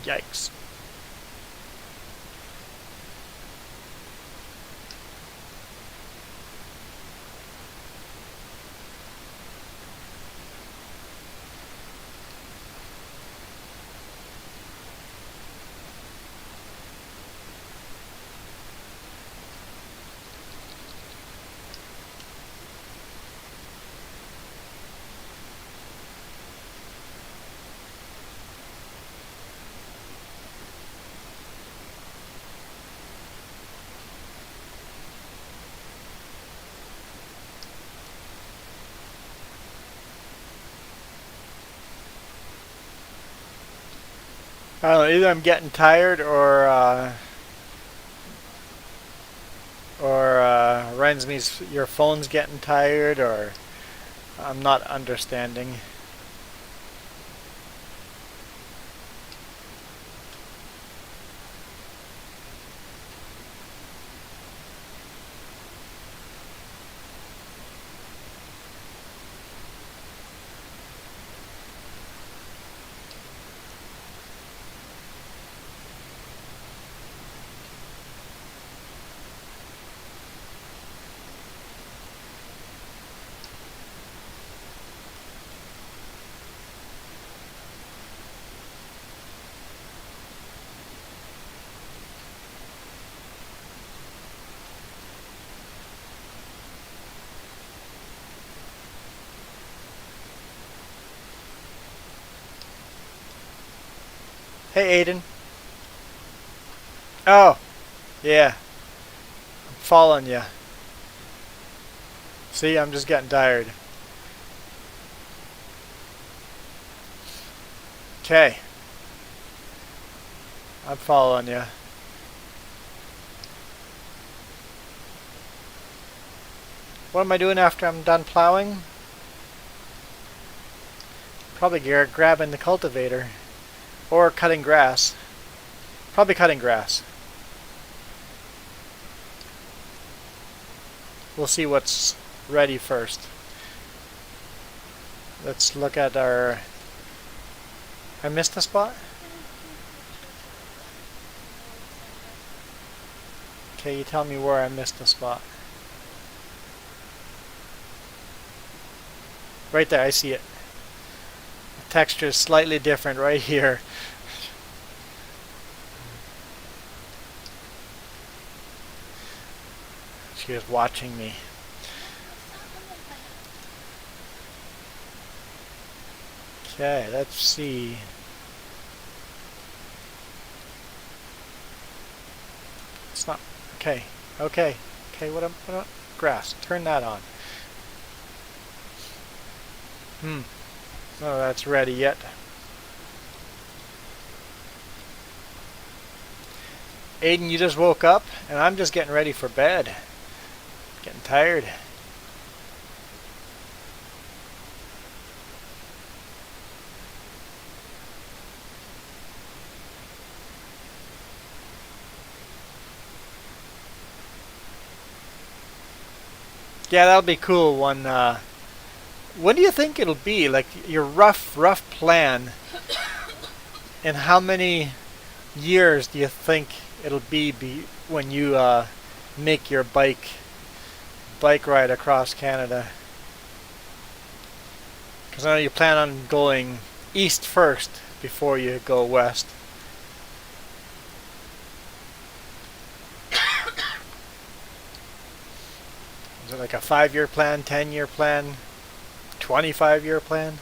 Yikes. I don't know, either I'm getting tired or Rensme's your phone's getting tired, or I'm not understanding. Hey, Aiden. Oh, yeah. I'm following you. See, I'm just getting tired. Okay. I'm following you. What am I doing after I'm done plowing? Probably grabbing the cultivator. Or cutting grass. Probably cutting grass. We'll see what's ready first. Let's look at our... I missed a spot? Okay, you tell me where I missed a spot. Right there, I see it. The texture is slightly different right here. She is watching me. Okay, let's see. It's not... Okay, okay. Okay, what am... Grass. Turn that on. No, that's ready yet. Aiden, you just woke up, and I'm just getting ready for bed. Getting tired. Yeah, that'll be cool. When do you think it'll be? Like your rough plan, and how many years do you think it'll be when you make your bike ride across Canada? Because I know you plan on going east first before you go west. Is it like a 5-year plan, 10-year plan, 25-year plan?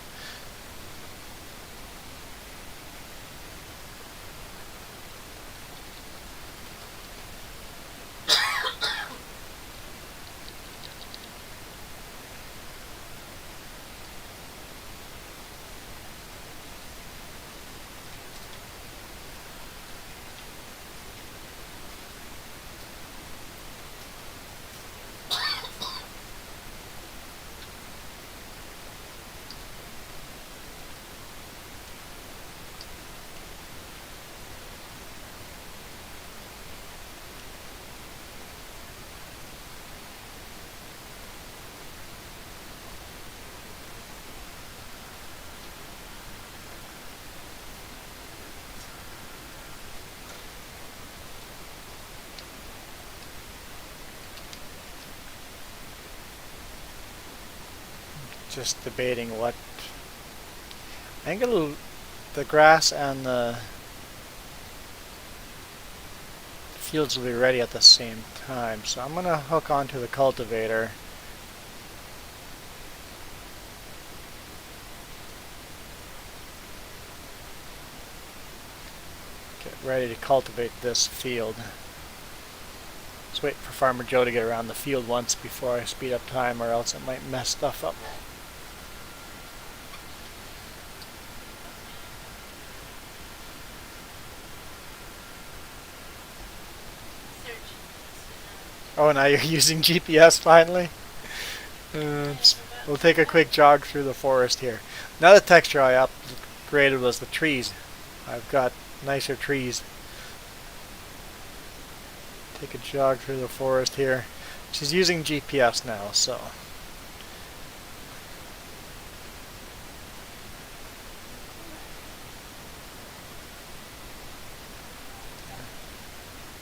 Just debating what... I think the grass and the fields will be ready at the same time. So I'm going to hook onto the cultivator. Get ready to cultivate this field. Let's wait for Farmer Joe to get around the field once before I speed up time, or else it might mess stuff up. Oh, now you're using GPS finally? We'll take a quick jog through the forest here. Another texture I upgraded was the trees. I've got nicer trees. Take a jog through the forest here. She's using GPS now, so...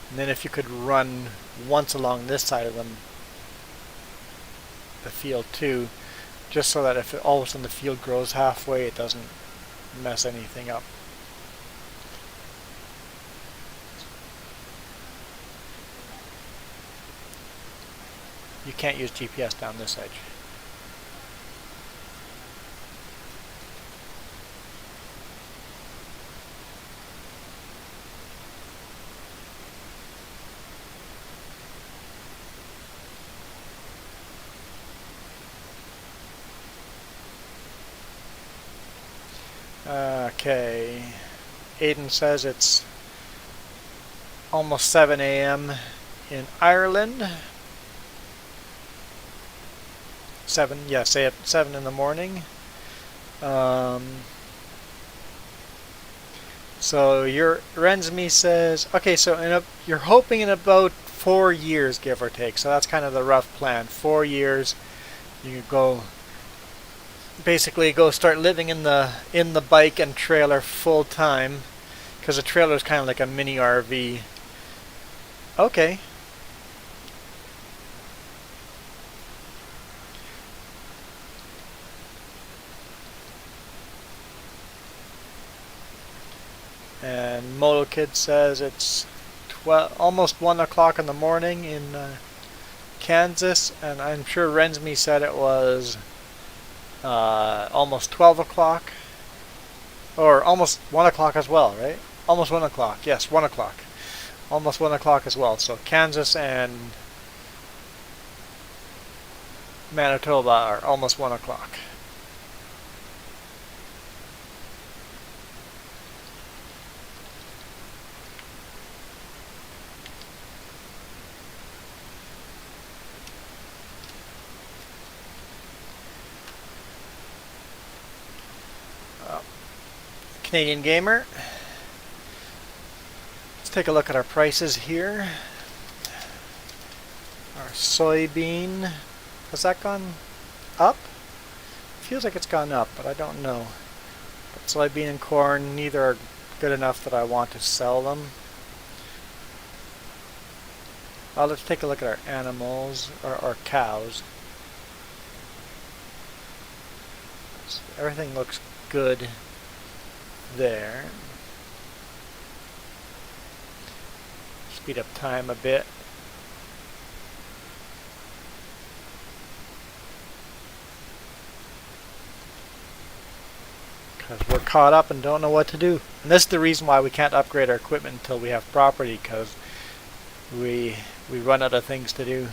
And then if you could run once along this side of the field too, just so that if all of a sudden the field grows halfway, it doesn't mess anything up. You can't use GPS down this edge. Okay. Aiden says it's almost 7 a.m. in Ireland. 7, yeah, say at 7 in the morning. So your Rensme says, okay, so you're hoping in about 4 years, give or take. So that's kind of the rough plan. 4 years, you go basically go start living in the bike and trailer full time, because a trailer is kind of like a mini RV. Okay. And Moto Kid says it's almost 1 o'clock in the morning in Kansas, and I'm sure Rensme said it was almost 12 o'clock, or almost 1 o'clock as well, right? Almost 1 o'clock, yes, 1 o'clock. Almost 1 o'clock as well. So Kansas and Manitoba are almost 1 o'clock. Canadian Gamer. Let's take a look at our prices here. Our soybean, has that gone up? Feels like it's gone up, but I don't know. But soybean and corn, neither are good enough that I want to sell them. Let's take a look at our animals, or our cows. So everything looks good there. Speed up time a bit. Because we're caught up and don't know what to do. And this is the reason why we can't upgrade our equipment until we have property, because we run out of things to do.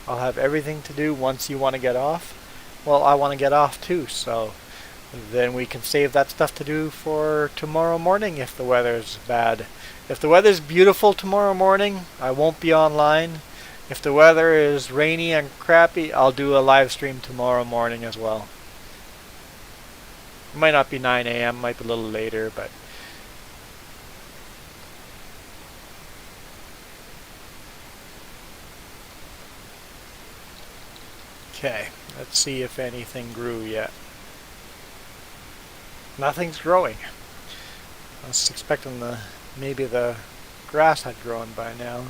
I'll have everything to do once you want to get off. Well, I want to get off too, so then we can save that stuff to do for tomorrow morning if the weather's bad. If the weather's beautiful tomorrow morning, I won't be online. If the weather is rainy and crappy, I'll do a live stream tomorrow morning as well. It might not be 9 a.m., might be a little later, but okay, let's see if anything grew yet. Nothing's growing. I was expecting maybe the grass had grown by now.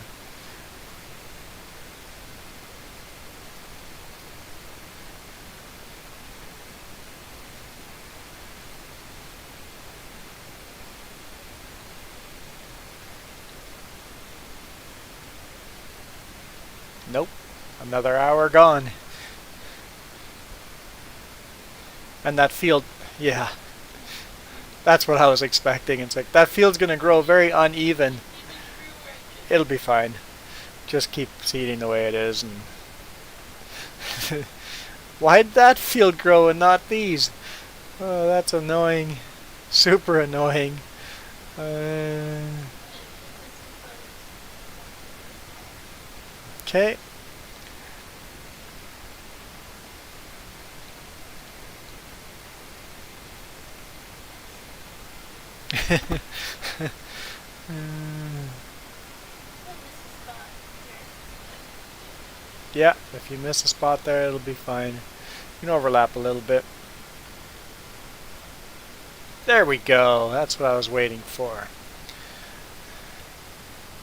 Nope, another hour gone. And that field, yeah, that's what I was expecting. It's like, that field's going to grow very uneven. It'll be fine. Just keep seeding the way it is. And why'd that field grow and not these? Oh, that's annoying. Super annoying. Okay. Yeah, if you miss a spot there, it'll be fine. You can overlap a little bit. There we go. That's what I was waiting for.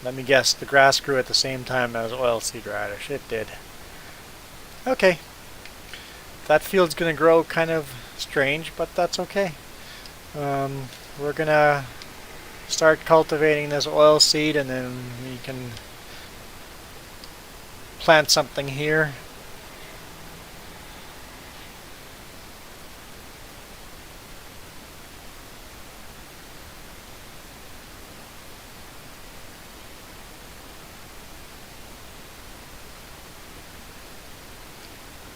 Let me guess, the grass grew at the same time as oilseed radish. It did. Okay. That field's going to grow kind of strange, but that's okay. We're going to start cultivating this oilseed, and then we can plant something here.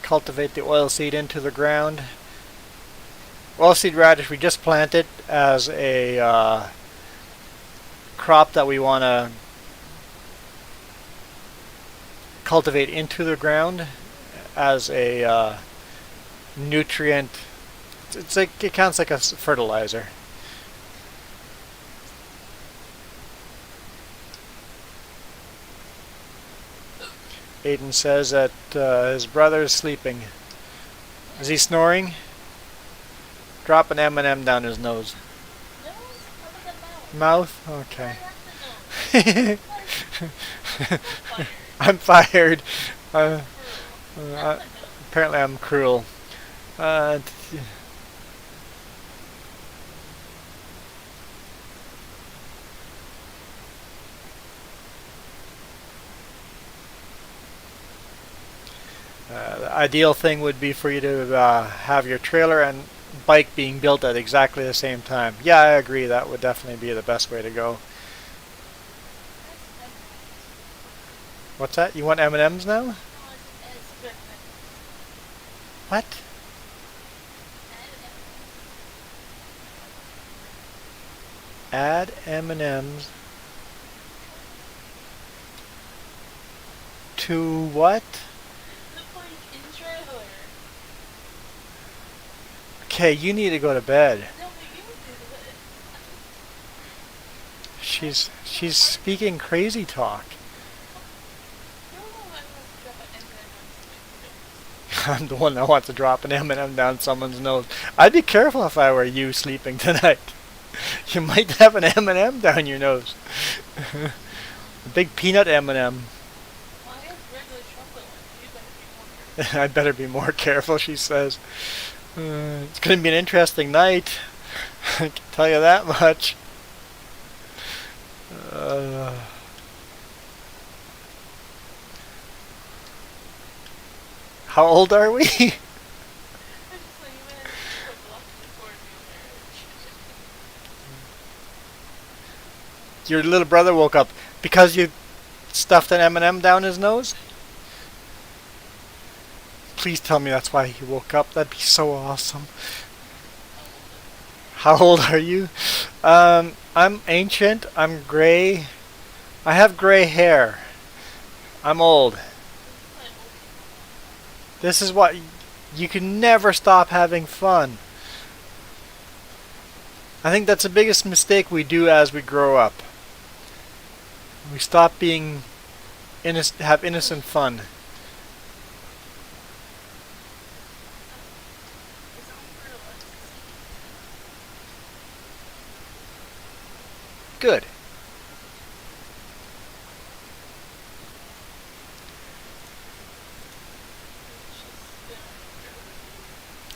cultivate the oilseed into the ground. Oilseed radish we just planted as a crop that we want to cultivate into the ground as a nutrient. It's like it counts like a fertilizer. Aiden says that his brother is sleeping. Is he snoring? Drop an M&M down his nose. No, how about that mouth? Mouth? Okay. I have the nose. Fire. I'm fired. Cruel. Apparently I'm cruel. The ideal thing would be for you to have your trailer and bike being built at exactly the same time. Yeah, I agree. That would definitely be the best way to go. What's that? You want M&Ms now? No, it's good. What? Add M&Ms to what? In trailer. Okay, you need to go to bed. No, but you do it. She's speaking crazy talk. You're the one who wants to drop an M&M on somebody's nose. I'm the one that wants to drop an M&M down someone's nose. I'd be careful if I were you sleeping tonight. You might have an M&M down your nose. A big peanut M&M. Well, I have regular chocolate ones. You better be more careful. I'd better be more careful, she says. It's going to be an interesting night. I can tell you that much. How old are we? I'm just like, man, you have lots before new marriage. Your little brother woke up because you stuffed an M&M down his nose? Please tell me that's why he woke up. That'd be so awesome. How old are you? I'm ancient. I'm gray. I have gray hair. I'm old. This is what you can never stop having fun. I think that's the biggest mistake we do as we grow up. We stop being have innocent fun. Good.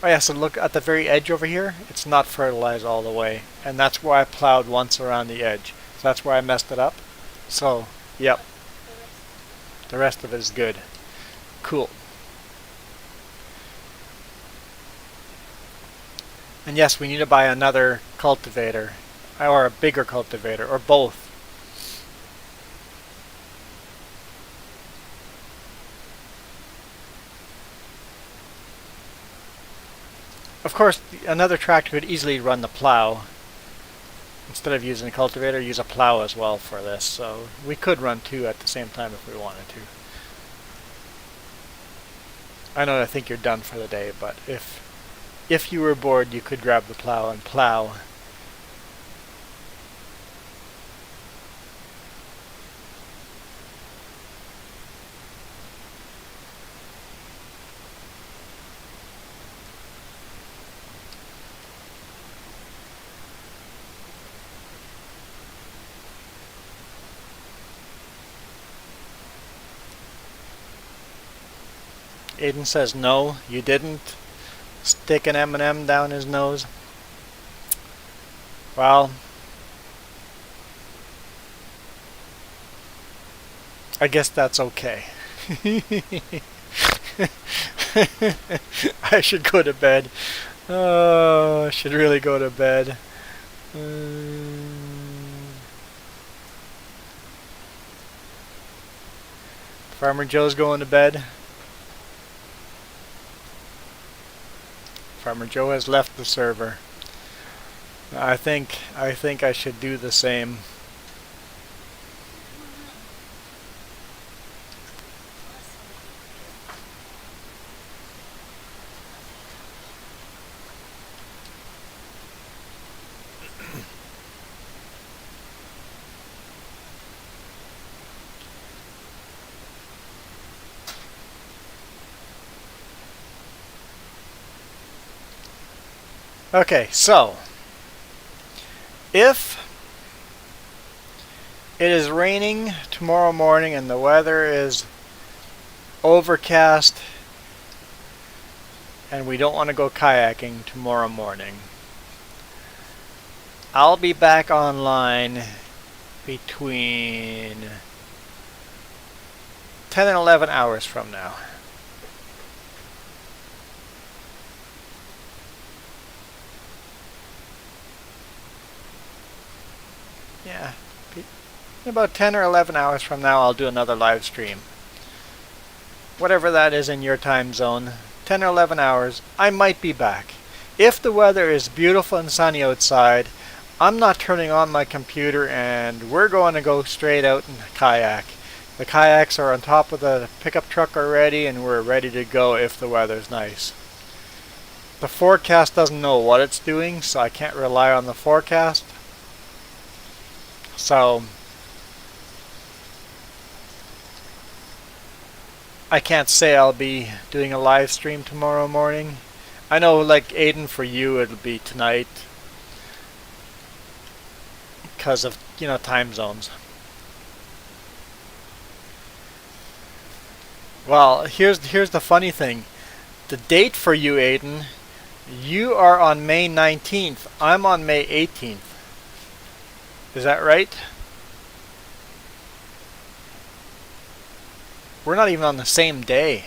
Oh yeah, so look at the very edge over here. It's not fertilized all the way. And that's where I plowed once around the edge. So that's where I messed it up. So, yep. The rest of it is good. Cool. And yes, we need to buy another cultivator. Or a bigger cultivator. Or both. Of course, another tractor could easily run the plow. Instead of using a cultivator, use a plow as well for this. So we could run two at the same time if we wanted to. I know I think you're done for the day, but if you were bored, you could grab the plow and plow. Aiden says no, you didn't stick an M&M down his nose. Well, I guess that's okay. I should go to bed. Oh, I should really go to bed. Farmer Joe's going to bed. Farmer Joe has left the server. I think I should do the same. Okay, so if it is raining tomorrow morning and the weather is overcast and we don't want to go kayaking tomorrow morning, I'll be back online between 10 and 11 hours from now. Yeah, in about 10 or 11 hours from now I'll do another live stream. Whatever that is in your time zone, 10 or 11 hours, I might be back. If the weather is beautiful and sunny outside, I'm not turning on my computer and we're going to go straight out and kayak. The kayaks are on top of the pickup truck already and we're ready to go if the weather's nice. The forecast doesn't know what it's doing, so I can't rely on the forecast. So I can't say I'll be doing a live stream tomorrow morning. I know, like Aiden, for you it'll be tonight because of, time zones. Well, here's the funny thing. The date for you, Aiden, you are on May 19th. I'm on May 18th. Is that right? We're not even on the same day.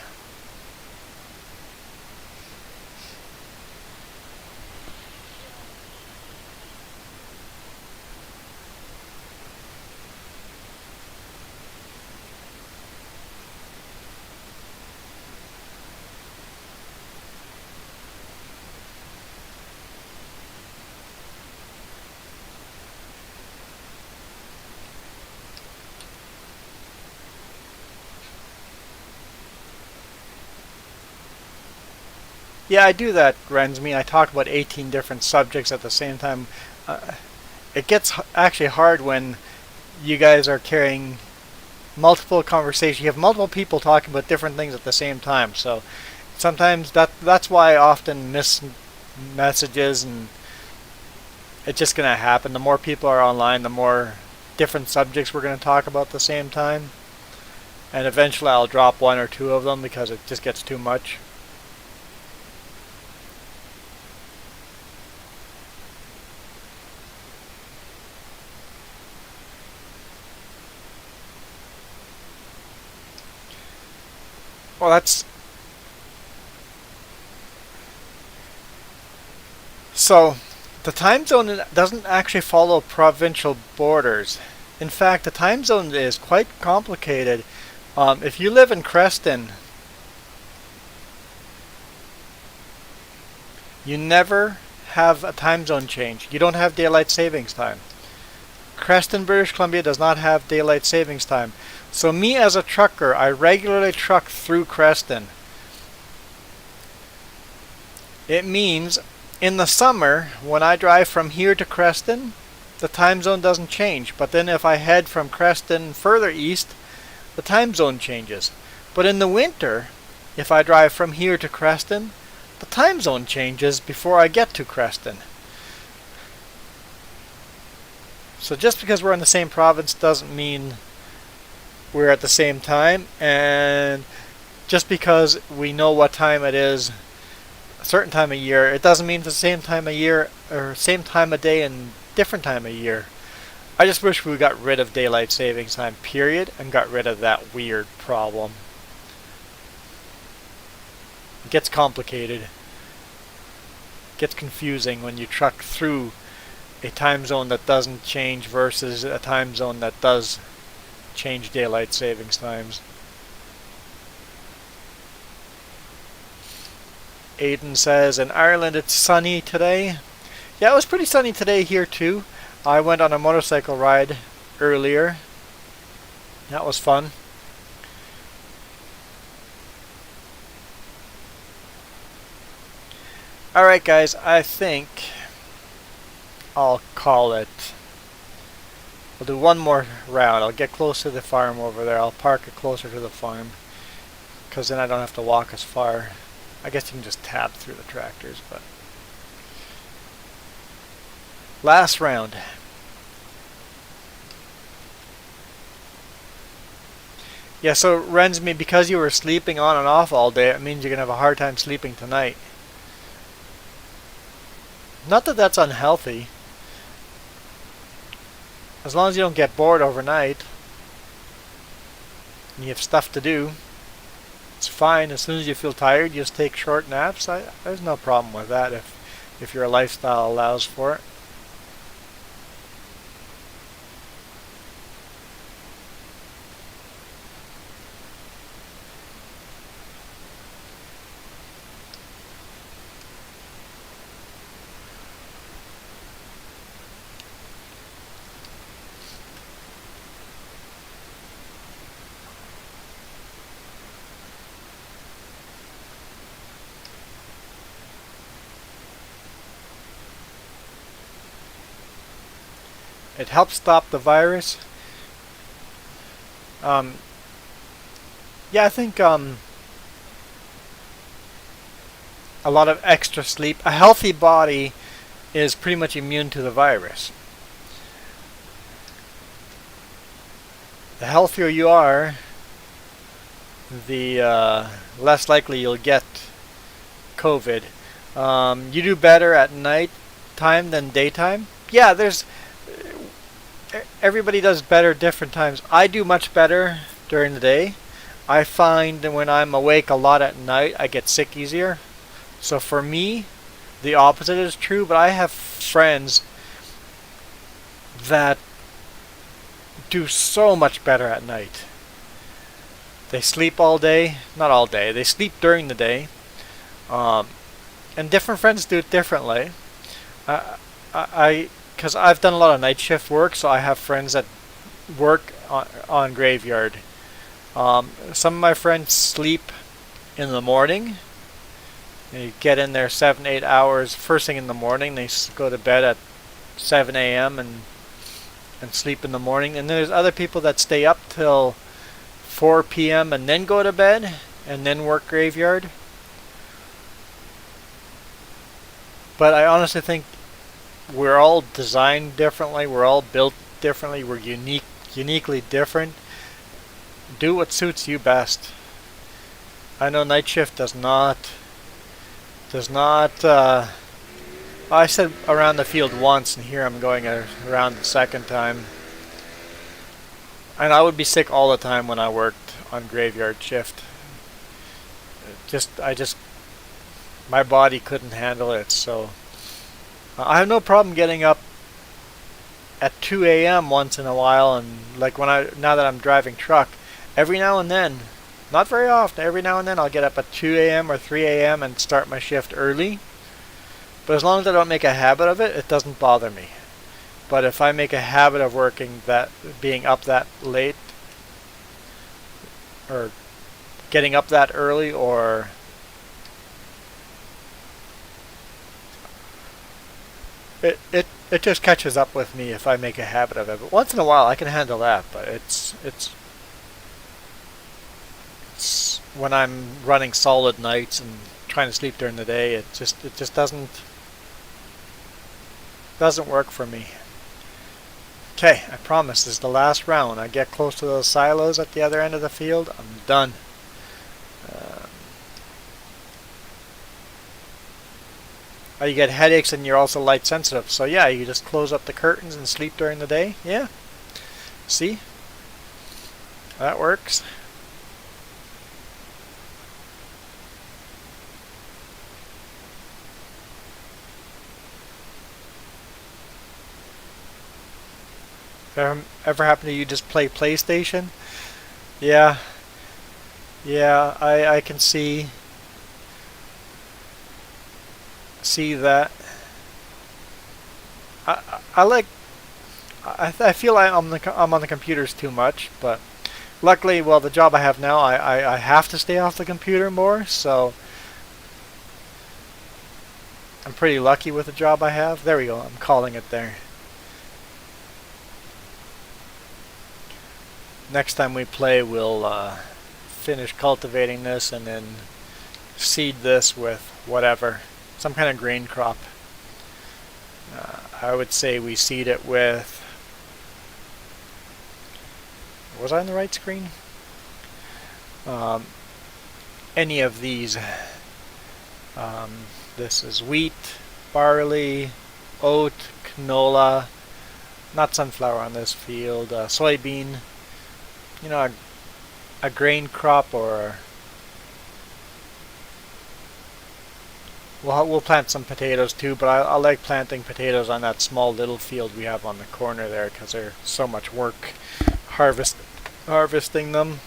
Yeah, I do that, Rensme. I talk about 18 different subjects at the same time. It gets actually hard when you guys are carrying multiple conversations. You have multiple people talking about different things at the same time. So sometimes that's why I often miss messages, and it's just going to happen. The more people are online, the more different subjects we're going to talk about at the same time. And eventually I'll drop one or two of them because it just gets too much. Well, that's... So, the time zone doesn't actually follow provincial borders. In fact, the time zone is quite complicated. If you live in Creston, you never have a time zone change. You don't have daylight savings time. Creston, British Columbia does not have daylight savings time. So me as a trucker, I regularly truck through Creston. It means in the summer, when I drive from here to Creston, the time zone doesn't change. But then if I head from Creston further east, the time zone changes. But in the winter, if I drive from here to Creston, the time zone changes before I get to Creston. So just because we're in the same province doesn't mean we're at the same time, and just because we know what time it is a certain time of year, it doesn't mean it's the same time of year or same time of day and different time of year. I just wish we got rid of daylight savings time, period, and got rid of that weird problem. It gets complicated. It gets confusing when you truck through a time zone that doesn't change versus a time zone that does change daylight savings times. Aiden says, in Ireland it's sunny today. Yeah, it was pretty sunny today here too. I went on a motorcycle ride earlier. That was fun. Alright guys, I think I'll call it. I'll do one more round. I'll get close to the farm over there. I'll park it closer to the farm, because then I don't have to walk as far. I guess you can just tap through the tractors, but... Last round. Yeah, so Rensme, because you were sleeping on and off all day, it means you're going to have a hard time sleeping tonight. Not that that's unhealthy. As long as you don't get bored overnight, and you have stuff to do, it's fine. As soon as you feel tired, you just take short naps. There's no problem with that if your lifestyle allows for it. It helps stop the virus. Yeah, I think a lot of extra sleep. A healthy body is pretty much immune to the virus. The healthier you are, the less likely you'll get COVID. You do better at night time than daytime. Yeah, everybody does better different times. I do much better during the day. I find that when I'm awake a lot at night, I get sick easier. So for me, the opposite is true, but I have friends that do so much better at night. They sleep all day. Not all day. They sleep during the day. And different friends do it differently. Because I've done a lot of night shift work, so I have friends that work on graveyard. Some of my friends sleep in the morning. They get in there 7-8 hours first thing in the morning. They go to bed at 7 a.m. and sleep in the morning. And there's other people that stay up till 4 p.m. and then go to bed and then work graveyard. But I honestly think we're all designed differently. We're all built differently. We're uniquely different. Do what suits you best. I know night shift does not. I said around the field once, and here I'm going around the second time. And I would be sick all the time when I worked on graveyard shift. My body couldn't handle it, so I have no problem getting up at 2 a.m. once in a while, and like now that I'm driving truck, every now and then, not very often, every now and then I'll get up at 2 a.m. or 3 a.m. and start my shift early. But as long as I don't make a habit of it, it doesn't bother me. But if I make a habit of being up that late, or getting up that early, or it just catches up with me if I make a habit of it. But once in a while I can handle that, but it's when I'm running solid nights and trying to sleep during the day, it just doesn't work for me. Okay, I promise this is the last round. I get close to those silos at the other end of the field, I'm done. You get headaches and you're also light sensitive. So yeah, you just close up the curtains and sleep during the day. Yeah. See? That works. Ever happen to you just play PlayStation? Yeah. Yeah, I can see. see that. I like. I feel I'm on the computers too much, but luckily, well, the job I have now, I have to stay off the computer more, so I'm pretty lucky with the job I have. There we go. I'm calling it there. Next time we play, we'll finish cultivating this and then seed this with whatever, some kind of grain crop. I would say we seed it with. Was I on the right screen? Any of these. This is wheat, barley, oat, canola, not sunflower on this field, soybean. You know, a grain crop, or we'll plant some potatoes too. But I like planting potatoes on that small little field we have on the corner there because they're so much work harvesting them.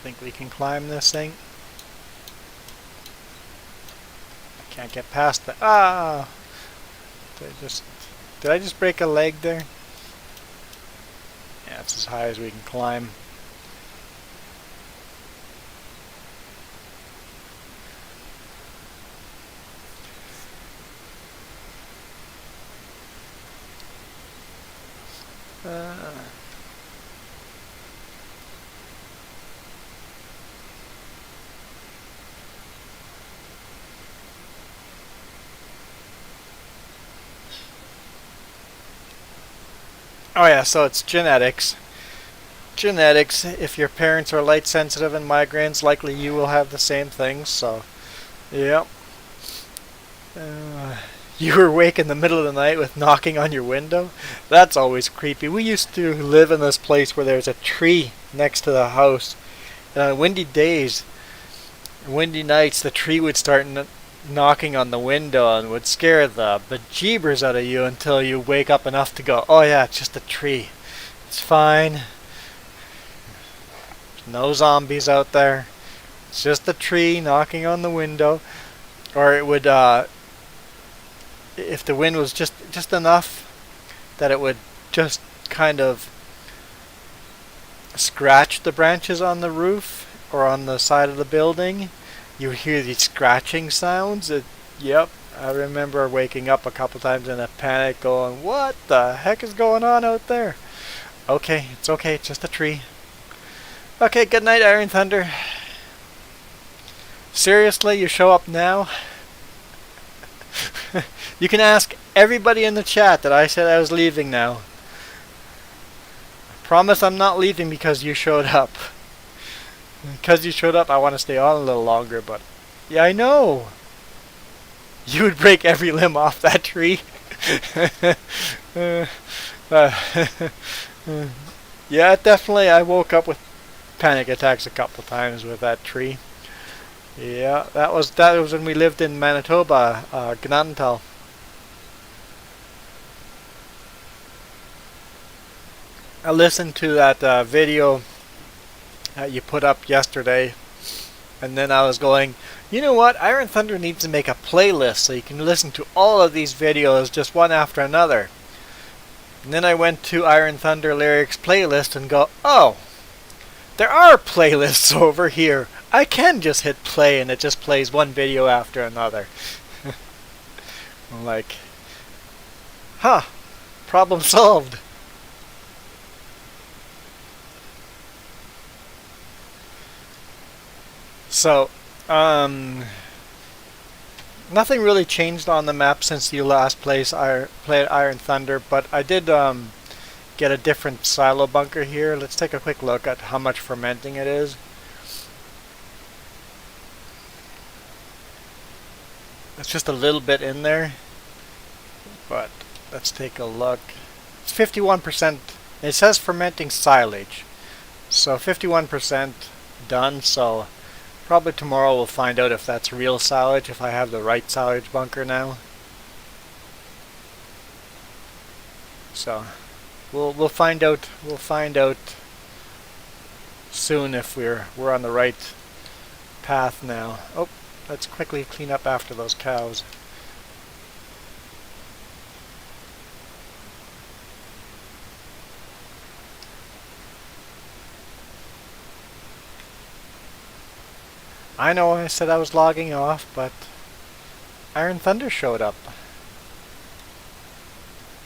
Think we can climb this thing? Can't get past that. Ah! Did I just break a leg there? Yeah, it's as high as we can climb. Oh yeah, so it's genetics. Genetics, if your parents are light sensitive and migraines, likely you will have the same things, so yep. You were awake in the middle of the night with knocking on your window? That's always creepy. We used to live in this place where there's a tree next to the house. And on windy days, windy nights, the tree would start knocking on the window and would scare the bejeebers out of you until you wake up enough to go, oh yeah, it's just a tree. It's fine. No zombies out there. It's just a tree knocking on the window. Or it would, if the wind was just enough that it would just kind of scratch the branches on the roof or on the side of the building, you hear these scratching sounds. Yep, I remember waking up a couple times in a panic going, what the heck is going on out there? Okay, it's just a tree. Okay, good night, Iron Thunder. Seriously, you show up now? You can ask everybody in the chat that I said I was leaving now. I promise I'm not leaving because you showed up. Because you showed up, I want to stay on a little longer, but yeah, I know. You would break every limb off that tree. Yeah, definitely. I woke up with panic attacks a couple times with that tree. Yeah, that was when we lived in Manitoba, Gnantal. I listened to that video that you put up yesterday, and then I was going, you know what, Iron Thunder needs to make a playlist so you can listen to all of these videos just one after another. And then I went to Iron Thunder Lyrics playlist and go, oh, there are playlists over here. I can just hit play and it just plays one video after another. I'm like, huh, problem solved. So, nothing really changed on the map since you last played Iron Thunder, but I did get a different silo bunker here. Let's take a quick look at how much fermenting it is. It's just a little bit in there, but let's take a look. It's 51%. It says fermenting silage, so 51% done. So probably tomorrow we'll find out if that's real silage, if I have the right silage bunker now. So we'll find out. We'll find out soon if we're on the right path now. Oh, let's quickly clean up after those cows. I know I said I was logging off, but Iron Thunder showed up.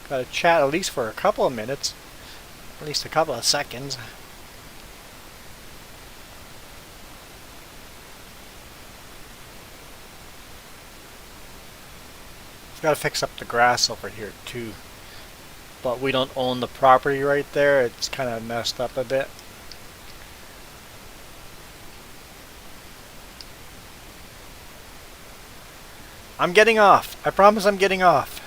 Got to chat at least for a couple of minutes, at least a couple of seconds. Got to fix up the grass over here too, but we don't own the property right there. It's kind of messed up a bit. I'm getting off. I promise I'm getting off.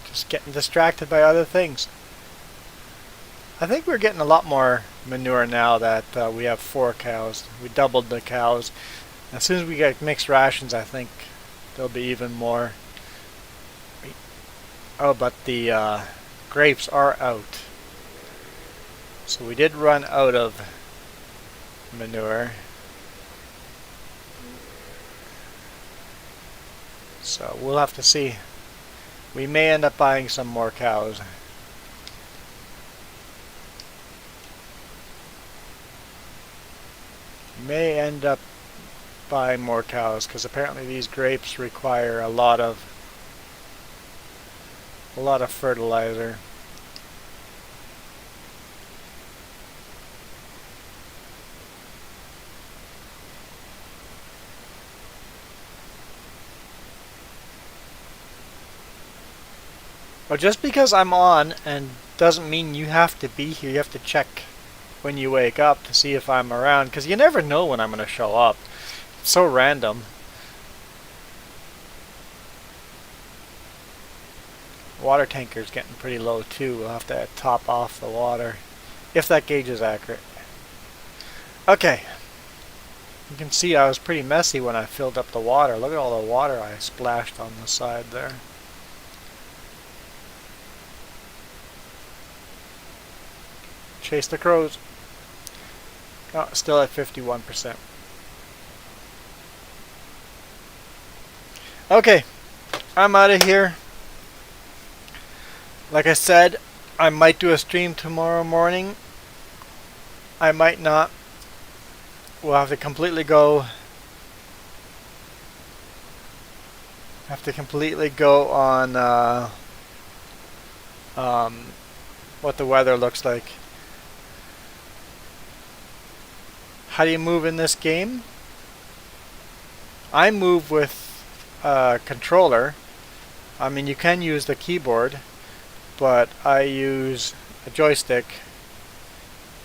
Just getting distracted by other things. I think we're getting a lot more manure now that we have 4 cows. We doubled the cows. As soon as we get mixed rations, I think there'll be even more. Oh, but the grapes are out. So we did run out of manure. So we'll have to see. We may end up buying some more cows. May end up buying more cows because apparently these grapes require a lot of fertilizer. But just because I'm on and doesn't mean you have to be here. You have to check when you wake up to see if I'm around, because you never know when I'm going to show up. It's so random. Water tanker's getting pretty low too. We'll have to top off the water if that gauge is accurate. Okay. You can see I was pretty messy when I filled up the water. Look at all the water I splashed on the side there. Chase the crows. Oh, still at 51%. Okay, I'm out of here. Like I said, I might do a stream tomorrow morning. I might not. We'll have to completely go. On what the weather looks like. How do you move in this game? I move with a controller. I mean, you can use the keyboard, but I use a joystick.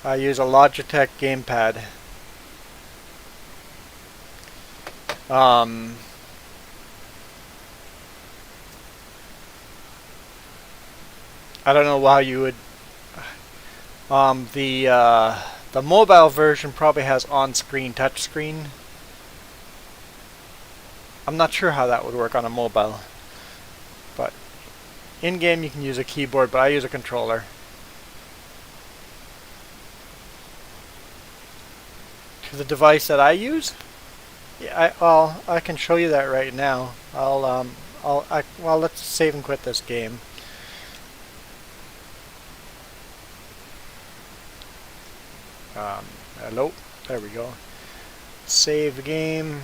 I use a Logitech gamepad. I don't know how you would. The mobile version probably has on-screen touchscreen. I'm not sure how that would work on a mobile, but in-game you can use a keyboard, but I use a controller. To the device that I use, yeah, I can show you that right now. Well, let's save and quit this game. Hello, there we go. Save the game.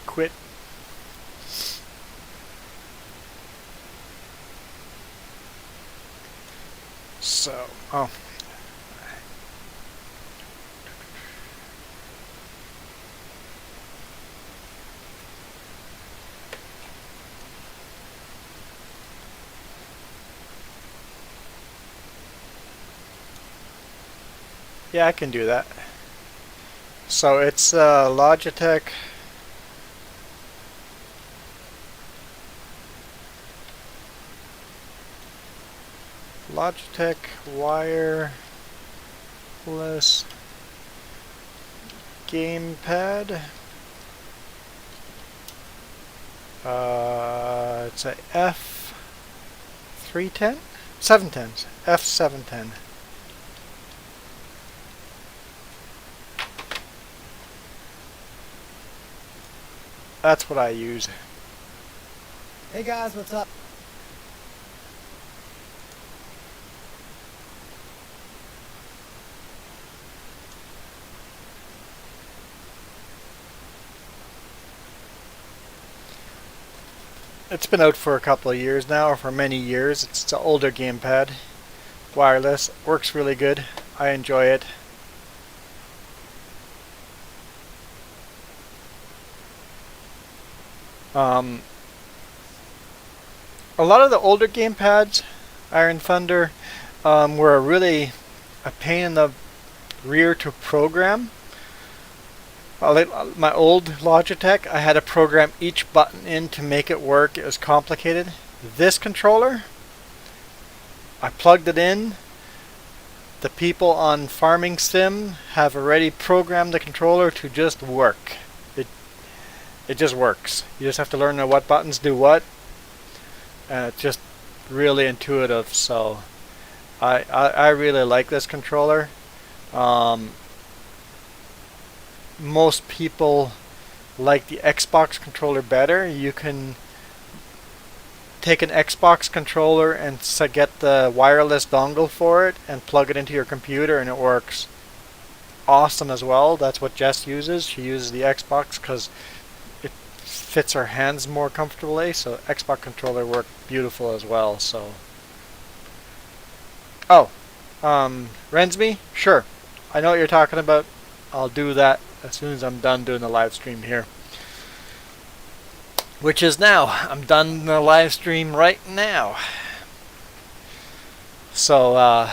Quit. So, yeah, I can do that. So it's Logitech. Logitech wireless gamepad. It's a 310? 710s. F710. That's what I use. Hey guys, what's up? It's been out for a couple of years now, or for many years. It's an older gamepad. Wireless. Works really good. I enjoy it. A lot of the older gamepads, Iron Thunder, were really a pain in the rear to program. My old Logitech, I had to program each button in to make it work. It was complicated. This controller, I plugged it in. The people on Farming Sim have already programmed the controller to just work. It just works. You just have to learn what buttons do what. And it's just really intuitive. So I really like this controller. Most people like the Xbox controller better. You can take an Xbox controller and get the wireless dongle for it and plug it into your computer, and it works awesome as well. That's what Jess uses. She uses the Xbox because it fits her hands more comfortably. So Xbox controller worked beautiful as well. So, Rensby, sure, I know what you're talking about. I'll do that as soon as I'm done doing the live stream here. Which is now. I'm done the live stream right now. So,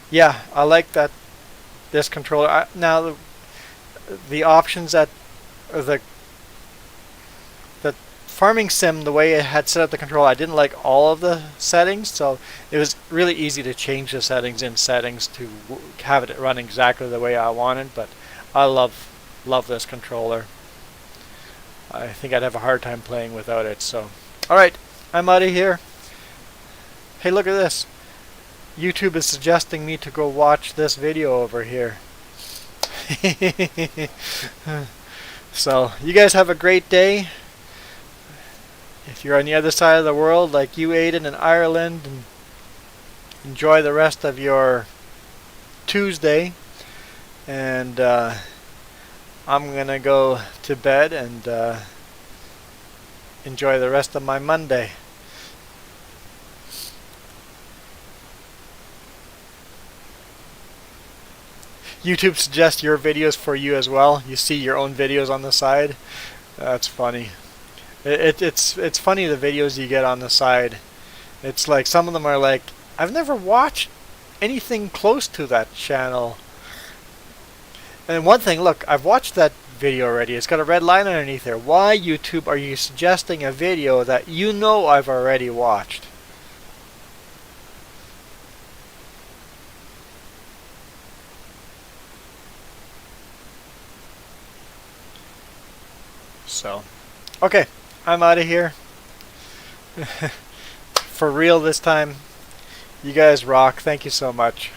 yeah, I like that this controller. Now, the options that the Farming Sim, the way it had set up the controller, I didn't like all of the settings, so it was really easy to change the settings in settings to have it run exactly the way I wanted. But I love this controller. I think I'd have a hard time playing without it. So, alright, I'm out of here. Hey, look at this. YouTube is suggesting me to go watch this video over here. So, you guys have a great day. If you're on the other side of the world, like you, Aiden, in Ireland, and enjoy the rest of your Tuesday. And I'm gonna go to bed and enjoy the rest of my Monday. YouTube suggests your videos for you as well. You see your own videos on the side. That's funny. It's funny, the videos you get on the side. It's like some of them are like, I've never watched anything close to that channel. And one thing, look, I've watched that video already. It's got a red line underneath there. Why, YouTube, are you suggesting a video that you know I've already watched? So, okay, I'm out of here. For real this time. You guys rock. Thank you so much.